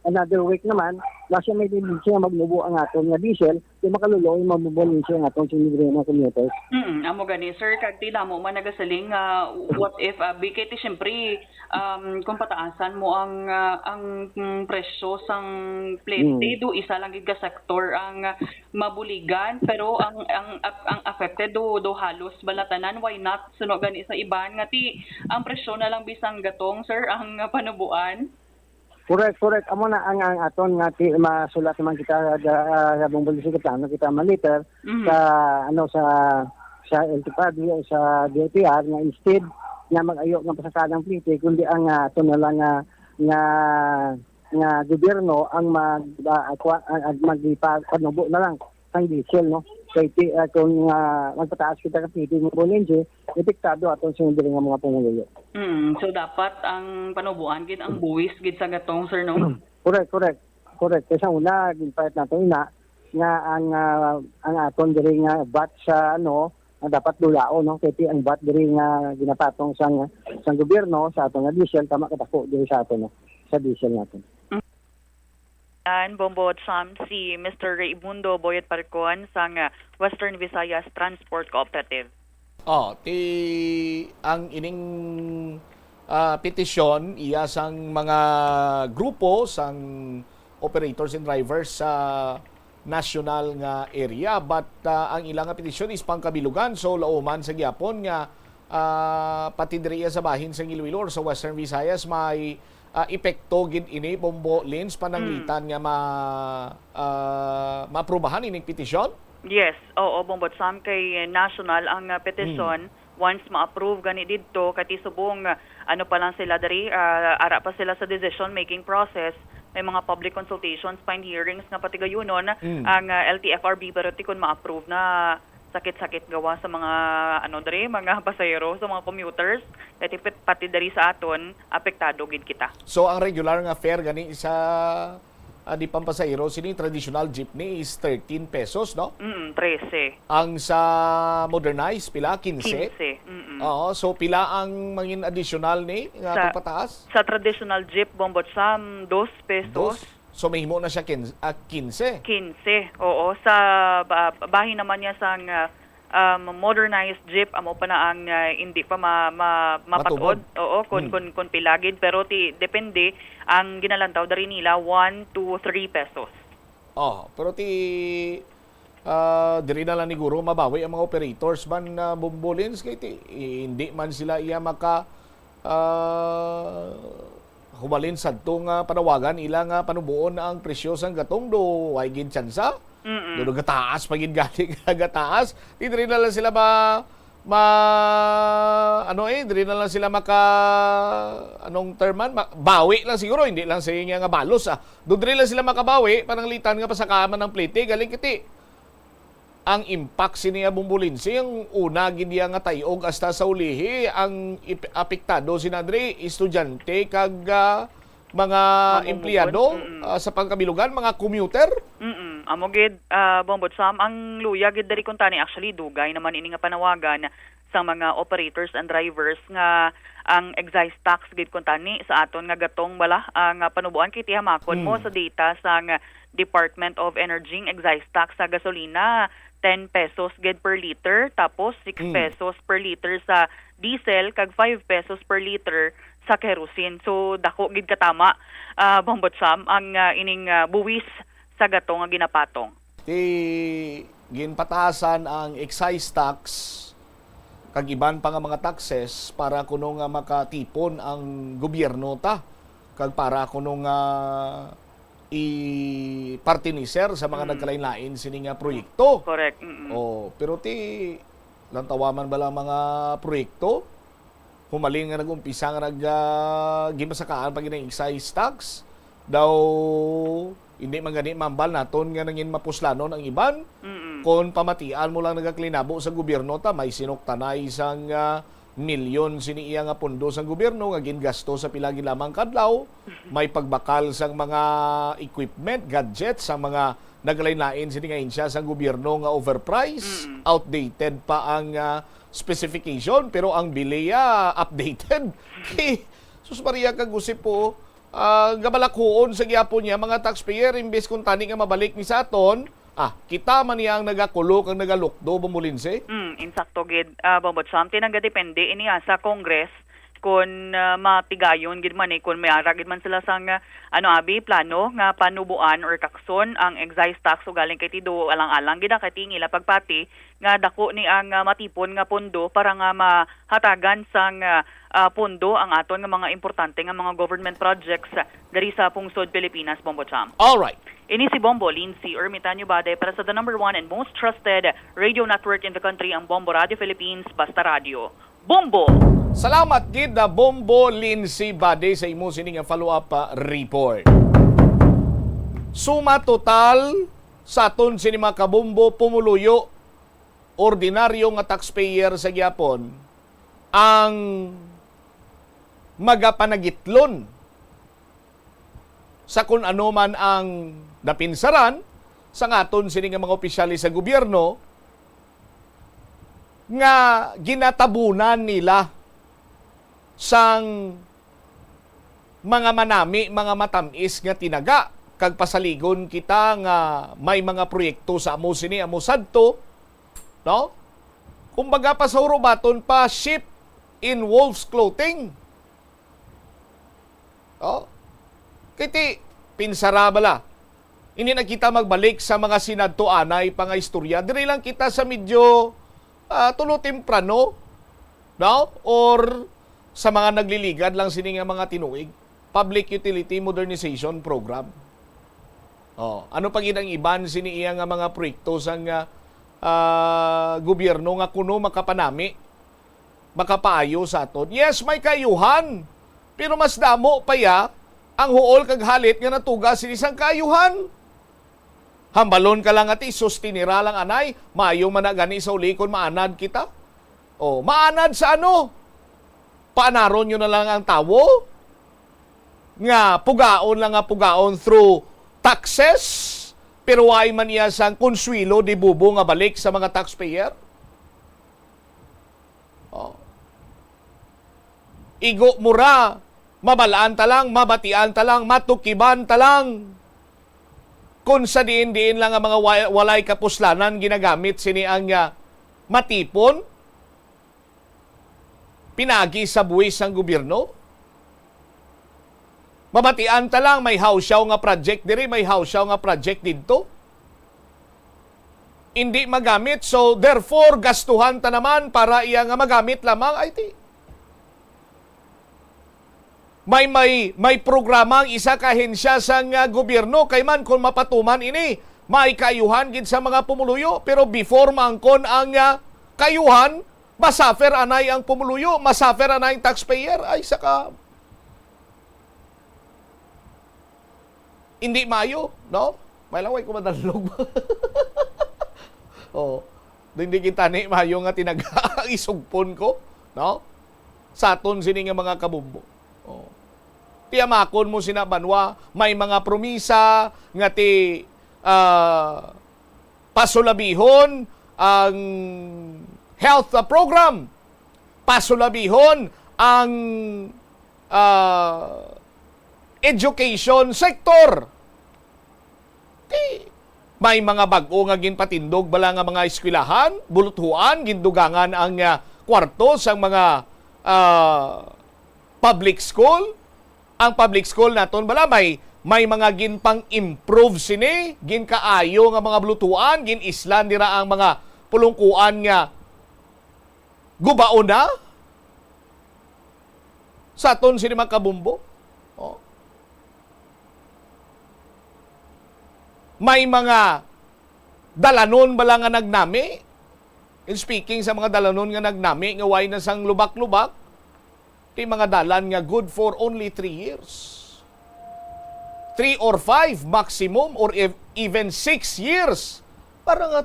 another week naman basi may tendency nga magnubo ang aton nga diesel kay makaluloy mamubulin siya nga atong sinigre na commuters. Amo gani sir, kag tila mo man nagasaling what if bigay ti syempre kung pataasan mo ang presyo sang plate do isa lang gid ka sektor ang mabuligan pero ang affected do halos balatanan, why not suno gani sa iban nga ti ang presyo na lang bisang gatong sir ang panubuan. Correct. Amo na ang aton nga masulat naman kita sa bumbuli sa kita maliter sa LTPAD sa DTR nga instead nga mag-ayo ng pasakadang plite kundi ang aton na lang nga gobyerno ang magpanubo na lang sang diesel no. Kaya kung magpataas kita ka plite mo bolenje epektado aton sinudiri nga mga pumuluyo. So dapat ang panubuan gid ang buwis gid sa gatong sir no. Correct. Kasi una ginpayat nato ina nga ang aton diri nga VAT sa dapat dulao no kay ang VAT diri nga ginapatong sang gobyerno sa aton nga diesel tama katako diri sa aton no sa diesel natin. Bombod Sam si Mr. Raimundo Boyet Parcon sang Western Visayas Transport Cooperative. Ang ining petisyon iya sang mga grupo sang operators and drivers sa national nga area but ang ilang petisyon is pangkabilugan so lauman sa gyapon nga pati diri sa bahin sa Iloilo or sa Western Visayas may epekto gid ini Bombo Lins pananglitan nga maaprubahan ining petisyon. Yes, oo, Bombot Sam kay national ang petisyon once ma-approve gani didto kati subong pa lang sila dari ara pa sila sa decision making process. May mga public consultations, fine hearings nga pati gayunon ang LTFRB pero ti kun ma-approve na sakit-sakit gawa sa mga mga pasahero, sa mga commuters pati dari sa aton apektado gid kita. So ang regular nga fare gani sa di pampasahero sini traditional jeepney is 13 pesos no? 13. Ang sa modernized pila 15. Oo, so pila ang mangin additional ni nga pagpataas? Sa traditional jeep Bombot Sam 2 pesos. So may himo na siya 15. 15. Oo, sa bahin naman niya sang modernized jeep amo pa na ang hindi pa mapatod. Oo, kun pilagid pero depende ang ginalantaw dari nila 1 to 3 pesos. Pero diri na lang siguro mabawi ang mga operators man bumbulins kay hindi man sila iya maka hubalin sadto nga panawagan ila nga panubuon ang presyo sang gatong do way gid tsansa. Do gataas pagid gani gataas. Diri na lang sila diri na lang sila maka terman bawi lang siguro hindi lang sa nga balos diri lang sila makabawi pananglitan nga pasakaman ng plate galing kiti ang impact siniya bumbulinsi ang una gid nga tayog hasta sa ulihi ang apektado sinadri estudyante kag mga empleyado sa pangkabilugan mga commuter. Amo gid Bombot Sam ang luya gid dari kuntani actually dugay naman ini nga panawagan sa mga operators and drivers nga ang excise tax gid kuntani sa aton nga gatong bala ang panubuan kiti hamakon mo sa data sang Department of Energy excise tax sa gasolina 10 pesos gid per liter tapos 6 pesos per liter sa diesel kag 5 pesos per liter sa kerosene. So dako gid katama Bombot Sam ang ining buwis sa gatong nga ginapatong. Ginpatasan ang excise tax kag iban pa nga mga taxes para kuno nga makatipon ang gobyerno ta kag para kuno nga i-partiniser sa mga nagkalain-lain sini nga proyekto. Correct. Pero lantawaman ba lang mga proyekto? Humaling nga nag-umpisa nga gimasakaan pag ng excise tax daw hindi man gani mambal naton nga nangin mapuslanon ang iban. Kung pamatian mo lang nagaklinabo sa gobyerno ta may sinuktanay isang milyon siniiya nga pondo sa gobyerno nga gingasto sa pilagi lamang kadlaw, may pagbakal sang mga equipment, gadgets sa mga naglain-lain sini nga insya sa gobyerno nga overpriced, outdated pa ang specification pero ang biliya updated. Sus Maria kag usip po gabalakuon sa gyapon niya mga taxpayer imbes kung tani nga mabalik ni sa aton kita man yang nagakulok ang nagalukdo Bombolinse. Insakto gid Bombot Sam tinangga depende ini sa Congress kung matigayon gid man kung may ara gid man sila sang plano nga panubuan or takson ang excise tax o galing kay tido alang-alang gid kay tingila pagpati nga dako ni ang matipon nga pondo para nga mahatagan sang pondo ang aton nga mga importante nga mga government projects diri sa pungsod Pilipinas, Bombot Sam. All right. Ini si Bombo Lindsay Ermitanyo Bade para sa the number 1 and most trusted radio network in the country, ang Bombo Radio Philippines, Basta Radio. Bombo! Salamat gid na Bombo Lindsay Bade sa imo sining follow-up report. Suma total sa aton sini mga kabombo pumuluyo ordinaryo nga taxpayer sa gyapon ang magapanagitlon sa kung ano man ang napinsaran sa aton sini nga mga opisyales sa gobyerno nga ginatabunan nila sang mga manami, mga matamis nga tinaga kag pasaligon kita nga may mga proyekto sa amo sini amo sadto, no? Kumbaga pa sa baton pa sheep in wolf's clothing. Oh. Kiti pinsara bala. Ini na kita magbalik sa mga sinadto anay pa nga istorya. Diri lang kita sa medyo tulo temprano, no? Or sa mga nagliligad lang sini nga mga tinuig. Public Utility Modernization Program. Oh, ano pa gid ang iban sini iya nga mga proyekto sang gobyerno nga kuno makapanami, makapaayo sa aton. Yes, may kayuhan. Pero mas damo pa ya ang huol kag halit nga natuga sini sang kayuhan. Hambalon ka lang ati, sustinira lang anay, maayo man na gani sa uli kung maanad kita. O, maanad sa ano? Paanaron nyo na lang ang tawo? Nga, pugaon lang nga pugaon through taxes, pero ay man iya sang konswilo di bubo nga balik sa mga taxpayer? O. Igo mura, mabalaan talang, mabatian talang, matukiban talang. Kung sa diin-diin lang ang mga walay kapuslanan ginagamit sini ang matipon, pinagi sa buwis ng gobyerno. Mabatian ta lang, may hausyaw nga project diri, may hausyaw nga project dito. Hindi magamit, so therefore gastuhan ta naman para iya nga magamit lamang IT. May programang isa ka ahensya sa gobyerno kay man kung mapatuman ini may kayuhan gid sa mga pumuluyo, pero before mangkon ang kayuhan masafer anay ang pumuluyo, masafer anay ang taxpayer, ay saka hindi mayo, no? May laway ko madalog. Oh, hindi kita ni mayo nga tinaga isugpon ko, no? Sa aton sini nga mga kabumbo. Oh. Tiyamakon mo sinabanwa, may mga promisa nga ti pasulabihon ang health program, pasulabihon ang education sector. May mga bag-o nga ginpatindog bala nga mga eskwelahan, buluthuan, gindugangan ang kwarto sa mga public school. Ang public school naton bala may mga ginpang improve sini, ginkaayo nga mga bulutuan, ginislan dira ang mga pulungkuan nga gubaon na sa aton sini mga kabumbo. Oh. May mga dalanon bala nga nagnami. In speaking sa mga dalanon nga nagnami, nga way na sang lubak-lubak, di mga dalan nga good for only 3 years. 3 or 5 maximum or even 6 years. Para nga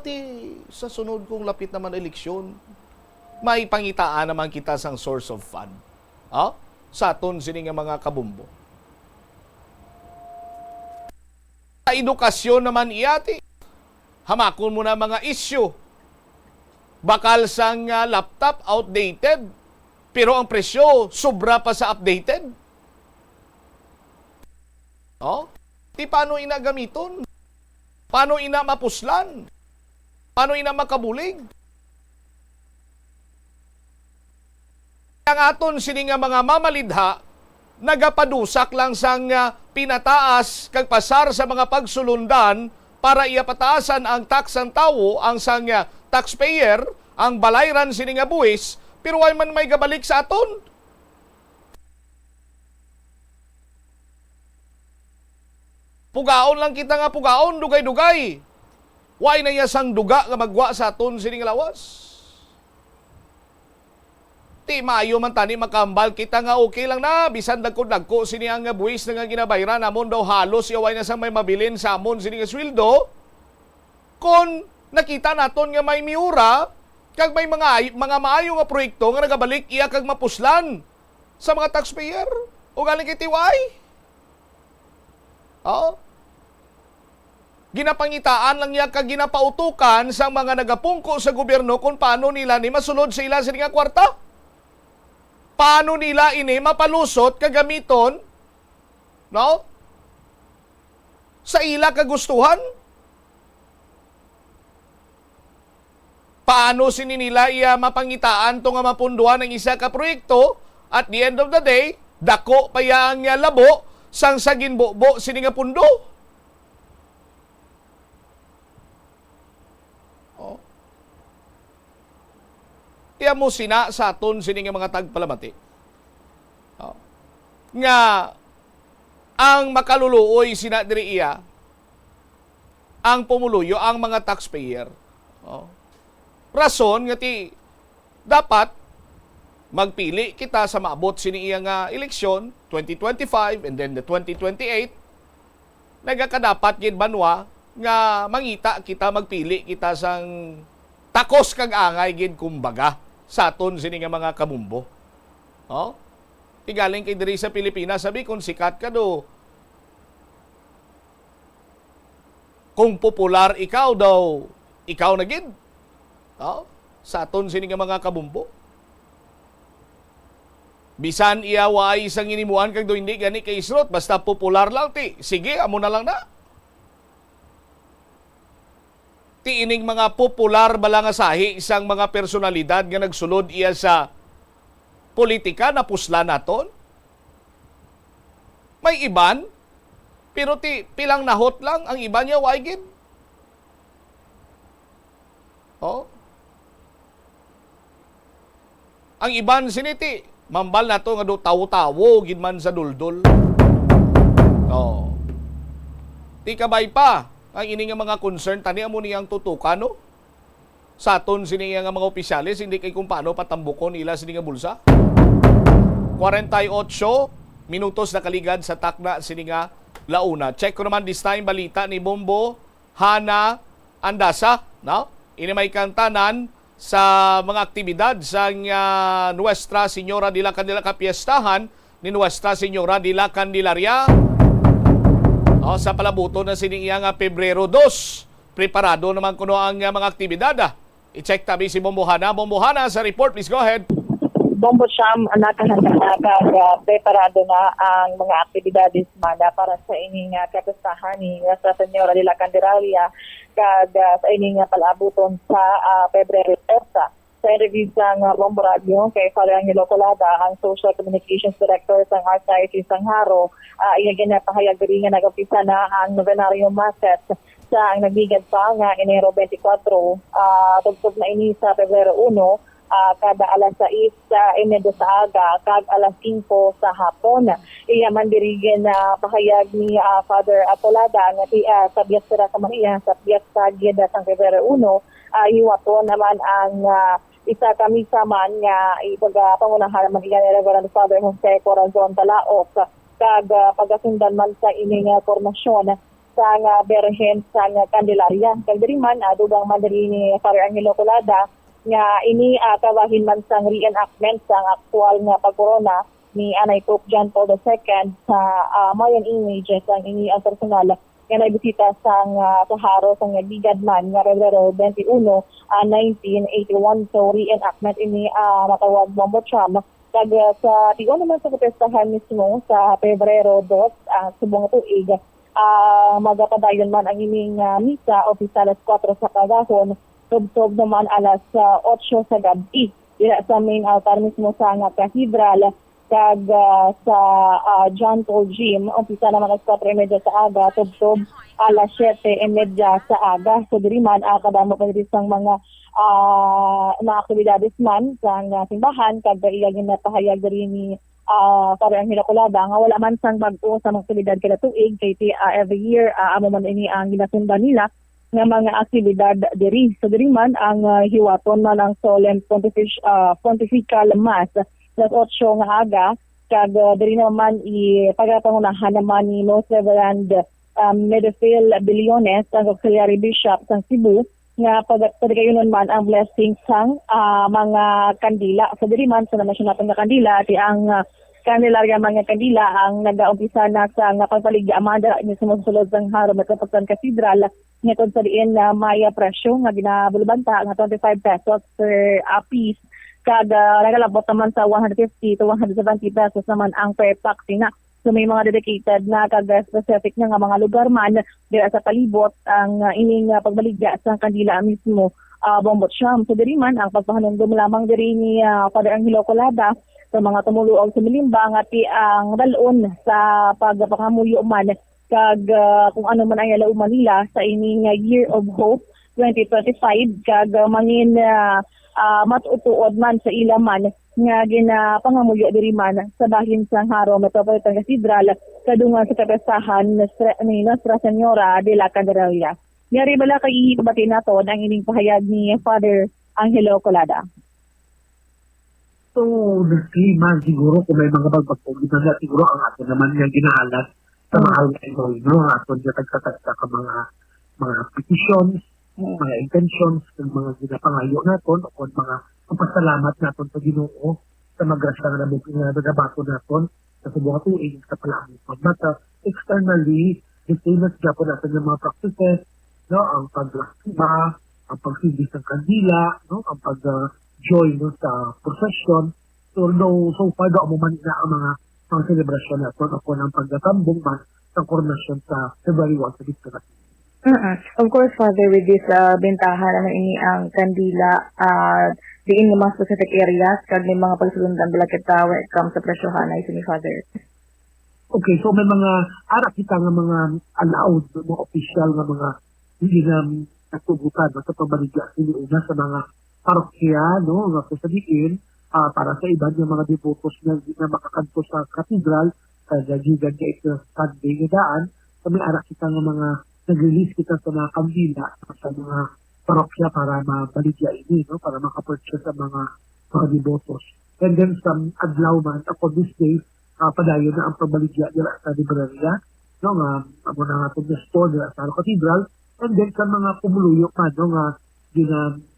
sa sunod kong lapit naman eleksyon, may pangitaan naman kita sang source of fund. Sa aton sini nga mga kabumbo. Sa edukasyon naman iyati, hamakon mo na mga issue. Bakal sang laptop outdated, pero ang presyo sobra pa sa updated. Di paano inagamiton? Paano ina mapuslan? Paano ina makabulig? Ang aton sini nga mga mamalidha nagapadusak lang sang pinataas kag pasar sa mga pagsulundan para iapataasan ang taksang tawo ang sang taxpayer, ang balayran sini nga buwis, pero way man may gabalik sa aton. Pugaon lang kita nga pugaon, dugay-dugay. Way na iya sang duga nga magwa sa aton sini nga lawas. Ti maayo man tani makambal kita nga okay lang na bisan dagko sini ang buwis nga ginabayran namon daw halos yaway na sang may mabilin sa amon sini nga sweldo. Kon nakita naton nga may miura kag may mga maayo nga proyekto nga nagabalik iya kag mapuslan sa mga taxpayer o galing kay tiway. Ginapangitaan lang niya kag ginapautukan sa mga nagapungko sa gobyerno kung paano nila ni masulod sa ila sini nga kwarta. Paano nila ini mapalusot kagamiton, no? Sa ila kagustuhan? Paano sini nila iya mapangitaan to nga mapunduhan ng isa ka proyekto at the end of the day, dako pa yang labo sang sagin bobo sini nga pundo? Kaya mo sina sa aton sini nga mga tagpalamati. Nga ang makaluluoy sina diri iya ang pumuluyo ang mga taxpayer. Rason nga ti dapat magpili kita sa maabot sini iya nga eleksyon 2025 and then the 2028 nagakadapat gid banwa nga mangita kita magpili kita sang takos kag angay gid kumbaga sa aton sini nga mga kabumbo. Igaling kay diri sa Pilipinas, sabi kung sikat ka do. Kung popular ikaw daw, ikaw na gid. Sa aton sini nga mga kabumbo. Bisan iya waay isang inimuan kag do hindi gani kay isrot, basta popular lang ti. Sige, amo na lang na. Ti ining mga popular bala nga sahi isang mga personalidad nga nagsulod iya sa politika na pusla naton. May iban, pero ti pilang nahot lang ang iban niya waigid. Ang iban siniti, mambal nato nga do tawo-tawo gid man sa duldol. Ti kabay pa ang ini nga mga concern tani amo niyang tutukan no? Sa aton sini nga mga opisyalis hindi kay kung paano patambukon ila sini nga bulsa. 48 minutos na kaligad sa takna sini nga launa. Check ko naman this time balita ni Bombo Hana Andasa, no? Ini may kantanan sa mga aktibidad sa Nuestra Señora de la Candelaria kapiestahan ni Nuestra Señora de la Candelaria. Sa palabuto na siniya nga Pebrero 2. Preparado naman kuno ang mga aktibidad. I-check tabi si Bombo Hana. Bombo Hana sa report, please go ahead. Bombo Sham, nakahanda na preparado na ang mga aktibidades mana para sa ining kapistahan ni Nuestra Señora de la Candelaria kag sa ining palabuton sa Pebrero 1. Sa interview sa Bombo Radio kay Father Angelo Colada, ang Social Communications Director sa Archdiocese ng Haro, ginapahayag diri nga nag-umpisa na ang Novenario Masses sa ang nagbigad pa nga Enero 24, tugtog na ini sa Pebrero 1, kada alas 6 sa aga, kag alas 5 sa hapon. Iya man dirigen na pahayag ni Father Apolada nga sa Biasera sa Maria, sa Biasera Geda sa Pebrero 1, iwato naman ang isa kami sa man nga ipagapangunahan man iyan ni Reverend Father Jose Corazon Talaok kag pagasundan man sa ining formasyon sa nga Berhen sa nga Candelaria. Kag diri man dugang man diri ni Father Angelo Colada nga ini kawahin man sang reenactment sang aktual nga pagkorona ni Anay Pope John Paul II sa Mayan images ang ini ang personal nga nagbisita sang sa Haro sang bigad man nga Pebrero 21, 1981. So reenactment ini matawag Bombo Cham kag sa tigon naman sa protestahan mismo sa Pebrero 2 subong tuig magapadayon man ang ining misa opisyal alas 4 sa kagahon, tubtob naman alas 8 sa gabi. Dira sa main altar mismo sa nga kahidral, kag sa John Paul Gym, umpisa naman alas 4:30 sa aga, tubtob alas 7:30 sa aga. So diri man kadamo pa diri sang mga aktibidades man sa simbahan, kag iyang napahayag diri ni para ang hinakulada nga wala man sang bag-o sa mga aktibidad kada tuig kay every year amo man ini ang ginasundan nila nga mga aktibidad diri. So diri man ang hiwaton man ang solemn pontifical mass alas 8 nga aga, kag diri naman pagapangunahan naman ni Most Reverend Medefil Biliones, ang Auxiliary Bishop sang Cebu, nga pagkayunon man ang blessing sang mga kandila. So diri man sa naman natin nga kandila, ati ang kanilarya mga kandila ang nag-umpisa na sa nga pagpaligya amanda ni sumusulod sang Haro Metropolitan Cathedral nitod sa diin na maya presyo nga ginabulbanta nga 25 pesos per piece, kada nagalabot naman sa 150 to 170 pesos naman ang per pack na. So may mga dedicated na kag specific na nga mga lugar man dira sa palibot ang ining pagbaligya sa kandila mismo Bombot Siyam. So diri man ang pagpahanungdom lamang diri ni Father Angelo Colada sa mga tumuluog sa Milimba nga ti ang dalon sa pagpangamuyo man kag kung ano man ang yalaw Manila sa ining Year of Hope 2025, kag mangin matutuod man sa ilaman nga ginapangamuyo diri man sa bahin sa Haro Metropolitan Cathedral kadungan sa kapistahan ni Nuestra Señora de la Candelaria. Yari bala kay ibati naton ang ining pahayag ni Father Angelo Colada. So, naslima siguro kung may mga pagpagpugin na siguro ang ato naman nga ginahalat sa mahal na ito, ato nga tagkatagta ka mga petitions, mga intentions, mga ginapangayo naton, o mga pasalamat naton sa Ginoo sa magrasya na nagabato naton sa subuha tuig sa palamang pagmata. Externally, the famous Japon natin ng mga practices, ang paglasima, ang pagsibis ng kandila, ang pag-join sa procession. So far mo man na ang mga celebration natin ako ng pagkatambong man sa coronation sa February 1 sa Victoria. Of course, Father, with this bentahan ano ini ang kandila diin ng mga specific areas kag may mga pagsulundan balakit when it comes sa presyohan ay ni Father. Okay, so may mga ara kita nga mga allowed, mga official nga mga hindi na natugutan sa pagbaligya sila una sa mga parokya, nga kusabihin para sa iba ng mga devotos na makakanto sa katedral kaya gigan ka ito Sunday nga daan. So may ara kita nga mga nag-release kita sa mga kandila sa mga parokya para mabaligya ini, para makapurchase sa mga devotos. And then some adlaw man, ako this day, padayon na ang pagbaligya nila sa librarya, nga amo na nga itong store nila sa Cathedral, and then sa mga pumuluyok man, nga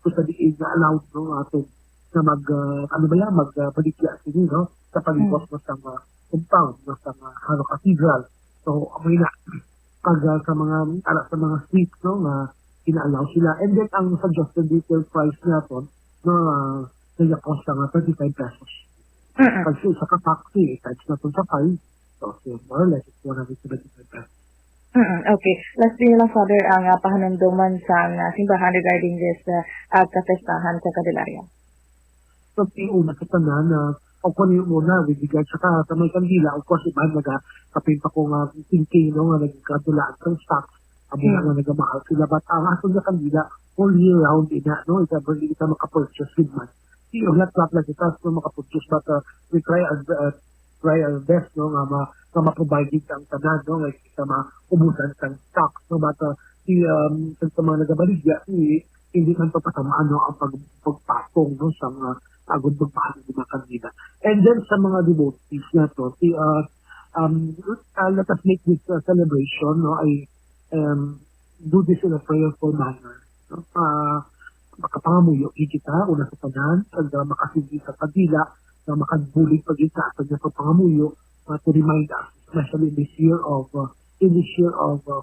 kusabihin na allowed, atong na magbaligya sini, sa palibot mo sa mga compound, sa mga Haro Cathedral. So, amoy na, pag sa mga streets, nga ina-allow sila. And then, ang suggested retail price natin, nag-cost nga 35 pesos. Pag sa ka-taxi, types na ito sa 5. So, more or less, it's 175 pesos. Okay. Lastly na lang, Father, ang pahanunduman sa simbahan regarding this katestahan sa Candelaria. So, una sa tanan, o kung yung muna, with regard sa may kandila, of course, iba nagkapinta ko nga thinking, nga nagkatulaan ng stocks. Amo na nga nagamahal sila. But ang aso na kandila, all year round ina, ita makapurchase with man. Yung lahat lang kita makapurchase, but we try our best, nga ma-provide ang tanan, nga kita ma-umusan ng stocks. But sa mga nagabaligya, hindi man papatamaan ang pagpatong sa mga agod magpahal ng mga kandila. And then sa mga devotees na to, let us make this celebration, ay do this in a prayerful manner. Makapangamuyo kita, una sa tanan, at makasindi sa kandila, na makagbulig pag-isa at sa pangamuyo to remind us, especially in this year of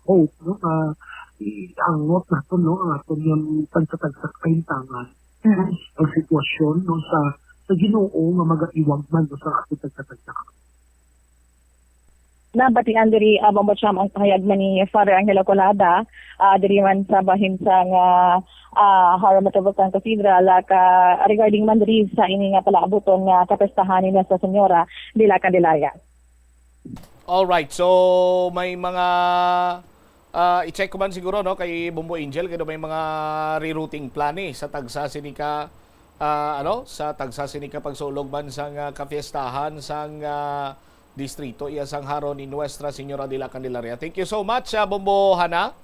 hope, ang not na ito, ang ato yung tagsatagsak kaintangan, ang sitwasyon sa Ginoo nga mag-iwag man sa ato tagsatagsak. nabatian diri Bombocham ang pahayag man ni Father Angelo Colada diri man sa bahin sang Haro Metropolitan Cathedral regarding man diri sa ini nga palaabuton nga kapestahan ni Nuestra Señora de la Candelaria. All right. So may mga i-check ko man siguro no kay Bombo Angel kay may mga rerouting plan sa tagsa sinika sa tagsa sinika pagsulog man sang kapiestahan sang distrito iya sang Haro ni Nuestra Señora de la Candelaria. Thank you so much, Bombo Hana.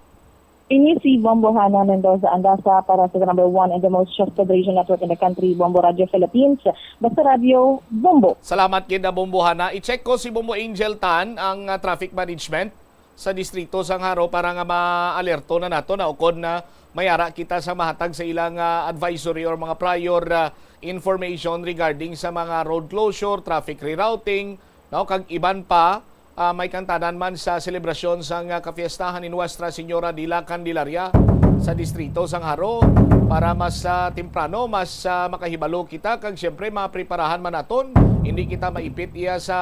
Ini si Bombo Hana Mendoza Andasa para sa number 1 and the most trusted radio network in the country, Bombo Radio Philippines. Basta Radio Bombo. Salamat kina Bombo Hana. I-check ko si Bombo Angel Tan ang traffic management sa distrito sang Haro para nga ma-alerto na nato na ukon na mayara kita sa mahatag sa ilang advisory or mga prior information regarding sa mga road closure, traffic rerouting, kag iban pa may kantanan man sa selebrasyon sang kapiestahan ni Nuestra Señora de la Candelaria sa distrito sang Haro para mas temprano, mas makahibalo kita kag syempre mapreparahan man naton hindi kita maipit iya sa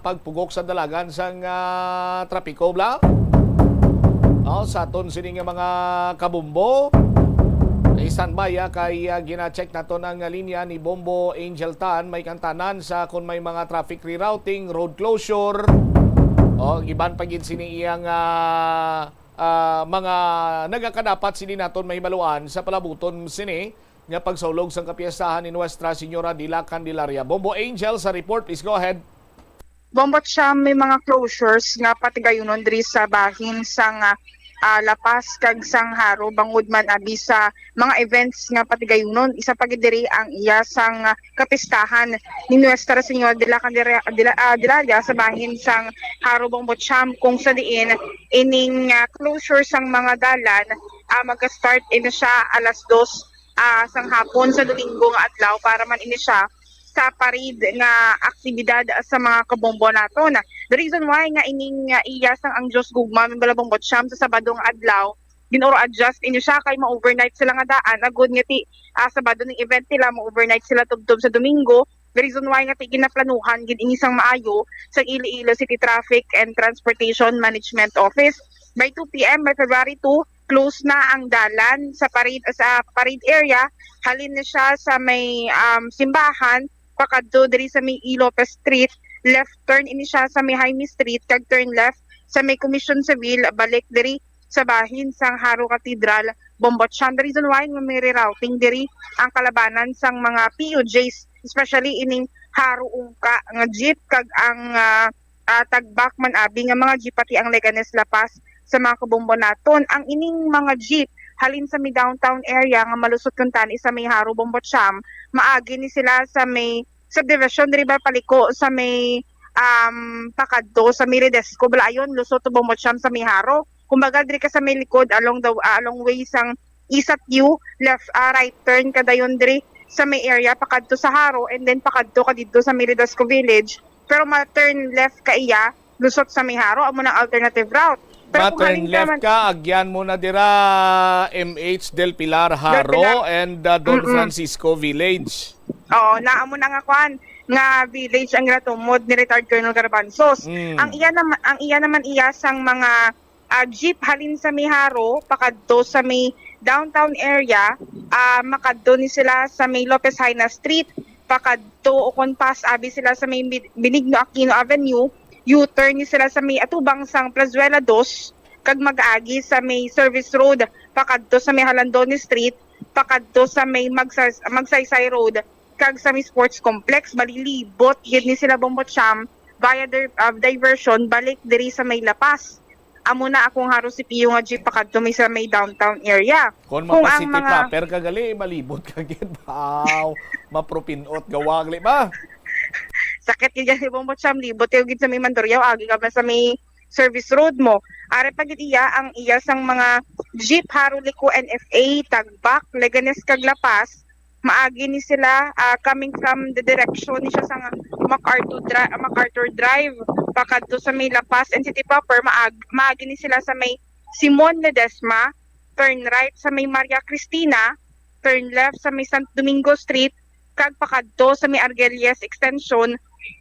pagpugok sa dalagan sang trapiko bla. Sa aton sini nga mga kabumbo standby kay gina-check nato ang linya ni Bombo Angel Tan may kantanan sa kung may mga traffic rerouting, road closure iban pagin sini iyang mga nagakadapat sini naton mahibaluan sa palabuton sini nga pagsulog sang kapiestahan ni Nuestra Señora de la Candelaria. Bombo Angel sa report, please go ahead. Bombocham may mga closures nga patigayunon diri sa bahin sang lapas kag sang Haro bangod man abi sa mga events nga patigayunon isa pagid diri ang iya sang kapistahan ni Nuestra Señora de la Candelaria sa bahin sang Haro Bombocham kung sa diin ining closure sang mga dalan magka-start ini siya alas 2 sang hapon sa Domingo nga adlaw para man ini siya sa parade nga aktibidad sa mga kabombo naton. The reason why nga ining iyasang ang Diyos gugma min balabong Bombocham sa Sabado nga adlaw ginoro adjust inyo siya kay ma-overnight sila nga daan agud nga ti Sabado ning event nila ma-overnight sila tubtob sa Domingo. The reason why nga ti ginaplanuhan gid inisang maayo sa Iloilo City Traffic and Transportation Management Office. By 2 p.m. by February 2 close na ang dalan sa parade area. Halin na siya sa may simbahan pakadto diri sa may E. Lopez Street, left turn ini siya sa may Jaime Street, kag turn left sa may Commission Civil, balik diri sa bahin sang Haro Cathedral, Bombocham. The reason why may rerouting diri ang kalabanan sang mga PUJs, especially ining Haro Ungka nga jeep kag ang tagbak man abi nga mga jeep pati ang Leganes Lapas sa mga kabombo naton. Ang ining mga jeep halin sa may downtown area nga malusot kuntani sa may Haro Bombocham, maagi ni sila sa may subdivision diri ba paliko sa may pakadto sa may Redesco balayon lusot to Bombocham sa may Haro. Kumbaga diri ka sa may likod along way sang Isat U, left right turn kadayon diri sa may area pakadto sa Haro and then pakadto ka dito sa may Redesco Village. Pero ma-turn left ka iya lusot sa may Haro amo nang alternative route. Ma-turn left ka, agyan mo na dira MH Del Pilar Haro and Don Francisco Village. Oo, naamo na nga kwan nga village ang ginatumod ni retired Colonel Garbanzos. Ang iya naman sang mga jeep halin sa may Haro pakadto sa may downtown area, makadto ni sila sa may Lopez Haina Street, pakadto ukon pas abi sila sa may Benigno Aquino Avenue, U-turn ni sila sa may atubang sang Plazuela 2 kag mag-agi sa may Service Road pakadto sa may Halandones Street, pakadto sa may Magsaysay Road kag sa may Sports Complex balilibot gid ni sila Bombocham via diversion balik diri sa may Lapas. Amo na akong Haro CPU nga jeep pakadto may sa may downtown area. Kung mapa-city proper ka gali malibot ka gid baw mapropinot gawag li ba. Sakit gid si Bombocham libot gid sa may Mandurriao agi ka ba sa may service road mo. Are pagid iya ang iya sang mga jeep Haro Liko NFA Tagbak Leganes kag Lapas maagi ni sila coming from the direction ni siya sa MacArthur Drive pakadto sa may Lapas and City proper maagi ni sila sa may Simon Ledesma, turn right sa may Maria Cristina, turn left sa may Santo Domingo Street kag pakadto sa may Argelies Extension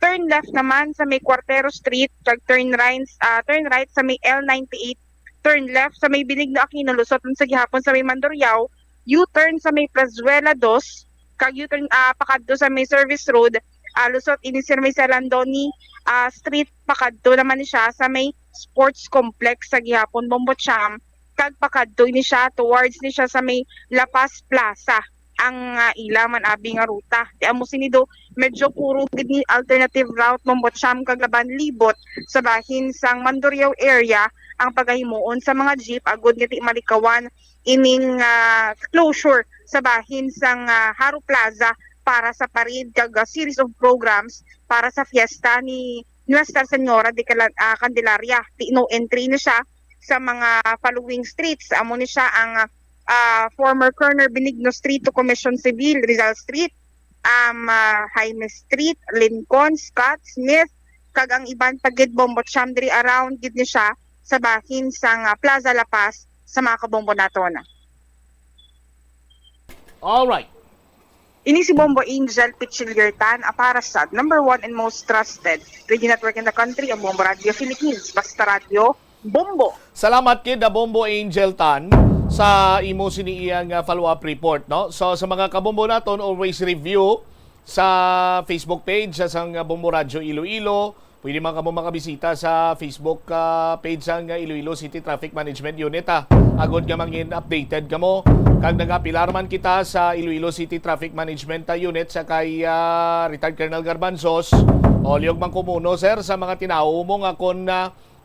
Turn left naman sa may Cuartero Street, kag turn right sa may L98, turn left sa may Binig na Aquino, lusot sa gihapon sa may Mandurriao, U-turn sa may Plazuela 2, kag U-turn pakadto sa may Service Road, lusot ini sa may Salandoni Street, pakadto naman siya sa may Sports Complex sa gihapon Bombocham, kag pakadto ini siya towards ni siya sa may La Paz Plaza ang ilaman abi nga ruta. Di amo sinido medyo puro gini alternative route Bombocham kag Laban Libot sa bahin sang Mandurriao area ang pagahimuon sa mga jeep agud ngiti malikawan ining closure sa bahin sang Haro Plaza para sa parid kag series of programs para sa fiesta ni Nuestra Señora de Candelaria. No entry na siya sa mga following streets. Amo ni siya ang former Colonel Benigno Street to Commission Civil, Rizal Street, Jaime Street, Lincoln, Scott, Smith, kag ang iban pagid Bombocham diri around gid ni siya sa bahin sang Plaza La Paz sa mga kabombo naton. All right. Ini si Bombo Angel Pichiliertan, para sa number 1 and most trusted radio network in the country, ang Bombo Radio Philippines. Basta Radio, Bombo. Salamat kid Bombo Angel Tan sa imo siniiyang follow-up report, no? So sa mga kabombo naton, always review sa Facebook page sa Bombo Radio Iloilo. Pwede man kamo makabisita sa Facebook page sang Iloilo City Traffic Management Unit. Agod nga mangin updated kamo kag nagapilar man kita sa Iloilo City Traffic Management Unit sa kay retired Colonel Garbanzos. Olyog man kumuno sir sa mga tinawo mo nga kon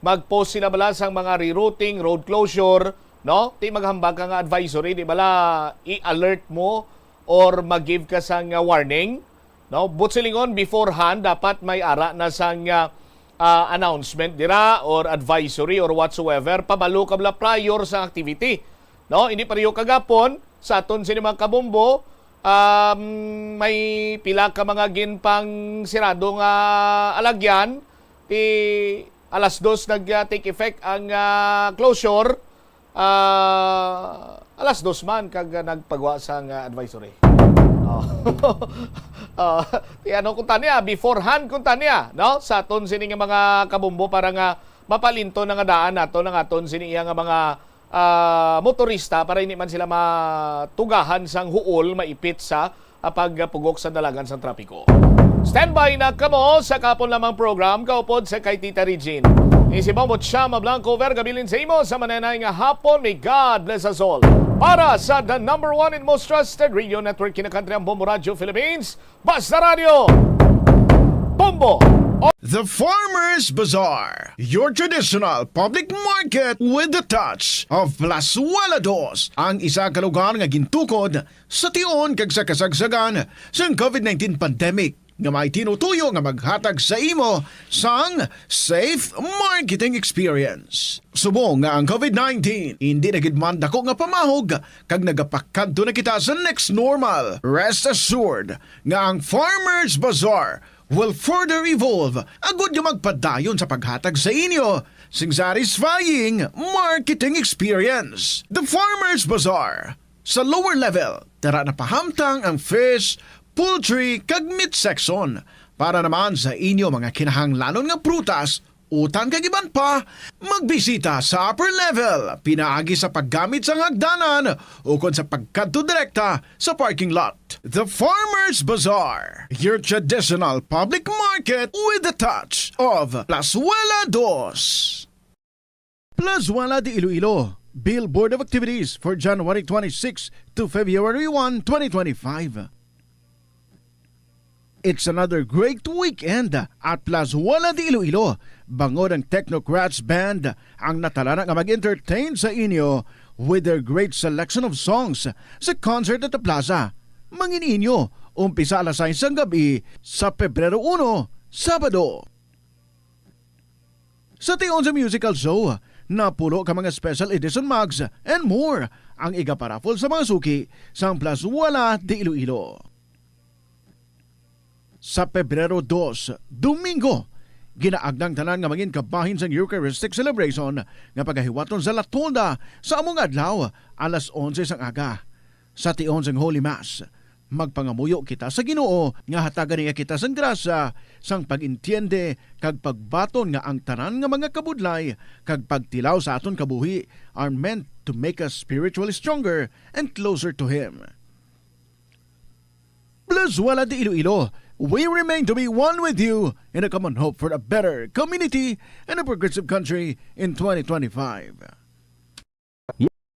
mag-post sila bala sang mga rerouting, road closure, no? Ti maghambag ka nga advisory, di bala i-alert mo or mag-give ka sang warning. No, butsilingon beforehand dapat may ara na sang announcement dira or advisory or whatsoever pabalo kabla prior sa activity. No, hindi pareho kagapon sa aton sini mga kabombo may pila ka mga ginpang sirado nga alagyan ti alas 2 nag-take effect ang closure alas 2 man kag nagpagawa sang advisory. Ano kung tanya, beforehand kung tanya, no? Sa aton sini nga mga kabombo para nga mapalinto na nga daan nato ng aton sini nga mga motorista para hindi man sila matugahan sang huol maipit sa pagpugok sa dalagan sa trapiko. Standby na kamo sa kapon lamang program kaupod sa kay Tita Regine. Si Bombo Chama Blanco Vergabilin sa imo sa mananay nga hapon. May God bless us all. Para sa the number 1 and most trusted radio network in the country, ang Bombo Radio Philippines, Basta Radio, Bombo. The Farmers Bazaar, your traditional public market with the touch of Plazuela 2, ang isa ka lugar nga gintukod sa tion kag sa kasagsagan sa COVID-19 pandemic nga may tinutuyo nga maghatag sa imo sang safe marketing experience. Subong nga ang COVID-19 hindi na gid man dako nga pamahog kag nagapakadto na kita sa next normal. Rest assured nga ang Farmers Bazaar will further evolve agud nga magpadayon sa paghatag sa inyo sing satisfying marketing experience. The Farmers Bazaar sa lower level tara na pahamtang ang fish, poultry kag meat section para naman sa inyo mga kinahanglanon nga prutas, utan kag iban pa, magbisita sa upper level pinaagi sa paggamit sa hagdanan ukon sa pagkadto direkta sa parking lot. The Farmers Bazaar, your traditional public market with the touch of Plazuela 2. Plazuela de Iloilo, Billboard of Activities for January 26 to February 1, 2025. It's another great weekend at Plazuela de Iloilo. Bangod ang Technocrats Band ang natalana nga mag-entertain sa inyo with their great selection of songs sa concert at the plaza. Mangin inyo, umpisa alas 6 ng gabi sa Pebrero 1, Sabado. Sa tion sa musical show, napulo ka mga special edition mugs and more ang igaparafol sa mga suki sa Plazuela de Iloilo. Sa Pebrero 2, Domingo, ginaagnang tanan nga mangin kabahin sa Eucharistic celebration nga pagahiwaton sa Latonda sa among adlaw alas 11 sang aga. Sa tion sang Holy Mass, Magpangamuyo kita sa Ginoo nga hatagan niya kita sang grasa, sang pag-intiende kag pagbaton nga ang tanan nga mga kabudlay kag pagtilaw sa aton kabuhi are meant to make us spiritually stronger and closer to Him. Plus, wala di Iloilo, we remain to be one with you in a common hope for a better community and a progressive country in 2025.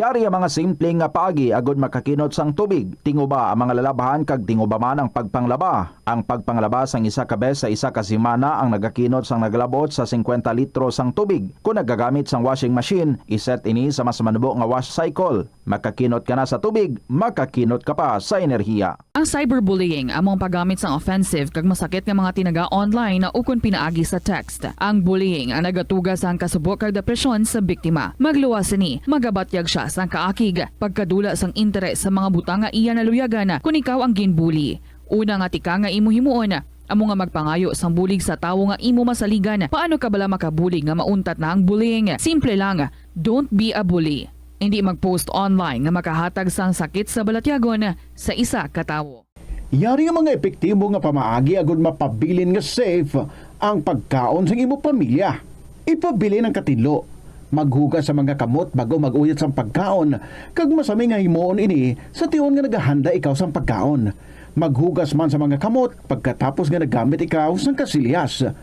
Yari ang mga simpleng nga paagi agod makakinot sang tubig. Tinguba ang mga lalabahan kag tinguba man ang pagpanglaba. Ang pagpanglaba sang isa ka bes sa isa ka semana ang nagakinot sang naglabot sa 50 litro sang tubig. Kung nagagamit sang washing machine, iset ini sa mas manubo nga wash cycle. Makakinot ka na sa tubig, makakinot ka pa sa enerhiya. Ang cyberbullying among paggamit sang offensive kag masakit nga mga tinaga online na ukon pinaagi sa text. Ang bullying ang nagatuga sa kasubok kag depresyon sa biktima. Magluwas ni, magabatyag siya sang kaakig, pagkadula sang interes sa mga butang nga iya naluyagan kung ikaw ang ginbully. Una nga tika nga imo himuon, amo nga magpangayo sang bulig sa tawo nga imo masaligan. Paano ka bala makabulig nga mauntat na ang bullying? Simple lang, don't be a bully. Hindi mag-post online nga makahatag sang sakit sa balatyagon sa isa ka tawo. Yari ang mga epektibo nga pamaagi agud mapabilin nga safe ang pagkaon sa imo pamilya. Ipabili ng katinlo. Maghugas sa mga kamot bago mag-uyat sa pagkaon, kag masami nga himuon ini sa tiyon nga naghahanda ikaw sa pagkaon. Maghugas man sa mga kamot pagkatapos nga nagamit ikaw sa kasilyas.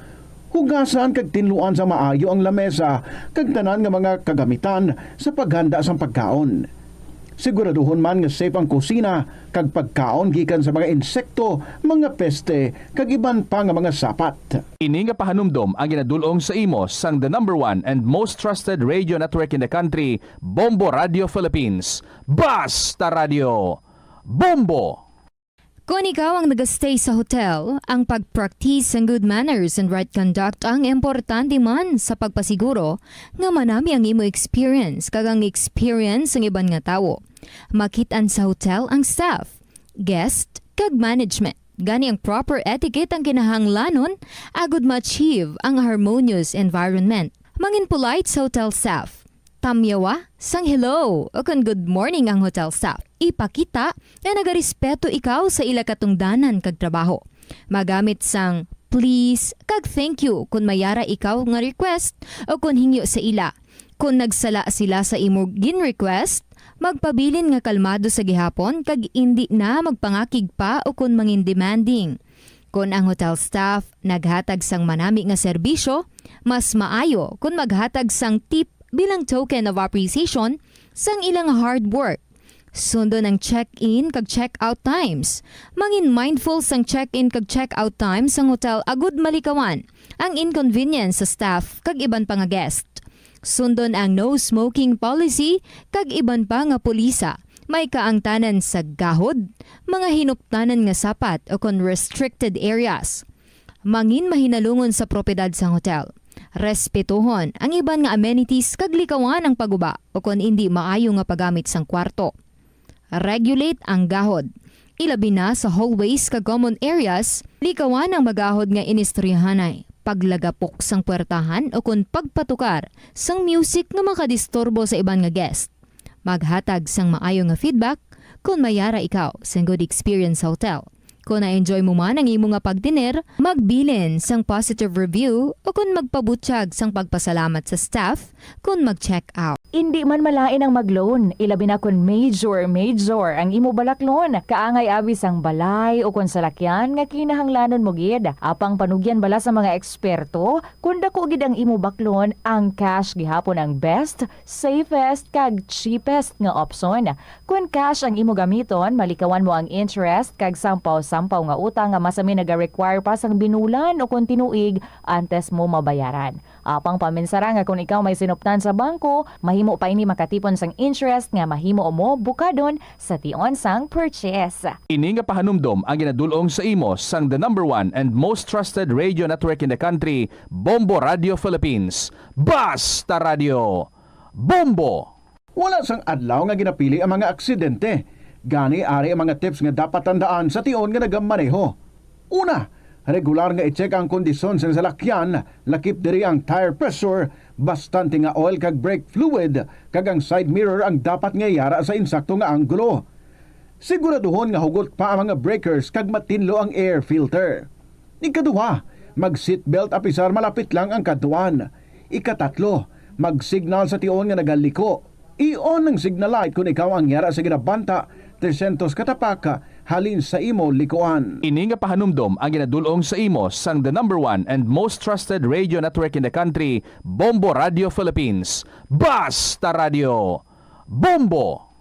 Hugasan kag tinluan sa maayo ang lamesa kag tanan nga mga kagamitan sa paghanda sa pagkaon. Siguraduhon man nga safe ang kusina kag pagkaon gikan sa mga insekto, mga peste kag iban pa nga mga sapat. Ini nga pahanumdom ang ginadulong sa imo sang the #1 and most trusted radio network in the country, Bombo Radio Philippines. Basta Radio Bombo! Kung ikaw ang nag-stay sa hotel, ang pag-practice ng good manners and right conduct ang importante man sa pagpasiguro nga manami ang imo experience kag ang experience ng iban nga tawo. Makitaan sa hotel ang staff, guest, kag management. Gani ang proper etiquette ang kinahanglanon agud ma-achieve ang harmonious environment. Mangin polite sa hotel staff. Tamyawa sang hello o kung good morning ang hotel staff. Ipakita na nagarespeto ikaw sa ila katungdanan kag trabaho. Magamit sang please kag thank you kung mayara ikaw nga request o kung hingyo sa ila. Kung nagsala sila sa imo gin-request, magpabilin nga kalmado sa gihapon kag indi na magpangakig pa o kung mangin demanding. Kung ang hotel staff naghatag sang manami nga serbisyo, mas maayo kung maghatag sang tip bilang token of appreciation sang ilang hard work. Sundo ng check-in kag check-out times. Mangin mindful sang check-in kag check-out times sang hotel agud malikawan ang inconvenience sa staff kag iban pa nga guest. Sundon ang no smoking policy kag iban pa nga pulisa. May kaangtanan sa gahod, mga hinuptanan nga sapat o kon restricted areas. Mangin mahinalungon sa propiedad sang hotel. Respetuhon ang iban nga amenities kag likawan ang paguba o kon hindi maayo nga paggamit sang kwarto. Regulate ang gahod. Ilabi na sa hallways kag common areas, likawan ang magahod nga inistoryahanay. Paglagapok sang puwertahan o kon pagpatukar sang music nga makadisturbo sa iban nga guest. Maghatag sang maayo nga feedback kung mayara ikaw sa good experience sa hotel. Kung na-enjoy mo man ang imo nga pagdiner, magbilin sang positive review o kung magpabutyag sang pagpasalamat sa staff kung mag-check out. Hindi man malain ang mag-loan, ilabi na kung major ang imo balak-loan. Kaangay abis ang balay o kung salakyan nga kinahanglanon mo gid. Apang panugyan bala sa mga eksperto, kung dako gid ang imo baklon, ang cash gihapon ang best, safest kag cheapest nga option. Kung cash ang imo gamiton, malikawan mo ang interest kag sampaw nga utang nga masami naga-require pa sang binulan o kung tinuig antes mo mabayaran. Apang paminsara nga kung ikaw may sinuptan sa bangko, mahimo pa ini makatipon sang interest nga mahimo mo bukadon sa tion sang purchase. Ini nga pahanumdom ang ginadulong sa imo sang the #1 and most trusted radio network in the country, Bombo Radio Philippines. Basta Radio Bombo! Wala sang adlaw nga ginapili ang mga aksidente. Gani ari ang mga tips nga dapat tandaan sa tion nga nagamaneho. Una, regular nga i-check ang kondisyon sa salakyan, lakip diri ang tire pressure, bastante nga oil kag brake fluid, kag ang side mirror ang dapat nga yara sa insakto nga anggulo. Siguraduhon nga hugot pa ang mga breakers kag matinlo ang air filter. Ikaduha, mag-seatbelt apisar malapit lang ang kadtuan. Ikatatlo, mag-signal sa tion nga nagaliko. I-on ang signal light kung ikaw ang yara sa ginabanta 300 katapaka halin sa imo likuan. Ini nga pahanumdom ang ginadulong sa imo sang the number 1 and most trusted radio network in the country, Bombo Radio Philippines. Basta Radio! Bombo!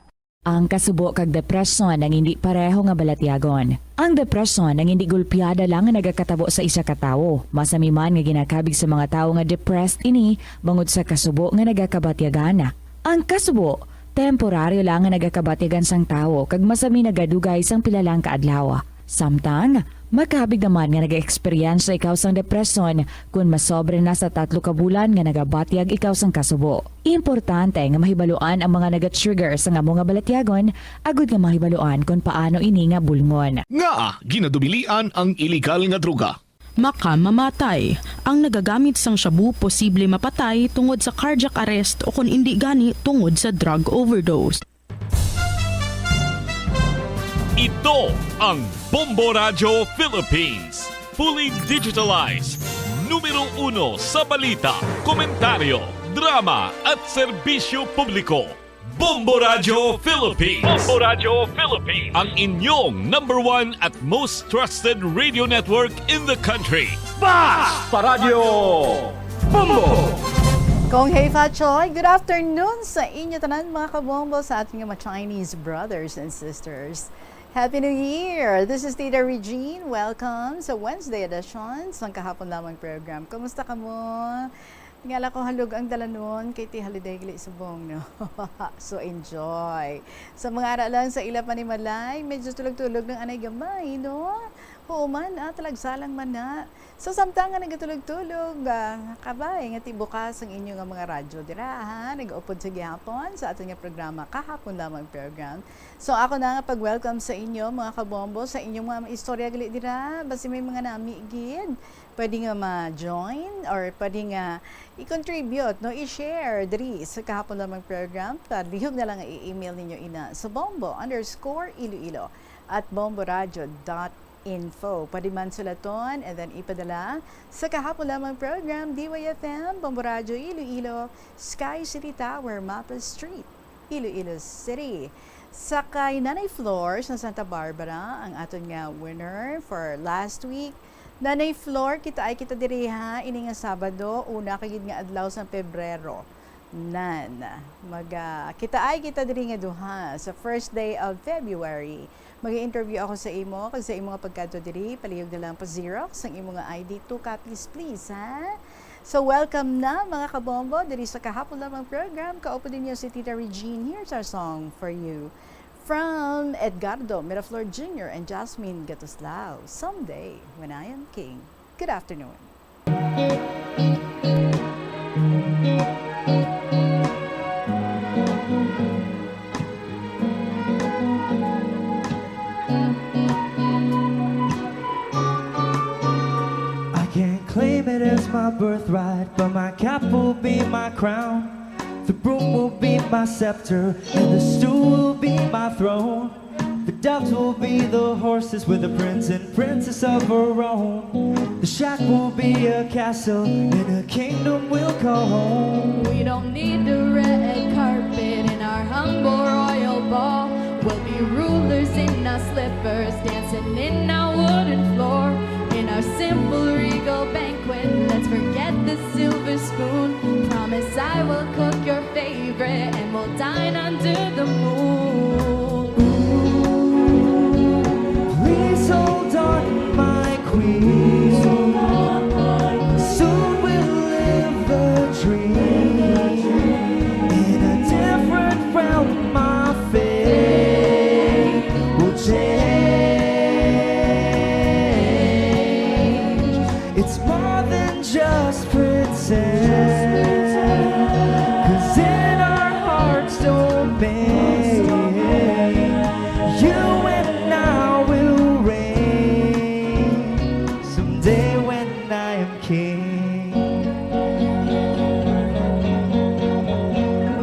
Ang kasubo kag depresyon ang hindi pareho nga balatyagon. Ang depresyon ang hindi gulpiyada lang nga nagakatabo sa isa ka tawo. Masami man nga ginakabig sa mga tawo nga depressed ini bangod sa kasubo nga nagakabatyagan. Ang kasubo temporaryo lang nga nagakabatyagan sang tawo kag masami nagadugay sang pilalang kaadlaw. Samtang makabig naman nga naga-experience ikaw sang depresyon kung masobre na sa 3 ka bulan nga nagabatyag ikaw sang kasubo. Importante nga mahibaluan ang mga naga-trigger sa nga mga balatyagon agud nga mahibaluan kung paano ini nga bulngon. Nga ginadubilian ang illegal nga droga. Makamamatay. Ang nagagamit sang shabu posible mapatay tungod sa cardiac arrest o kung hindi gani tungod sa drug overdose. Ito ang Bombo Radio Philippines. Fully digitalized. Numero 1 sa balita, komentaryo, drama at serbisyo publiko. Bombo Radio Philippines. Bombo Radio Philippines. Ang inyong number 1 at most trusted radio network in the country. Basta Radio! Bombo! Kong Hei Fa Choi, good afternoon sa inyo tanan mga kabombo sa ating mga Chinese brothers and sisters. Happy New Year! This is Tita Regine. Welcome sa Wednesday edition sa kahapon lamang program. Kumusta ka mo? Tingala ko halog ang dalanon kay ti holiday gali subong, no? So enjoy. Sa mga aralan sa ila panimalay, medyo tulog-tulog ng anay gamay, no? Oo man, talagsalang man na. So samtang nga nagatulog-tulog, kabay, nga tibukas ang inyong mga radyo dira, ha? Nag-upod sa gihapon sa ating programa, kahapon lamang program. So ako na nga pag-welcome sa inyo, mga kabombo, sa inyong mga istorya gali dira, basi may mga namigid. Pwede nga ma-join or pwede nga i-contribute, no? I-share diri sa kahapon lamang program. Lihog na lang i-email ninyo ina sa bombo_iloilo at bomboradio.info. Pwede man sulaton and then ipadala sa kahapon lamang program, DYFM, Bombo Radio Iloilo, Sky City Tower, Mapa Street, Iloilo City. Sa kay Nanay Floors na Santa Barbara, ang aton nga winner for last week. Nanay Floor, kita diri ha, ini nga Sabado, una kagid nga adlaw sa Pebrero. Kita diri nga duha sa first day of February. Mag-interview ako sa imo, kag sa imo nga pagkadto diri, palihog na lang pa Xerox ang imo nga ID, 2 copies please, ha? So welcome na mga kabombo diri sa kahapon lamang program. Kaupo din niyo si Tita Regine. Here's our song for you. From Edgardo Miraflor Jr. and Jasmine Gatuslao, Someday When I Am King. Good afternoon. I can't claim it as my birthright, but my cap will be my crown. The broom will be my scepter, and the stool will be my throne. The doves will be the horses with the prince and princess of her own. The shack will be a castle, and a kingdom we'll call home. We don't need the red carpet in our humble royal ball. We'll be rulers in our slippers, dancing in our wooden floor. In our simple regal banquet, let's forget the silver spoon. Promise I will cook your favorite and we'll dine under the moon. Ooh, please hold on, my queen. Soon we'll live a dream. In a different realm, my fate will change. It's more than just pretend, 'cause in our hearts don't bend. You and I will reign someday when I am king.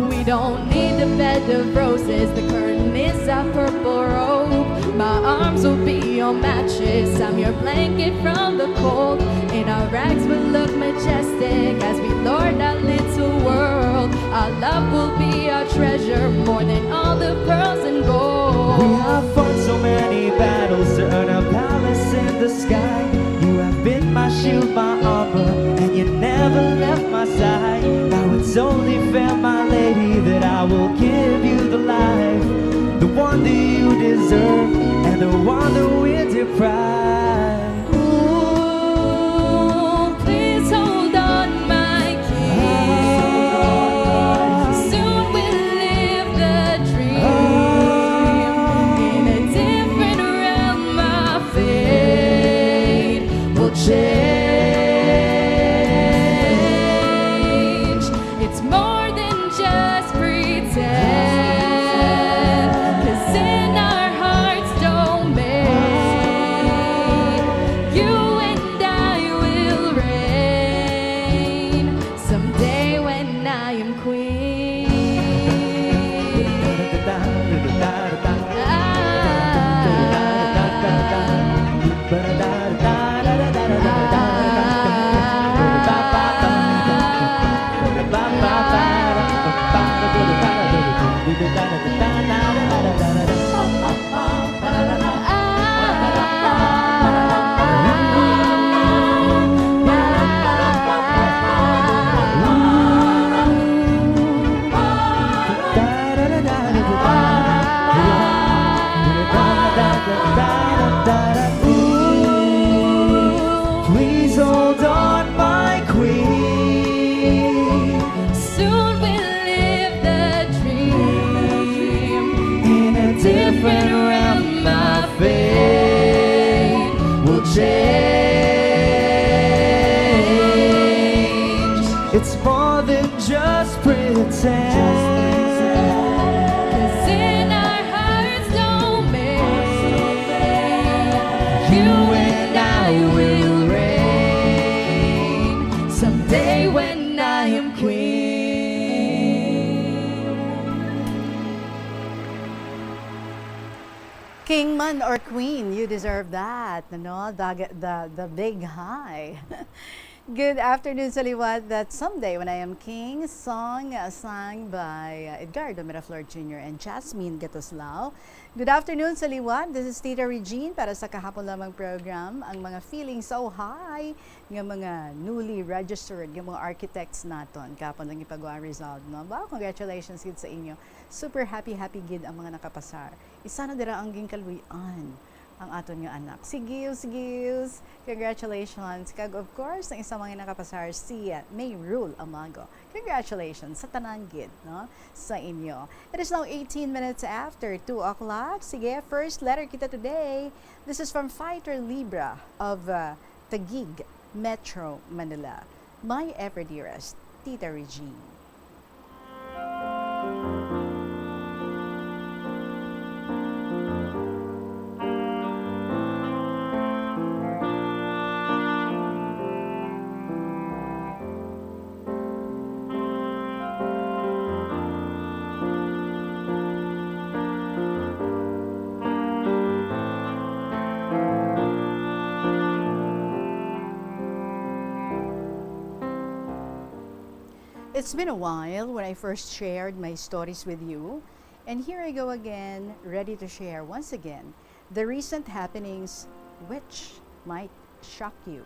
We don't need a bed of roses, the curtain kiss, a purple robe. My arms will be your mattress, I'm your blanket from the cold. And our rags will look majestic as we lord our little world. Our love will be our treasure, more than all the pearls and gold. We have fought so many battles to earn a palace in the sky. You have been my shield, my armor, and you never left my side. Now it's only fair, my lady, that I will give you the life, the one that you deserve, and the one that we're deprived. Ooh, please hold on, my king. Soon we'll live the dream in a different realm. Our fate will change. It's more than just pretend, 'cause in our hearts domain, you and I will reign someday when I am queen. Please hold on, my queen. Soon we'll live the dream In a different realm, my fate will change. It's more than just pretend. 'Cause in our hearts domain, you and I will reign someday when I am queen. King man or queen, you deserve that. No? The big high. Good afternoon sa liwat. That Someday When I Am King song sung by Edgardo Miraflor Jr. and Jasmine Gatoslao. Good afternoon sa liwat. This is Tita Regine para sa kahapon lamang program. Ang mga feeling so high ng mga newly registered, ng mga architects naton. Kapon lang ipagawa result. No? Ba, congratulations gid sa inyo. Super happy gid ang mga nakapasar. Isa na dira ang ginkaluyan ang aton nga anak. Sigils. Congratulations. Kag of course, ang isang mga nakapasar si May Rule Amago. Congratulations sa tanan gid, no? Sa inyo. It is now 18 minutes after 2 o'clock. Sige, first letter kita today. This is from Fighter Libra of Taguig, Metro Manila. My ever dearest, Tita Regine. It's been a while when I first shared my stories with you, and here I go again, ready to share once again the recent happenings which might shock you.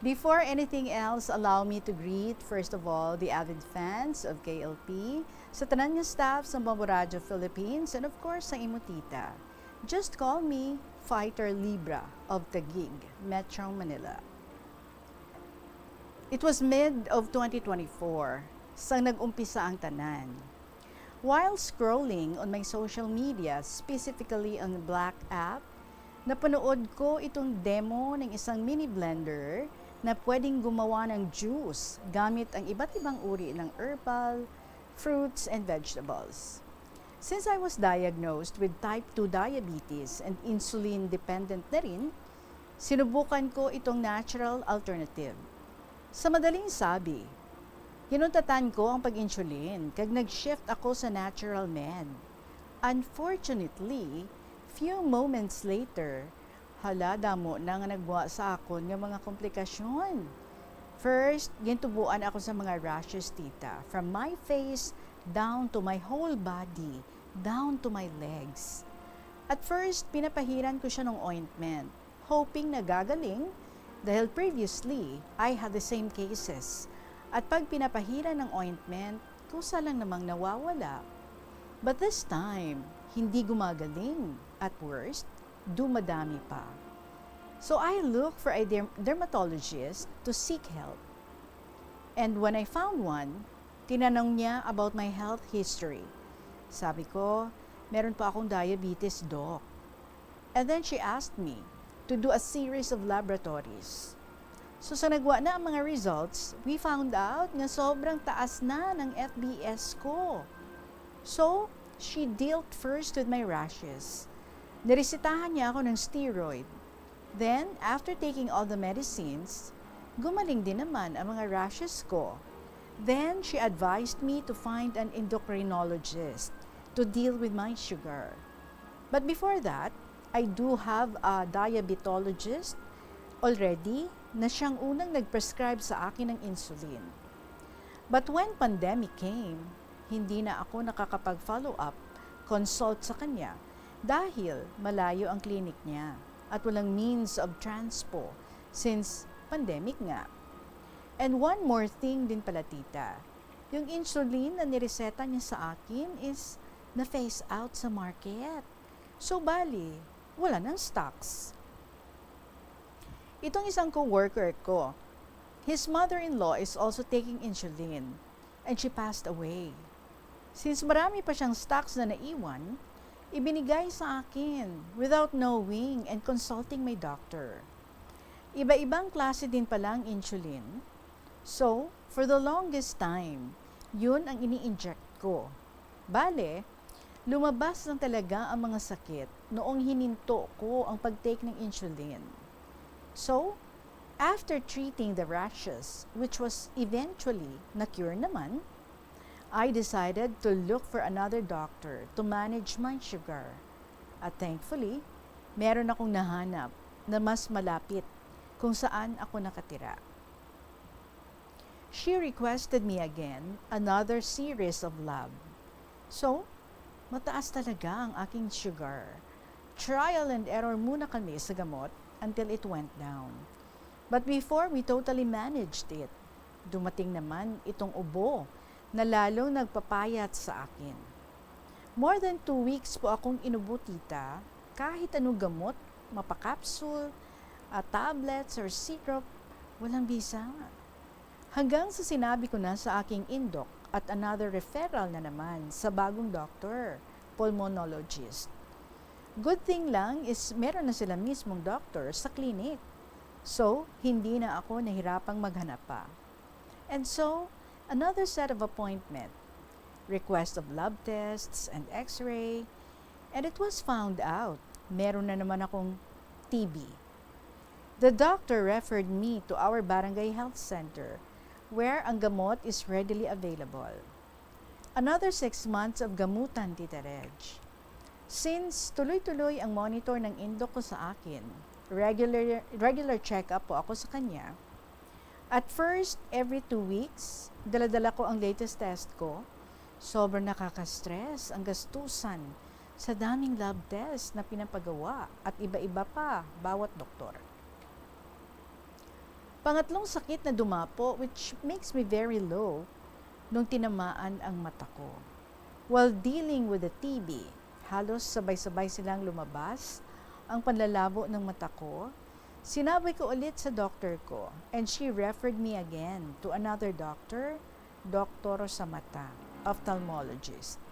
Before anything else, allow me to greet, first of all, the avid fans of KLP, sa tanan nga staff sa Bombo Radio Philippines, and of course, sa imutita. Just call me Fighter Libra of Taguig, Metro Manila. It was mid of 2024, sang nag-umpisa ang tanan. While scrolling on my social media, specifically on the Black app, napanood ko itong demo ng isang mini blender na pwedeng gumawa ng juice gamit ang iba't ibang uri ng herbal, fruits, and vegetables. Since I was diagnosed with type 2 diabetes and insulin-dependent na rin, sinubukan ko itong natural alternative. Sa madaling sabi, hinuntatan ko ang pag-insulin kag nag-shift ako sa natural med. Unfortunately, few moments later, hala damo na nga nagbuwa sa akon nga mga komplikasyon. First, gintubuan ako sa mga rashes, tita, from my face down to my whole body, down to my legs. At first, pinapahiran ko siya ng ointment, hoping na gagaling dahil previously, I had the same cases. At pag pinapahiran ng ointment, kusa lang namang nawawala. But this time, hindi gumagaling. At worst, dumadami pa. So I looked for a dermatologist to seek help. And when I found one, tinanong niya about my health history. Sabi ko, meron pa akong diabetes, doc. And then she asked me to do a series of laboratories. So sa nagwa na ang mga results, we found out nga sobrang taas na ng FBS ko. So, she dealt first with my rashes. Niresetahan niya ako ng steroid. Then, after taking all the medicines, gumaling din naman ang mga rashes ko. Then, she advised me to find an endocrinologist to deal with my sugar. But before that, I do have a diabetologist already na siyang unang nag-prescribe sa akin ng insulin. But when pandemic came, hindi na ako nakakapag-follow up, consult sa kanya dahil malayo ang clinic niya at walang means of transpo since pandemic nga. And one more thing din pala, tita, yung insulin na nireseta niya sa akin is na-phase out sa market. So bali, wala nang stocks. Itong isang co-worker ko, his mother-in-law is also taking insulin and she passed away. Since marami pa siyang stocks na naiwan, ibinigay sa akin without knowing and consulting my doctor. Iba-ibang klase din palang insulin. So, for the longest time, yun ang ini-inject ko. Bale, lumabas lang talaga ang mga sakit noong hininto ko ang pag-take ng insulin. So, after treating the rashes, which was eventually na-cure naman, I decided to look for another doctor to manage my sugar. At thankfully, meron akong nahanap na mas malapit kung saan ako nakatira. She requested me again another series of lab. So, mataas talaga ang aking sugar. Trial and error muna kami sa gamot until it went down. But before we totally managed it, dumating naman itong ubo na lalong nagpapayat sa akin. More than 2 weeks po akong inubo, tita, kahit anong gamot, mapakapsul, tablets or syrup, walang bisa. Hanggang sa sinabi ko na sa aking indok at another referral na naman sa bagong doctor, pulmonologist. Good thing lang is meron na sila mismong doctor sa clinic. So, hindi na ako nahirapang maghanap pa. And so, another set of appointment, request of lab tests and x-ray, and it was found out meron na naman akong TB. The doctor referred me to our barangay health center where ang gamot is readily available. Another 6 months of gamutan, Tita Reg. Since tuloy-tuloy ang monitor ng indok ko sa akin, regular check-up po ako sa kanya. At first, every 2 weeks, dala-dala ko ang latest test ko. Sobrang nakaka-stress ang gastusan sa daming lab test na pinapagawa at iba-iba pa bawat doktor. Pangatlong sakit na dumapo which makes me very low nung tinamaan ang mata ko. While dealing with the TB, halos sabay-sabay silang lumabas ang panlalabo ng mata ko. Sinabi ko ulit sa doctor ko and she referred me again to another doctor, Dr. sa mata, ophthalmologist.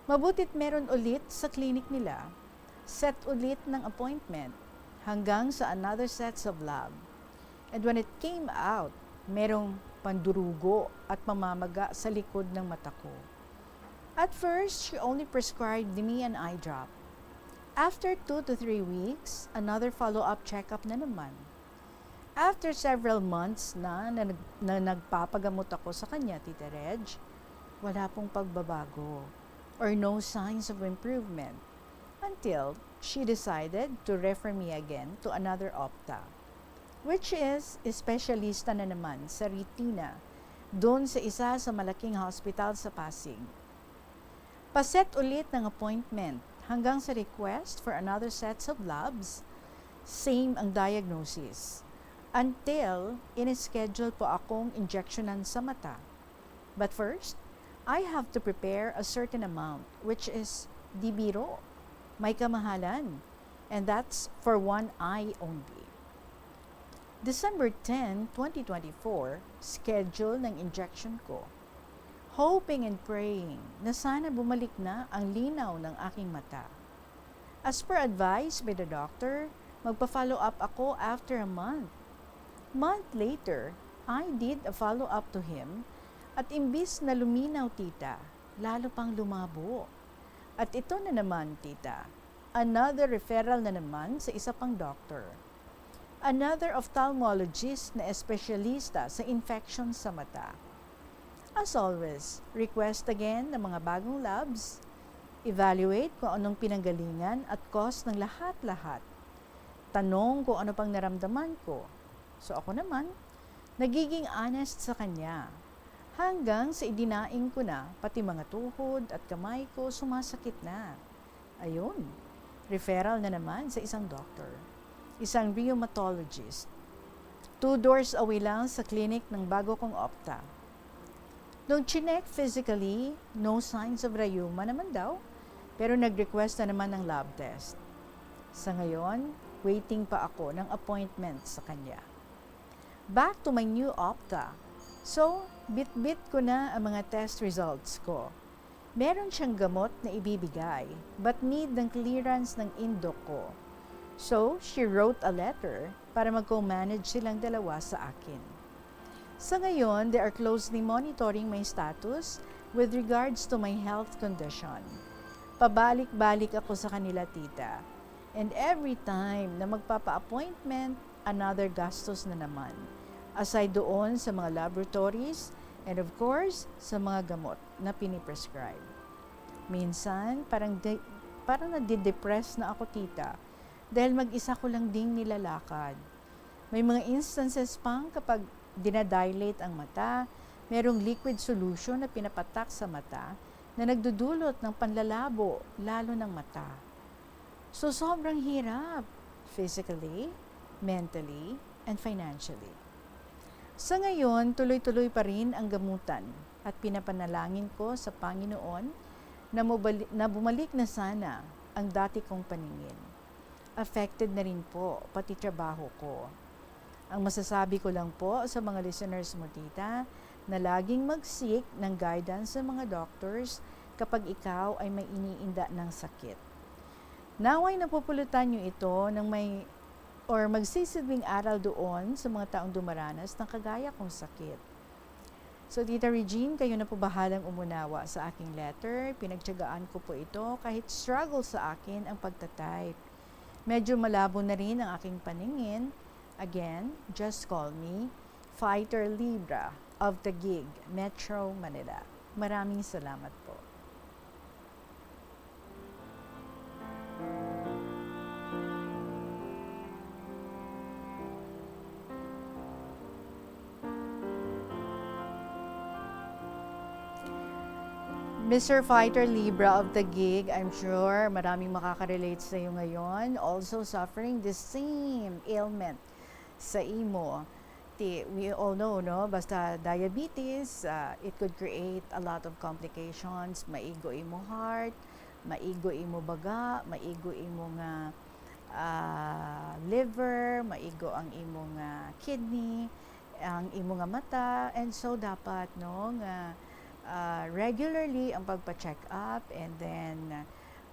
Mabutit meron ulit sa clinic nila, set ulit ng appointment hanggang sa another sets of lab. And when it came out, merong pandurugo at pamamaga sa likod ng mata ko. At first, she only prescribed me an eye drop. After 2 to 3 weeks, another follow-up checkup na naman. After several months na nagpapagamot ako sa kanya, Tita Reg, wala pong pagbabago. or no signs of improvement until she decided to refer me again to another opta, which is espesyalista na naman sa retina doon sa isa sa malaking hospital sa Pasig. Paset ulit ng appointment hanggang sa request for another sets of labs, same ang diagnosis, until in-schedule po akong injectionan sa mata. But first, I have to prepare a certain amount, which is di biro, may kamahalan, and that's for one eye only. December 10, 2024, schedule ng injection ko. Hoping and praying na sana bumalik na ang linaw ng aking mata. As per advice by the doctor, magpa-follow up ako after a month. Month later, I did a follow up to him at imbis na luminaw tita, lalo pang lumabo. At ito na naman tita, another referral na naman sa isa pang doctor. Another ophthalmologist na espesyalista sa infection sa mata. As always, request again ng mga bagong labs, evaluate kung anong pinanggalingan at cause ng lahat-lahat. Tanong kung ano pang naramdaman ko. So ako naman, nagiging honest sa kanya. Hanggang sa idinaing ko na, pati mga tuhod at kamay ko sumasakit na. Ayun, referral na naman sa isang doctor. Isang rheumatologist. 2 doors away lang sa clinic ng bago kong opta. Nung chinek physically, no signs of rheuma naman daw, pero nag-request na naman ng lab test. Sa ngayon, waiting pa ako ng appointment sa kanya. Back to my new opta. So, bit-bit ko na ang mga test results ko. Meron siyang gamot na ibibigay, but need ng clearance ng indo ko. So, she wrote a letter para mag-co-manage silang dalawa sa akin. Sa ngayon, they are closely monitoring my status with regards to my health condition. Pabalik-balik ako sa kanila, tita. And every time na magpapa-appointment, another gastos na naman. Aside doon sa mga laboratories and of course, sa mga gamot na piniprescribe. Minsan, parang nadidepress na ako, tita, dahil mag-isa ko lang ding nilalakad. May mga instances pang kapag dinadilate ang mata, merong liquid solution na pinapatak sa mata na nagdudulot ng panlalabo, lalo ng mata. So sobrang hirap, physically, mentally, and financially. Sa ngayon, tuloy-tuloy pa rin ang gamutan at pinapanalangin ko sa Panginoon na bumalik na sana ang dati kong paningin. Affected na rin po, pati trabaho ko. Ang masasabi ko lang po sa mga listeners mo, tita, na laging mag-seek ng guidance sa mga doctors kapag ikaw ay may iniinda ng sakit. Naway napupulutan nyo ito ng magsisilbing aral doon sa mga taong dumaranas ng kagaya kong sakit. So, Tita Regine, kayo na po bahalang umunawa sa aking letter. Pinagtiyagaan ko po ito kahit struggle sa akin ang pagtatype. Medyo malabo na rin ang aking paningin. Again, just call me Fighter Libra of the Gig, Metro Manila. Maraming salamat po. Mr. Fighter Libra of the Gig, I'm sure maraming makaka-relate sa iyo ngayon. Also suffering the same ailment sa imo. We all know, no? Basta diabetes, it could create a lot of complications. Maigo imo heart, maigo imo baga, maigo imo nga liver, maigo ang imo nga kidney, ang imo nga mata, and so dapat, no, nga regularly ang pagpa-check up, and then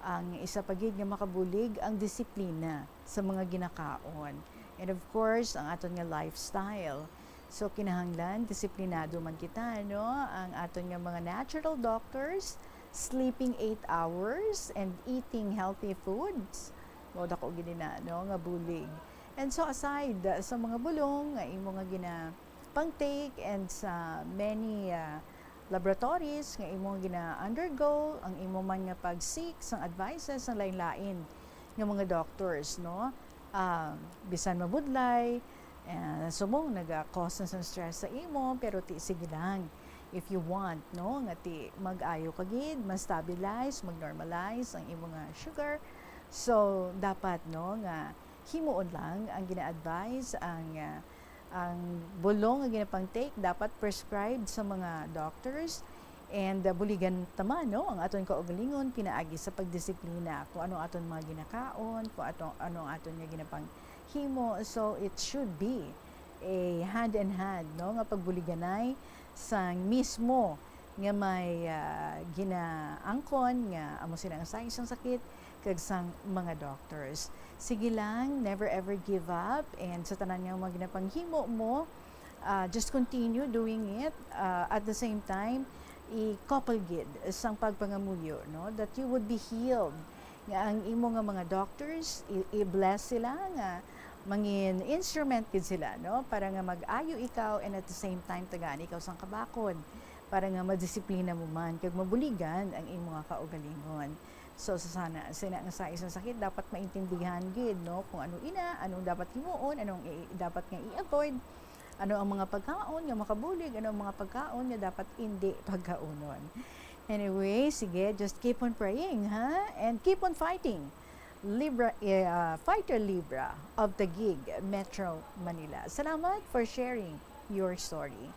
ang isa pagid nga makabulig ang disiplina sa mga ginakaon. And of course, ang aton nga lifestyle. So kinahanglan disiplinado man kita, no? Ang aton nga mga natural doctors, sleeping 8 hours and eating healthy foods. Mo dako gid na, no, nga bulig. And so aside sa mga bulong nga imo nga pang-take and sa many laboratories nga imo gina-undergo, ang imo man nga pag-seek sang advices ng lain-lain nga mga doctors, no? Bisan mabudlay, sumong naga-cause ng stress sa imo, pero sige lang. If you want, no, nga mag-ayo kagid, ma-stabilize, mag-normalize ang imo nga sugar. So dapat, no, nga himuon lang ang gina-advise, ang bulong nga ginapang-take dapat prescribed sa mga doctors, and buligan tama, no, ang aton kaugalingon pinaagi sa pagdisiplina kung ano aton mga ginakaon, kung ano aton nga ginapang himo. So it should be a hand in hand, no, nga pagbuliganay sang mismo nga may ginaangkon nga amo sila nga sa isang sakit kag sang mga doctors. Sige lang, never ever give up, and sa tanan nga mga ginapanghimo mo, just continue doing it. At the same time, i-couple gid sang pagpangamuyo, no, that you would be healed. Nga ang imo nga mga doctors, i-bless sila nga mangin instrument gid sila, no, para nga mag-ayo ikaw, and at the same time tagaan ikaw sang kabakod para nga madisiplina mo man kag mabuligan ang imo nga kaugalingon. So sana nga sa isang sakit dapat maintindihan gid, no, kung ano anong dapat himuon, anong dapat nga i-avoid, ano ang mga pagkaon nga makabulig, ano ang mga pagkaon nga dapat hindi pagkaunon. Anyway, sige, just keep on praying, ha, and keep on fighting. Fighter Libra of Taguig, Metro Manila. Salamat for sharing your story.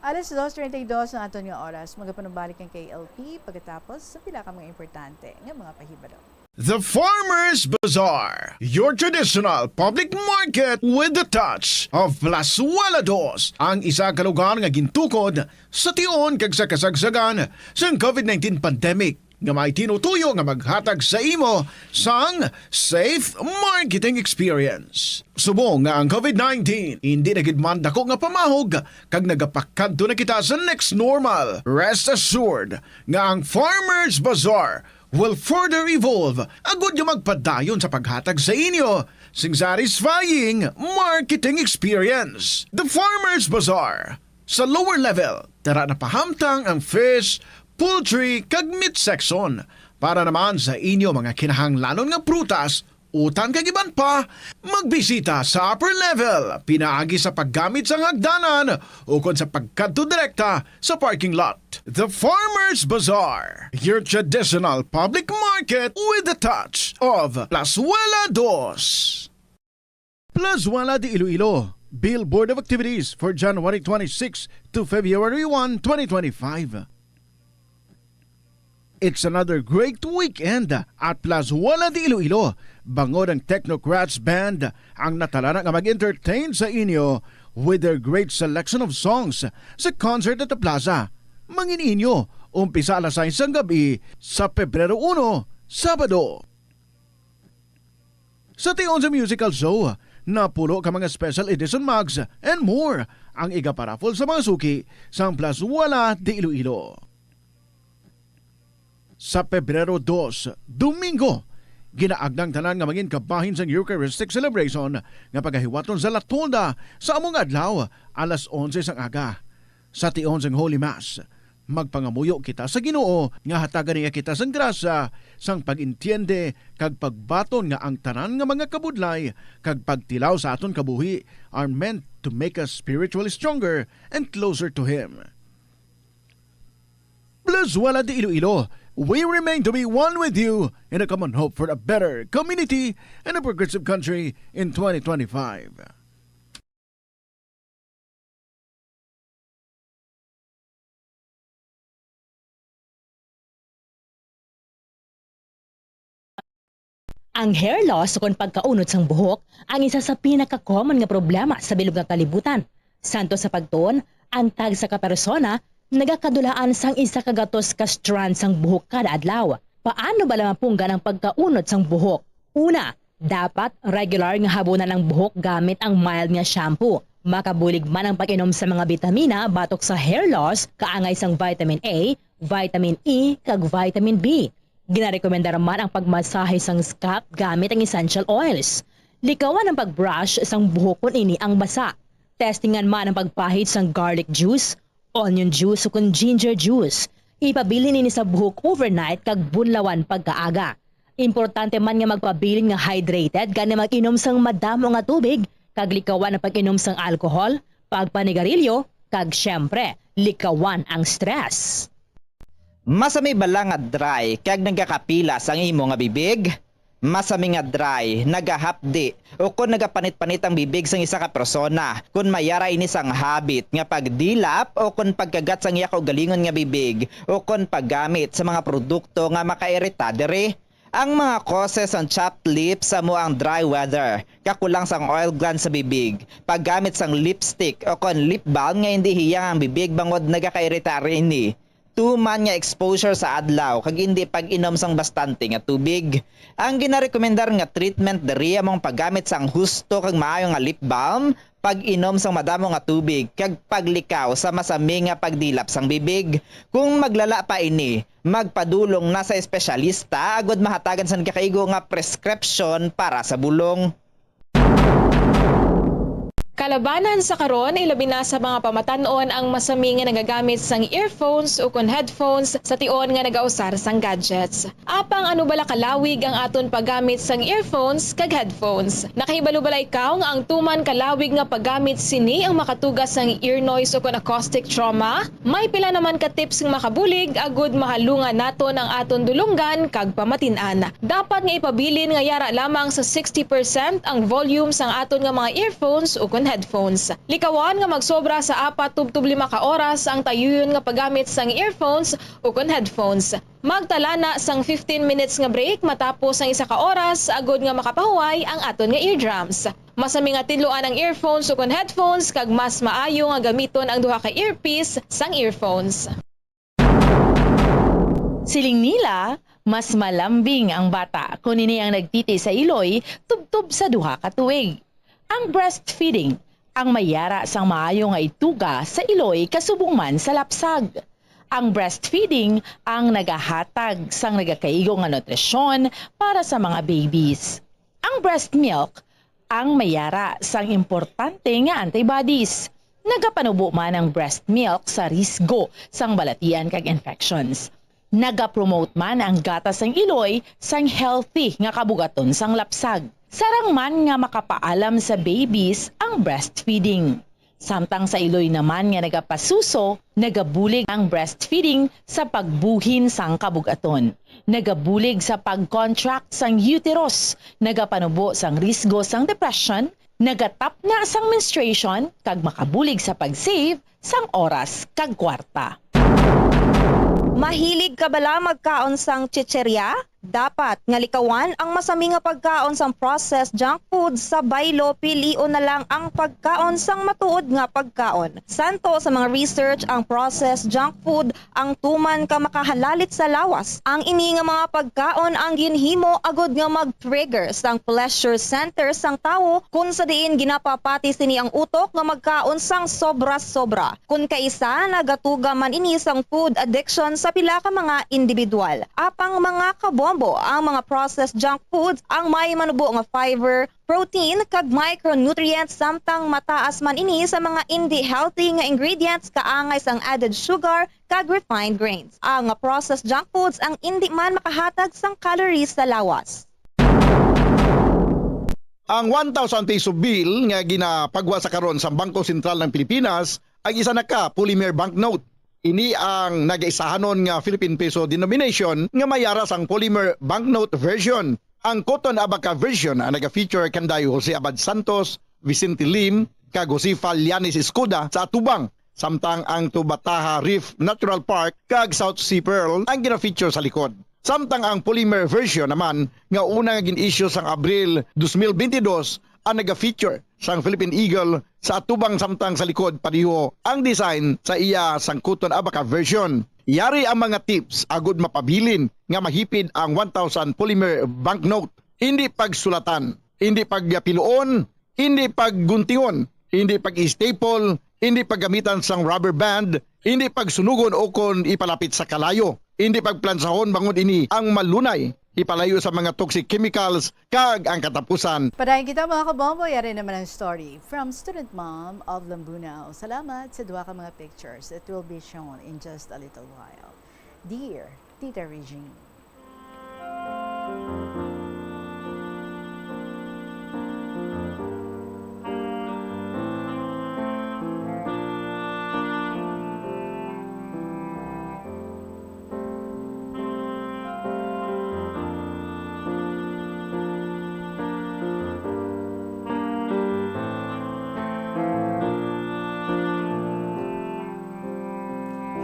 Alas 2:32 ng aton nga oras, magapanubalik ang KLP pagkatapos sa pila ka mga importante nga mga pahibalo. The Farmers Bazaar, your traditional public market with the touch of Plazuela Dos, ang isa ka lugar nga gintukod sa tion kag sa kasagsagan sa COVID-19 pandemic nga may tinutuyo nga maghatag sa imo sang safe marketing experience. Subong nga ang COVID-19 hindi na gid man dako nga pamahog kag nagapakadto na kita sa next normal. Rest assured nga ang Farmers Bazaar will further evolve agud nga magpadayon sa paghatag sa inyo sing satisfying marketing experience. The Farmers Bazaar sa lower level, tara na pahamtang ang fish, poultry kag meat section para naman sa inyo mga kinahanglanon nga prutas, utan kag iban pa, magbisita sa upper level pinaagi sa paggamit sa hagdanan o kon sa pagkadto direkta sa parking lot. The Farmers Bazaar, your traditional public market with the touch of Plazuela Dos. Plazuela de Iloilo, Billboard of Activities for January 26 to February 1, 2025. It's another great weekend at Plazuela de Iloilo. Bangod ang Technocrats Band ang natalana nga mag-entertain sa inyo with their great selection of songs sa concert at the plaza. Mangin inyo, umpisa alas 6 ng gabi sa Pebrero 1, Sabado. Sa tion sa musical show, napulo ka mga special edition mugs and more ang igaparafol sa mga suki sa Plazuela de Iloilo. Sa Pebrero 2, Domingo, ginaagnang tanan nga maging kabahin sa Eucharistic celebration nga pagahiwaton sa Latonda sa among adlaw alas 11 sang aga. Sa tion sang Holy Mass, magpangamuyo kita sa Ginoo nga hatagan niya kita sang grasya sang pag-intiende kag pagbaton nga ang tanan nga mga kabudlay kag pagtilaw sa aton kabuhi are meant to make us spiritually stronger and closer to Him. Plazuela de Iloilo, we remain to be one with you in a common hope for a better community and a progressive country in 2025. Ang hair loss o pagkaunod sang buhok ang isa sa pinaka-common nga problema sa bilog nga kalibutan. Santo sa pagtuon, ang tag sa kapersona nagakadulaan sang isa kagatos ka strand sang buhok kada adlaw. Paano ba lamapunggan ang pagkaunod sang buhok? Una, dapat regular nga habunan ang buhok gamit ang mild nga shampoo. Makabulig man ang pag-inom sa mga bitamina batok sa hair loss, kaangay sang vitamin A, vitamin E, kag vitamin B. Ginarekomendar man ang pagmasahe sang scalp gamit ang essential oils. Likawan ang pagbrush sang buhok kung ini ang basa. Testingan man ang pagpahid sang garlic juice, onion juice o kun ginger juice. Ipabili nini sa buhok overnight kag bunlawan pagkaaga. Importante man nga magpabilin nga hydrated gani mag-inom sang madamo nga tubig, kag likawan ang pag-inom sang alcohol, pagpanigarilyo, kag syempre, likawan ang stress. Masami bala nga dry kag nagakapila sang imo nga bibig? Masami nga dry, nagahapdi o kung nagapanit-panit ang bibig sang isa ka persona, kung mayara ini sang habit nga pagdilap o kung pagkagat sang iya kaugalingon nga bibig o kung paggamit sa mga produkto nga makairita diri. Ang mga causes ang chapped lips sa mo ang dry weather, kakulang sang oil gland sa bibig, paggamit sang lipstick o kung lip balm nga hindi hiyang ang bibig bangod nagakairita rin ini. Tuman nga exposure sa adlaw kag hindi pag-inom sang bastante nga tubig. Ang ginarekomendar nga treatment diri among paggamit sang husto kag maayo nga lip balm, pag-inom sang madamo nga tubig kag paglikaw sa masami nga pagdilap sang bibig. Kung maglala pa ini, magpadulong na sa espesyalista agod mahatagan sang kakaigo nga prescription para sa bulong. Kalabanan sa karon ilabi na sa mga pamatanon ang masami nga nagagamit sang earphones o kon headphones sa tion nga nagausar sang gadgets. Apang ano bala kalawig ang aton paggamit sang earphones kag headphones. Nakahibalo bala ikaw nga ang tuman kalawig nga paggamit sini ang makatugas sang ear noise o kon acoustic trauma? May pila naman ka tips nga makabulig agud mahalungan naton ang aton dulunggan kag pamatin-an. Dapat nga ipabilin nga yara lamang sa 60% ang volume sang aton nga mga earphones o kon headphones. Likawan nga magsobra sa 4-5 ka oras ang tayuyon nga paggamit sang earphones o kon headphones. Magtala na sang 15 minutes nga break matapos ang 1 ka oras agod nga makapahuway ang aton nga eardrums. Masami nga tidloan ang earphones o kon headphones kag mas maayo nga gamiton ang duha ka earpiece sang earphones. Siling nila, mas malambing ang bata kung ini ang nagtiti sa iloy tubtub sa duha ka tuig. Ang breastfeeding, ang mayara sang maayo nga ituga sa iloy kasubong man sa lapsag. Ang breastfeeding ang nagahatag sang nagakaigo nga nutrisyon para sa mga babies. Ang breast milk, ang mayara sang importante nga antibodies. Nagapanubo man ang breast milk sa risgo sang balatian kag infections. Nagapromote man ang gatas sang iloy sang healthy nga kabugaton sang lapsag. Sarang man nga makapaalam sa babies ang breastfeeding. Samtang sa iloy naman nga nagapasuso, nagabulig ang breastfeeding sa pagbuhin sang kabugaton. Nagabulig sa pag-contract sang uterus, nagapanubo sang risgo sang depression, nagatap na sang menstruation, kag makabulig sa pag-save sang oras kag kwarta. Mahilig ka bala magkaon sang chicherya? Dapat nga likawan ang masami nga pagkaon sang processed junk food sa baylo, pilion na lang ang pagkaon sang matuod nga pagkaon. Santo sa mga research ang processed junk food ang tuman ka makahalalit sa lawas. Ang ini nga mga pagkaon ang ginhimo agod nga mag-trigger sang pleasure center sang tawo kung sa diin ginapapati sini ang utok nga magkaon sang sobra-sobra. Kung kaisa nagatuga man ini sang food addiction sa pila ka mga individual. Apang mga kabom ang mga processed junk foods ang may manubo nga fiber, protein kag micronutrients samtang mataas man ini sa mga hindi healthy nga ingredients kaangay sang added sugar kag refined grains. Ang processed junk foods ang hindi man makahatag sang calories sa lawas. Ang 1,000 peso bill nga ginapagwa sa karon sa Bangko Sentral ng Pilipinas ay isa na ka polymer banknote. Ini ang nagaisahanon nga Philippine Peso denomination nga mayara sang polymer banknote version. Ang Cotton Abaca version ang naga-feature kanday Jose Abad Santos, Vicente Lim, kag Jose Falianis Escuda sa Atubang. Samtang ang Tubataha Reef Natural Park kag South Sea Pearl ang gina-feature sa likod. Samtang ang polymer version naman nga una nga gin-issue sang Abril 2022 ang naga-feature sang Philippine Eagle sa atubang samtang sa likod pariho ang design sa iya sang Cotton Abaca version. Yari ang mga tips agud mapabilin nga mahipid ang 1,000 polymer banknote. Hindi pagsulatan, hindi pagpiluon, hindi pagguntingon, hindi pag-staple, hindi paggamitan sang rubber band, hindi pagsunugon o kon ipalapit sa kalayo, hindi pagplansahon bangod ini ang malunay ipalayo sa mga toxic chemicals kag ang katapusan. Padayon kita mga kabombo, yari naman ang story from student mom of Lambunao. Salamat sa duwa ka mga pictures. It will be shown in just a little while. Dear Tita Regine.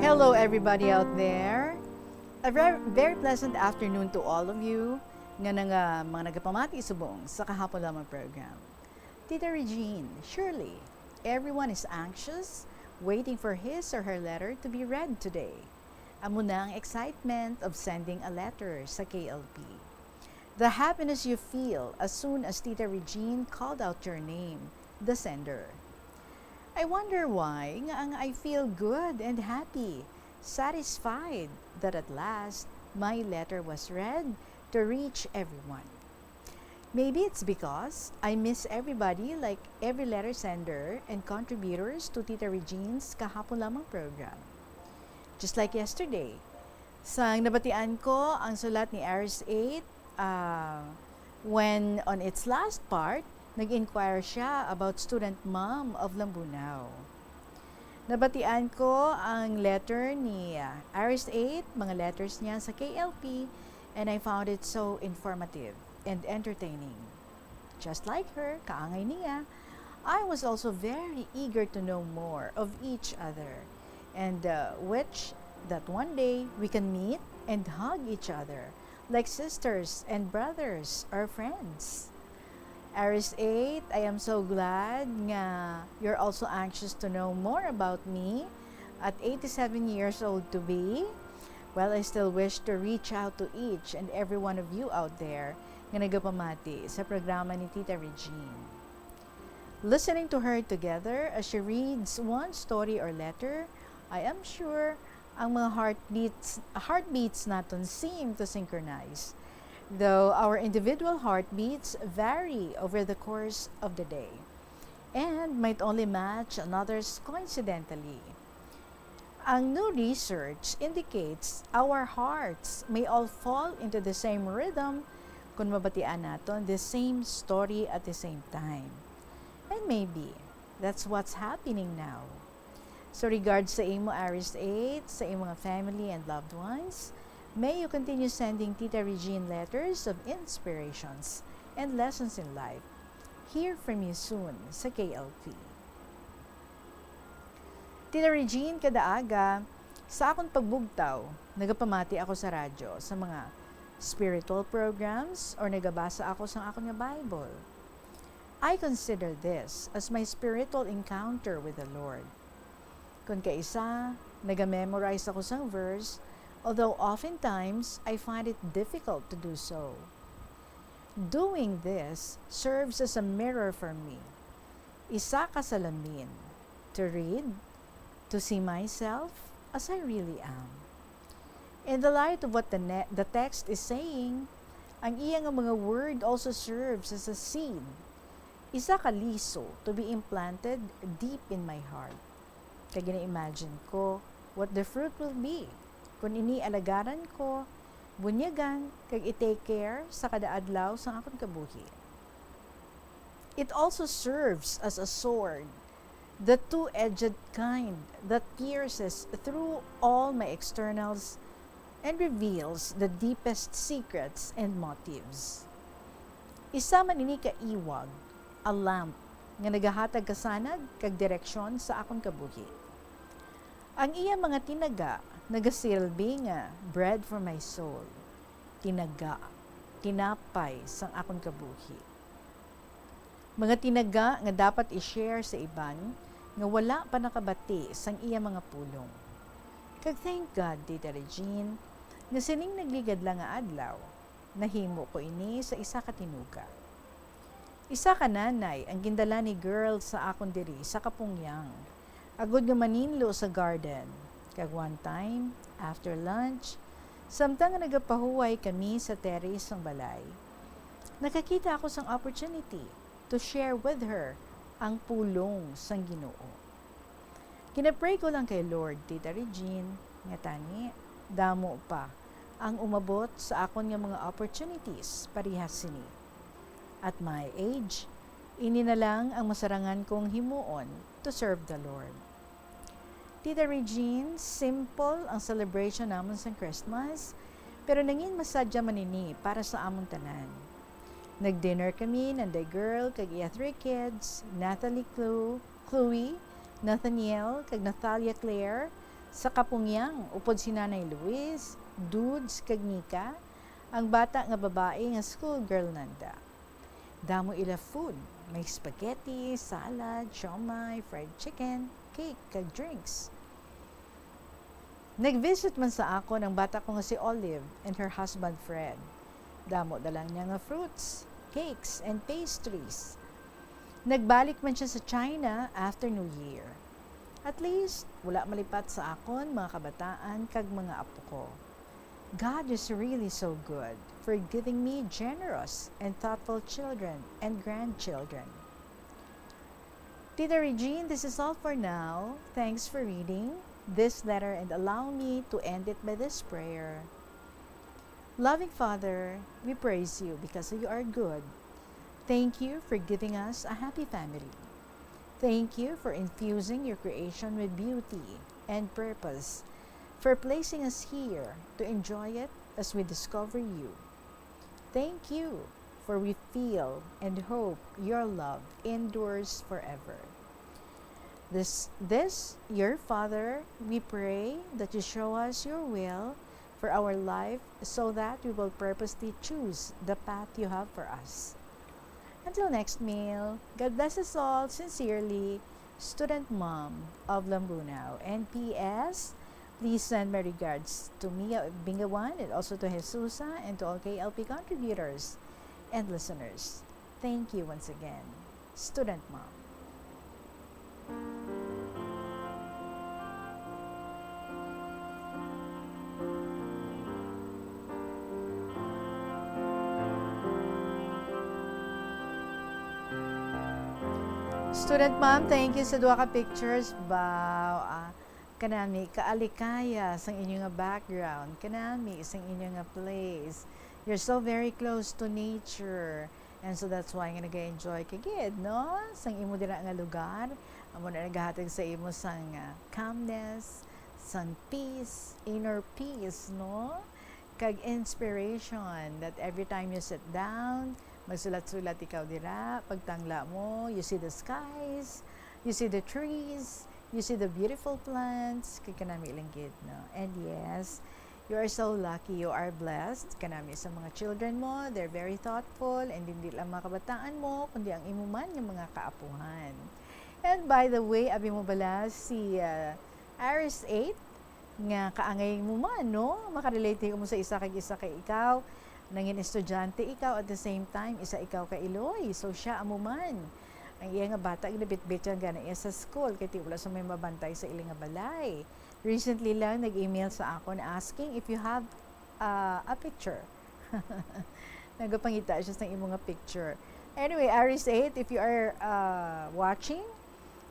Hello everybody out there. A very pleasant afternoon to all of you nga mga nagapamati subong sa kahapon lamang program. Tita Regine, surely everyone is anxious, waiting for his or her letter to be read today. Amo na ang excitement of sending a letter sa KLP. The happiness you feel as soon as Tita Regine called out your name, the sender. I wonder why nga I feel good and happy, satisfied that at last my letter was read to reach everyone. Maybe it's because I miss everybody like every letter sender and contributors to Tita Regine's kahapon lamang program. Just like yesterday, sang nabatian ko ang sulat ni Aris 8 when on its last part, nag-inquire siya about student mom of Lambunao. Nabatian ko ang letter ni Aris 8, mga letters niya sa KLP, and I found it so informative and entertaining. Just like her, kaangay niya, I was also very eager to know more of each other, and which that one day we can meet and hug each other like sisters and brothers or friends. Aris 8, I am so glad nga you're also anxious to know more about me at 87 years old to be. Well, I still wish to reach out to each and every one of you out there nga nagapamati sa programa ni Tita Regine. Listening to her together as she reads one story or letter, I am sure ang mga heartbeats natin seem to synchronize. Though our individual heartbeats vary over the course of the day and might only match another's coincidentally. Ang new research indicates our hearts may all fall into the same rhythm kung mabatian natin the same story at the same time. And maybe that's what's happening now. So regards sa imo Aris 8, sa imo mga family and loved ones, may you continue sending Tita Regine letters of inspirations and lessons in life. Hear from you soon sa KLP. Tita Regine, kada aga, sa akong pagbugtaw, nagapamati ako sa radyo sa mga spiritual programs or nagabasa ako sa akong Bible. I consider this as my spiritual encounter with the Lord. Kung kaisa, naga-memorize ako sa verse, although oftentimes I find it difficult to do so. Doing this serves as a mirror for me. Isa ka salamin to read, to see myself as I really am. In the light of what the text is saying, ang iyang mga word also serves as a seed. Isa ka liso to be implanted deep in my heart. Kaya gina-imagine ko what the fruit will be kung inialagaran ko, bunyagan, kag i-take care sa kadaadlaw sa akong kabuhi. It also serves as a sword, the two-edged kind that pierces through all my externals and reveals the deepest secrets and motives. Isa man ini ka iwag, a lamp, nga nagahatag kasanag kag direksyon sa akong kabuhi. Ang iya mga tinaga, nagasilbi nga, bread for my soul, tinaga, tinapay sang akong kabuhi. Mga tinaga nga dapat i-share sa iban, nga wala pa nakabati sang iya mga pulong. Kag thank God, Tita Regine, nga sining nagligad lang nga adlaw, nahimo ko ini sa isa ka tinuga. Isa ka nanay ang gindala ni girl sa akong diri sa Kapungyang. Agud nga maninlo sa garden. Kag one time, after lunch, Samtang nagapahuway kami sa terrace ng balay, nakakita ako sang opportunity to share with her ang pulong sang Ginoo. Kinapray ko lang kay Lord, Tita Regine, nga tani, damo pa ang umabot sa akon nga mga opportunities parihas sini. At my age, ini na lang ang masarangan kong himuon to serve the Lord. Tita Regine, simple ang celebration namon sa Christmas, pero nangin masadya manini para sa among tanan. Nag-dinner kami nanday girl kag iya 3 kids, Natalie Chloe, Nathaniel kag Natalia Claire, sa kapungyang upod si Nanay Luis, Dudes kag Nika, ang bata nga babae nga school girl nanda. Damo ila food, may spaghetti, salad, siomai, fried chicken, cake kag drinks. Nag-visit man sa ako ng bata ko nga si Olive and her husband Fred. Damo dalang niya nga fruits, cakes, and pastries. Nagbalik man siya sa China after New Year. At least, wala malipat sa akon mga kabataan kag mga apo ko. God is really so good for giving me generous and thoughtful children and grandchildren. Tita Regine, this is all for now. Thanks for reading this letter and allow me to end it by this prayer. Loving Father, we praise you because you are good. Thank you for giving us a happy family. Thank you for infusing your creation with beauty and purpose, for placing us here to enjoy it as we discover you. Thank you for we feel and hope your love endures forever. This, your Father, we pray that you show us your will for our life so that we will purposely choose the path you have for us. Until next meal, God bless us all. Sincerely, Student Mom of Lambunao. And P.S. Please send my regards to Mia Bingawan and also to Jesusa and to all KLP contributors and listeners. Thank you once again, Student Mom. Student Mom, thank you sa duha ka pictures. Kanami, kaalikaya sang inyo nga background. Kanami, sang inyo nga place. You're so very close to nature. And so that's why nga nag-enjoy kagid, no? Sang imo dira nga lugar. Amo na nagahatag sa imo sang calmness, sang peace, inner peace, no? Kag inspiration that every time you sit down, magsulat-sulat ikaw dira, pagtangla mo, you see the skies, you see the trees, you see the beautiful plants, kay kanami ilanggit, no? And yes, you are so lucky, you are blessed, kanami sa mga children mo, they're very thoughtful, and hindi lang mga kabataan mo, kundi ang imo man yung mga kaapuhan. And by the way, abi mo bala si Aris 8, nga kaangay mo man, no? Makarelate mo sa isa kay ikaw, nangin estudyante ikaw at the same time isa ikaw ka Iloy, so siya amo man ang iya nga bata ginabit-bit yan gana iya sa school kay wala sa may mabantay sa iling nga balay. Recently lang nag-email sa ako na asking if you have a picture. Nagapangita siya sa imo nga picture. Anyway, Aris 8, if you are watching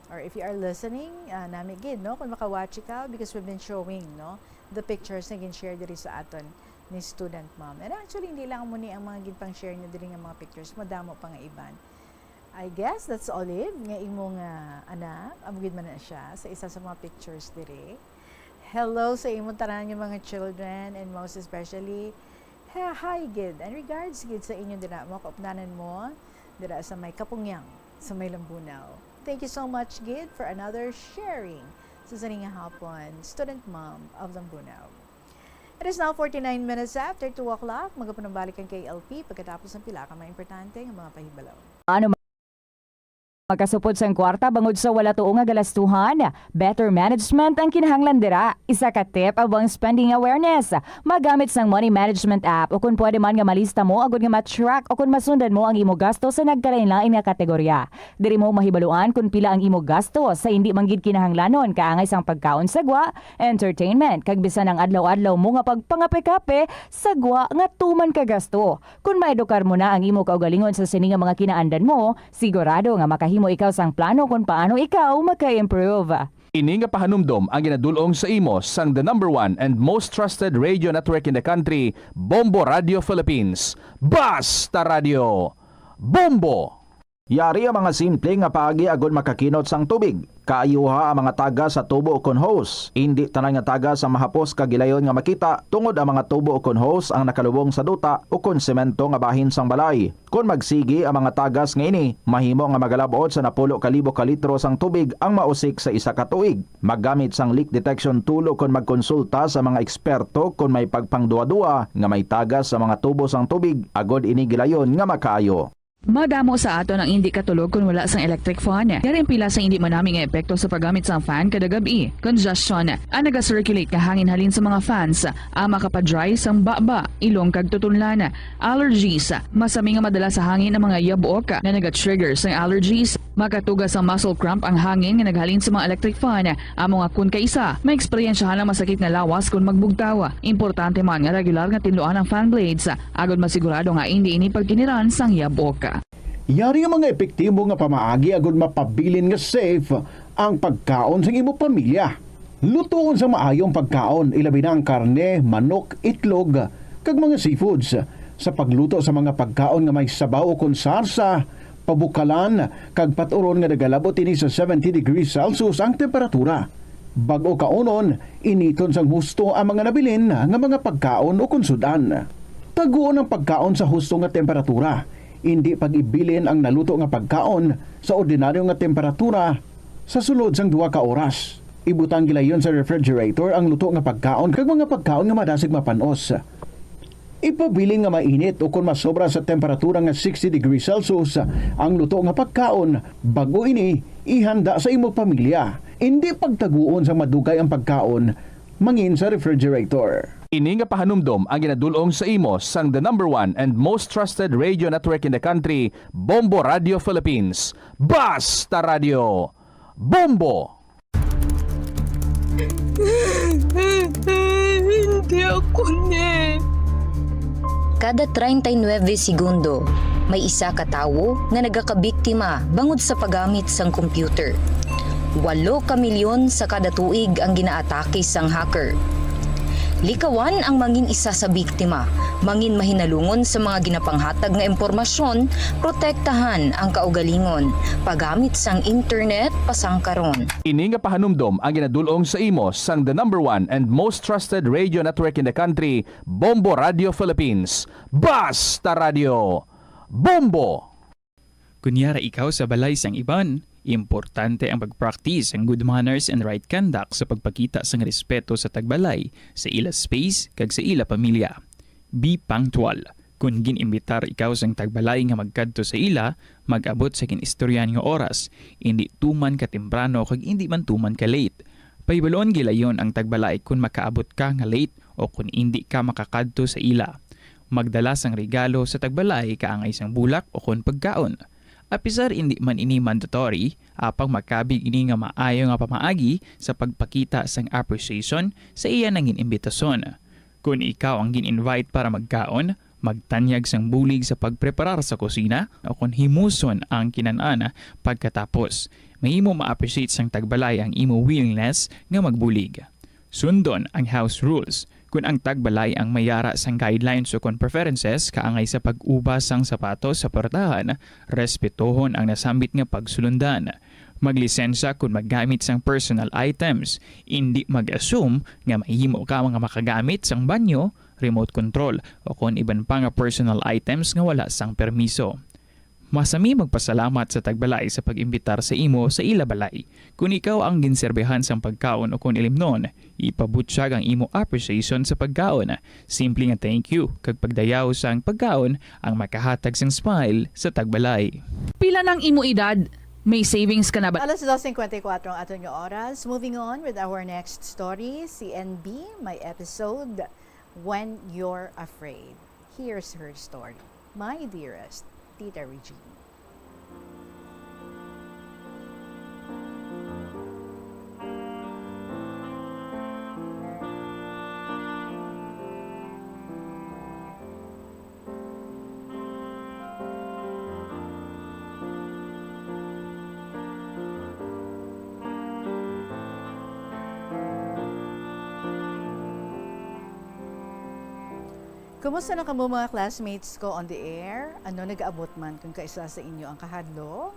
or if you are listening, nami gid, no, kung maka-watch ka, because we've been showing, no, the pictures na gin-share diri sa aton ni Student Mom. And actually, hindi lang mo ni ang mga ginpang share niya diri nga mga pictures, madamo pa nga iban. I guess that's Olive, nga imong anak, amugid man na siya sa isa sa mga pictures diri. Hello sa imong tanan nga mga children, and most especially, hi gid, and regards gid sa inyo dira, mga kaupnanan mo, dira sa may Kapungyang, sa may Lambunao. Thank you so much gid for another sharing sa saning nga hapon, Student Mom of Lambunao. It is now 49 minutes after 2 o'clock. Magapunambalik ang KLP pagkatapos ng pila ka mga importante ng mga pahibalaw. Ano Magkasupod sang kwarta bangod sa wala tuong nga galastuhan, better management ang kinahanglan dira. Isa ka tip abang spending awareness. Magamit sang money management app o kung pwede man nga malista mo agud nga ma-track o kung masundan mo ang imo gasto sa nagkalain-lain nga kategorya. Diri mo mahibaluan kung pila ang imo gasto sa hindi manggid kinahanglanon kaangay sang pagkaon sagwa, entertainment kag bisan ang adlaw-adlaw mo nga pagpangape-kape sagwa nga tuman ka gasto. Kung maedukar mo na ang imo kaugalingon sa sini nga mga kinaandan mo, sigurado nga makahimo ikaw sang plano kung paano ikaw maka-improve. Ini nga pahanumdom ang ginadulong sa imo sang the number 1 and most trusted radio network in the country, Bombo Radio Philippines. Basta Radio Bombo! Yari ang mga simple nga paagi agud makakinot sang tubig. Kaayuha ang mga taga sa tubo o kon hose. Hindi tanan nga taga sa mahapos kagilayon nga makita tungod ang mga tubo o kon hose ang nakalubong sa duta o kon semento nga bahin sang balay. Kung magsigi ang mga tagas nga ini, mahimo nga magalabot sa 10,000 ka litro sang tubig ang mausik sa isa ka tuig. Maggamit sang leak detection tool o kon magkonsulta sa mga eksperto kung may pagpangduwa-duwa nga may tagas sa mga tubo sang tubig agod ini gilayon nga makaayo. Madamo sa ato ng hindi katulog kung wala sang electric fan. Yaring pila sa hindi manaming nga epekto sa paggamit sang fan kada gabi. Congestion, ang naga-circulate nga hangin halin sa mga fans, ang makapadry sang baba, ilong kag tutunlan. Allergies, masami nga madala sa hangin ang mga yabok na naga-trigger sang allergies. Makatugas ang muscle cramp ang hangin nga naghalin sa mga electric fan. Amo nga kun kaisa, may eksperyensyahan ang masakit na lawas kung magbugtawa. Importante man nga regular nga tinluan ang fan blades, agad masigurado nga hindi ini pagkiniran sang yabok. Yari ang mga epektibo nga pamaagi agud mapabilin nga safe ang pagkaon sa imo pamilya. Lutoon sa maayong pagkaon, ilabi na ang karne, manok, itlog, kag mga seafoods. Sa pagluto sa mga pagkaon nga may sabaw o konsarsa, pabukalan, kag paturon nga nagalabot ini sa 70 degrees Celsius ang temperatura. Bago kaunon, initon sang husto ang mga nabilin nga mga pagkaon o konsudan. Taguon ang pagkaon sa husto nga temperatura. Hindi pag-ibilin ang naluto nga pagkaon sa ordinaryo nga temperatura sa sulod sang 2 ka oras. Ibutang gilayon sa refrigerator ang luto nga pagkaon kag mga pagkaon nga madasig mapanos. Ipabilin nga mainit o kung masobra sa temperatura nga 60 degrees Celsius ang luto nga pagkaon, bago ini ihanda sa imo pamilya. Hindi pagtaguon sa madugay ang pagkaon mangin sa refrigerator. Ini nga pahanumdom ang ginadulong sa imo sang the number 1 and most trusted radio network in the country, Bombo Radio Philippines. Basta Radio Bombo! Hindi ako Kada 39 segundo, may isa ka tawo nga nagakabiktima bangod sa paggamit sang computer. 8 ka milyon sa kada tuig ang ginaatake sang hacker. Likawan ang mangin isa sa biktima, mangin mahinalungon sa mga ginapanghatag nga impormasyon, protektahan ang kaugalingon, paggamit sang internet pasangkaron. Ini nga pahanumdom ang ginadulong sa imo sang the number 1 and most trusted radio network in the country, Bombo Radio Philippines. Basta Radio Bombo! Kunyara ikaw sa balay sang iban, importante ang pag-practice ang good manners and right conduct sa pagpakita sang respeto sa tagbalay, sa ila space, kag sa ila pamilya. Be punctual. Kung ginimbitar ikaw sang tagbalay nga magkadto sa ila, mag-abot sa kinistoryan nga oras, hindi tuman ka temprano kag hindi man tuman ka late. Paibalon gilayon ang tagbalay kung makaabot ka nga late o kung hindi ka makakadto sa ila. Magdala sang regalo sa tagbalay kaangay sang bulak o kung pagkaon. Apisar hindi man ini mandatory, apang makabig ini nga maayo nga pamaagi sa pagpakita sang appreciation sa iya nangin imbitasyon. Kung ikaw ang gin-invite para magkaon, magtanyag sang bulig sa pagpreparar sa kusina o kung himuson ang kinanana pagkatapos. Mahimo ma-appreciate sang tagbalay ang imo willingness nga magbulig. Sundon ang house rules. Kung ang tagbalay ang mayara sang guidelines o kung preferences kaangay sa pag-ubas sang sapatos sa portahan, respetohon ang nasambit nga pagsulundan. Maglisensya kung maggamit sang personal items, hindi mag-assume nga mahimo ka mga makagamit sang banyo, remote control o kung iban pa nga personal items nga wala sang permiso. Masami magpasalamat sa tagbalay sa pag-imbitar sa imo sa ila balay. Kung ikaw ang ginserbehan sang pagkaon o kung ilimnon, ipabutsyag ang imo appreciation sa pagkaon. Simple nga thank you kag pagdayaw sang pagkaon ang makahatag sang smile sa tagbalay. Pila ng imo edad? May savings ka na ba? Alas 2:54 ang aton yung oras. Moving on with our next story, si NB, may episode, When You're Afraid. Here's her story. My dearest, Tita Regine. Kumusta na kamo mga classmates ko on the air? Ano nag-aabot man kung kaisa sa inyo ang kahadlok?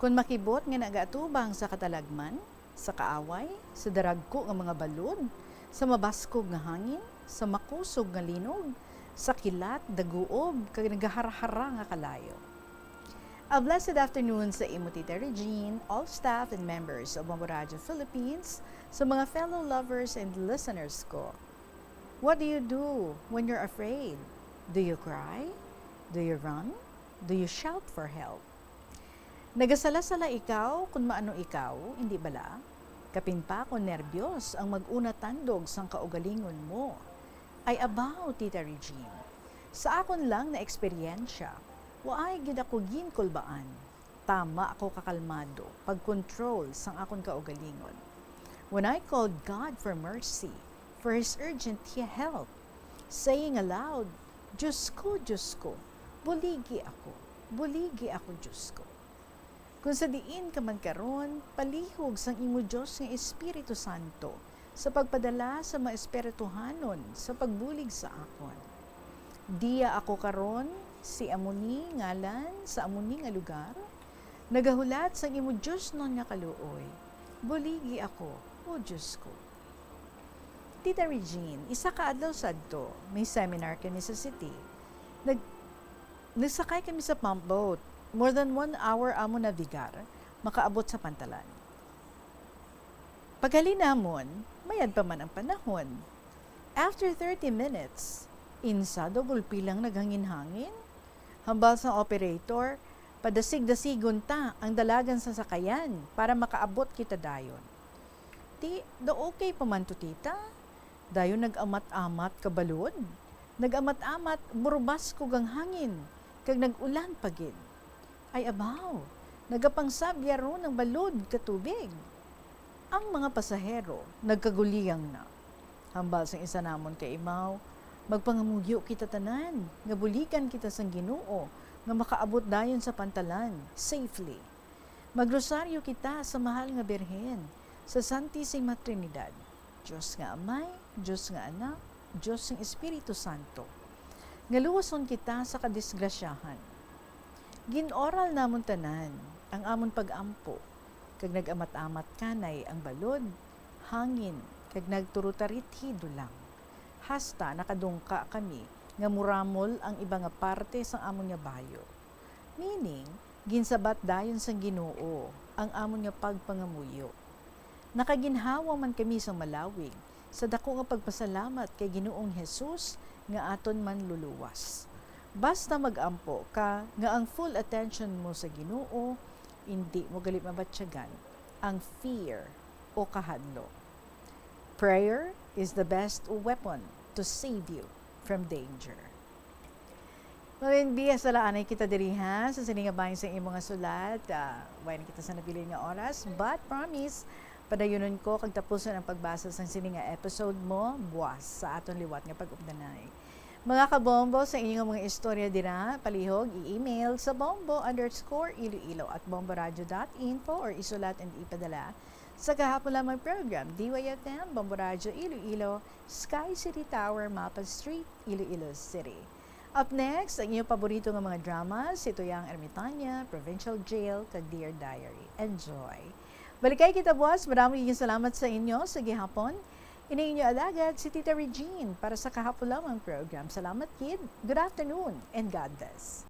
Kung makibot nga nagaatubang sa katalagman, sa kaaway, sa daragko nga mga balod, sa mabaskog nga hangin, sa makusog nga linog, sa kilat, daguob, kag nagahara-hara nga kalayo. A blessed afternoon sa imo Tita Regine, all staff and members of Bombo Radio Philippines, sa mga fellow lovers and listeners ko. What do you do when you're afraid? Do you cry? Do you run? Do you shout for help? Nagasala-sala ikaw kung maano ikaw, hindi bala? Kapin pa kung nerbiyos ang mag-una tandog sang kaugalingon mo. Ay abaw, Tita Regine. Sa akon lang na eksperyensya, waay gid ako ginkulbaan. Tama ako kakalmado, pag-control sang akon kaugalingon. When I called God for mercy, for His urgent help, saying aloud, Diyos ko, buligi ako, Diyos ko. Kung sa diin ka man karon, palihog sang imo Diyos ng Espiritu Santo sa pagpadala sa mga espirituhanon sa pagbulig sa akon. Diya ako karon, si amuni ngalan sa amuni nga lugar, nagahulat sang imo Diyos non nga kaluoy, buligi ako, o Diyos ko. Tita Regine, isa ka adlaw sadto, may seminar kami sa city. Nagsakay kami sa pump boat. More than 1 hour amo navigar, makaabot sa pantalan. Paghalin namon, mayad pa man ang panahon. After 30 minutes, insado gulpilang naghangin-hangin. Hambal sa operator, padasig-dasigon ta ang dalagan sa sakayan para makaabot kita dayon. Okay pa man to, tita? Dayon nag-amat-amat kabalod. Nag-amat-amat, burubas ko gang hangin, kag nag-ulan pagid. Ay abaw, nagapangsabya ro ng balod katubig. Ang mga pasahero, nagkaguliyang na. Hambal sang isa namon kay imaw, magpangamugyo kita tanan, nga bulikan kita sang Ginoo, nga makaabot dayon sa pantalan, safely. Magrosaryo kita sa mahal nga Birhen, sa Santisima Trinidad. Diyos nga Amay, Diyos nga Anak, Diyos ng Espiritu Santo. Ngaluwason kita sa kadisgrasyahan. Ginoral namon tanan ang amon pag-ampo, kag nag-amat-amat kanay ang balod, hangin, kag nagturutarit dulang. Hasta nakadungka kami nga muramol ang iba nga parte sang amon nga bayo. Meaning, ginsabat dayon sang Ginoo ang amon nga pagpangamuyo. Nakaginhawa man kami sa malawig sa dako nga pagpasalamat kay Ginoong Hesus nga aton man luluwas. Basta mag-ampo ka nga ang full attention mo sa Ginoo, hindi mo galit mabatsyagan ang fear o kahadlo. Prayer is the best weapon to save you from danger. Maraming biyas sa laanay kita diriha sa siningabahin sa imong nga sulat. Wayan kita sa napili nga oras, but promise, padayunon ko kag tapuson ang pagbasa sa sininga episode mo, buwas sa aton liwat nga pag-updanay. Mga kabombo, sa inyong mga istorya dira, palihog, i-email sa bombo_iloilo@bomboradio.info or isulat and ipadala sa kahapon lamang program, DYFM, Bombo Radio Iloilo, Sky City Tower, Mapa Street, Iloilo City. Up next, ang inyong paborito nga mga dramas, ito yung Ermitaña, Provincial Jail, kag Dear Diary. Enjoy! Balikay kita buwas, maraming salamat sa inyo sa gihapon. Inainyo alagad si Tita Regine para sa kahapon lamang program. Salamat kid, good afternoon, and God bless.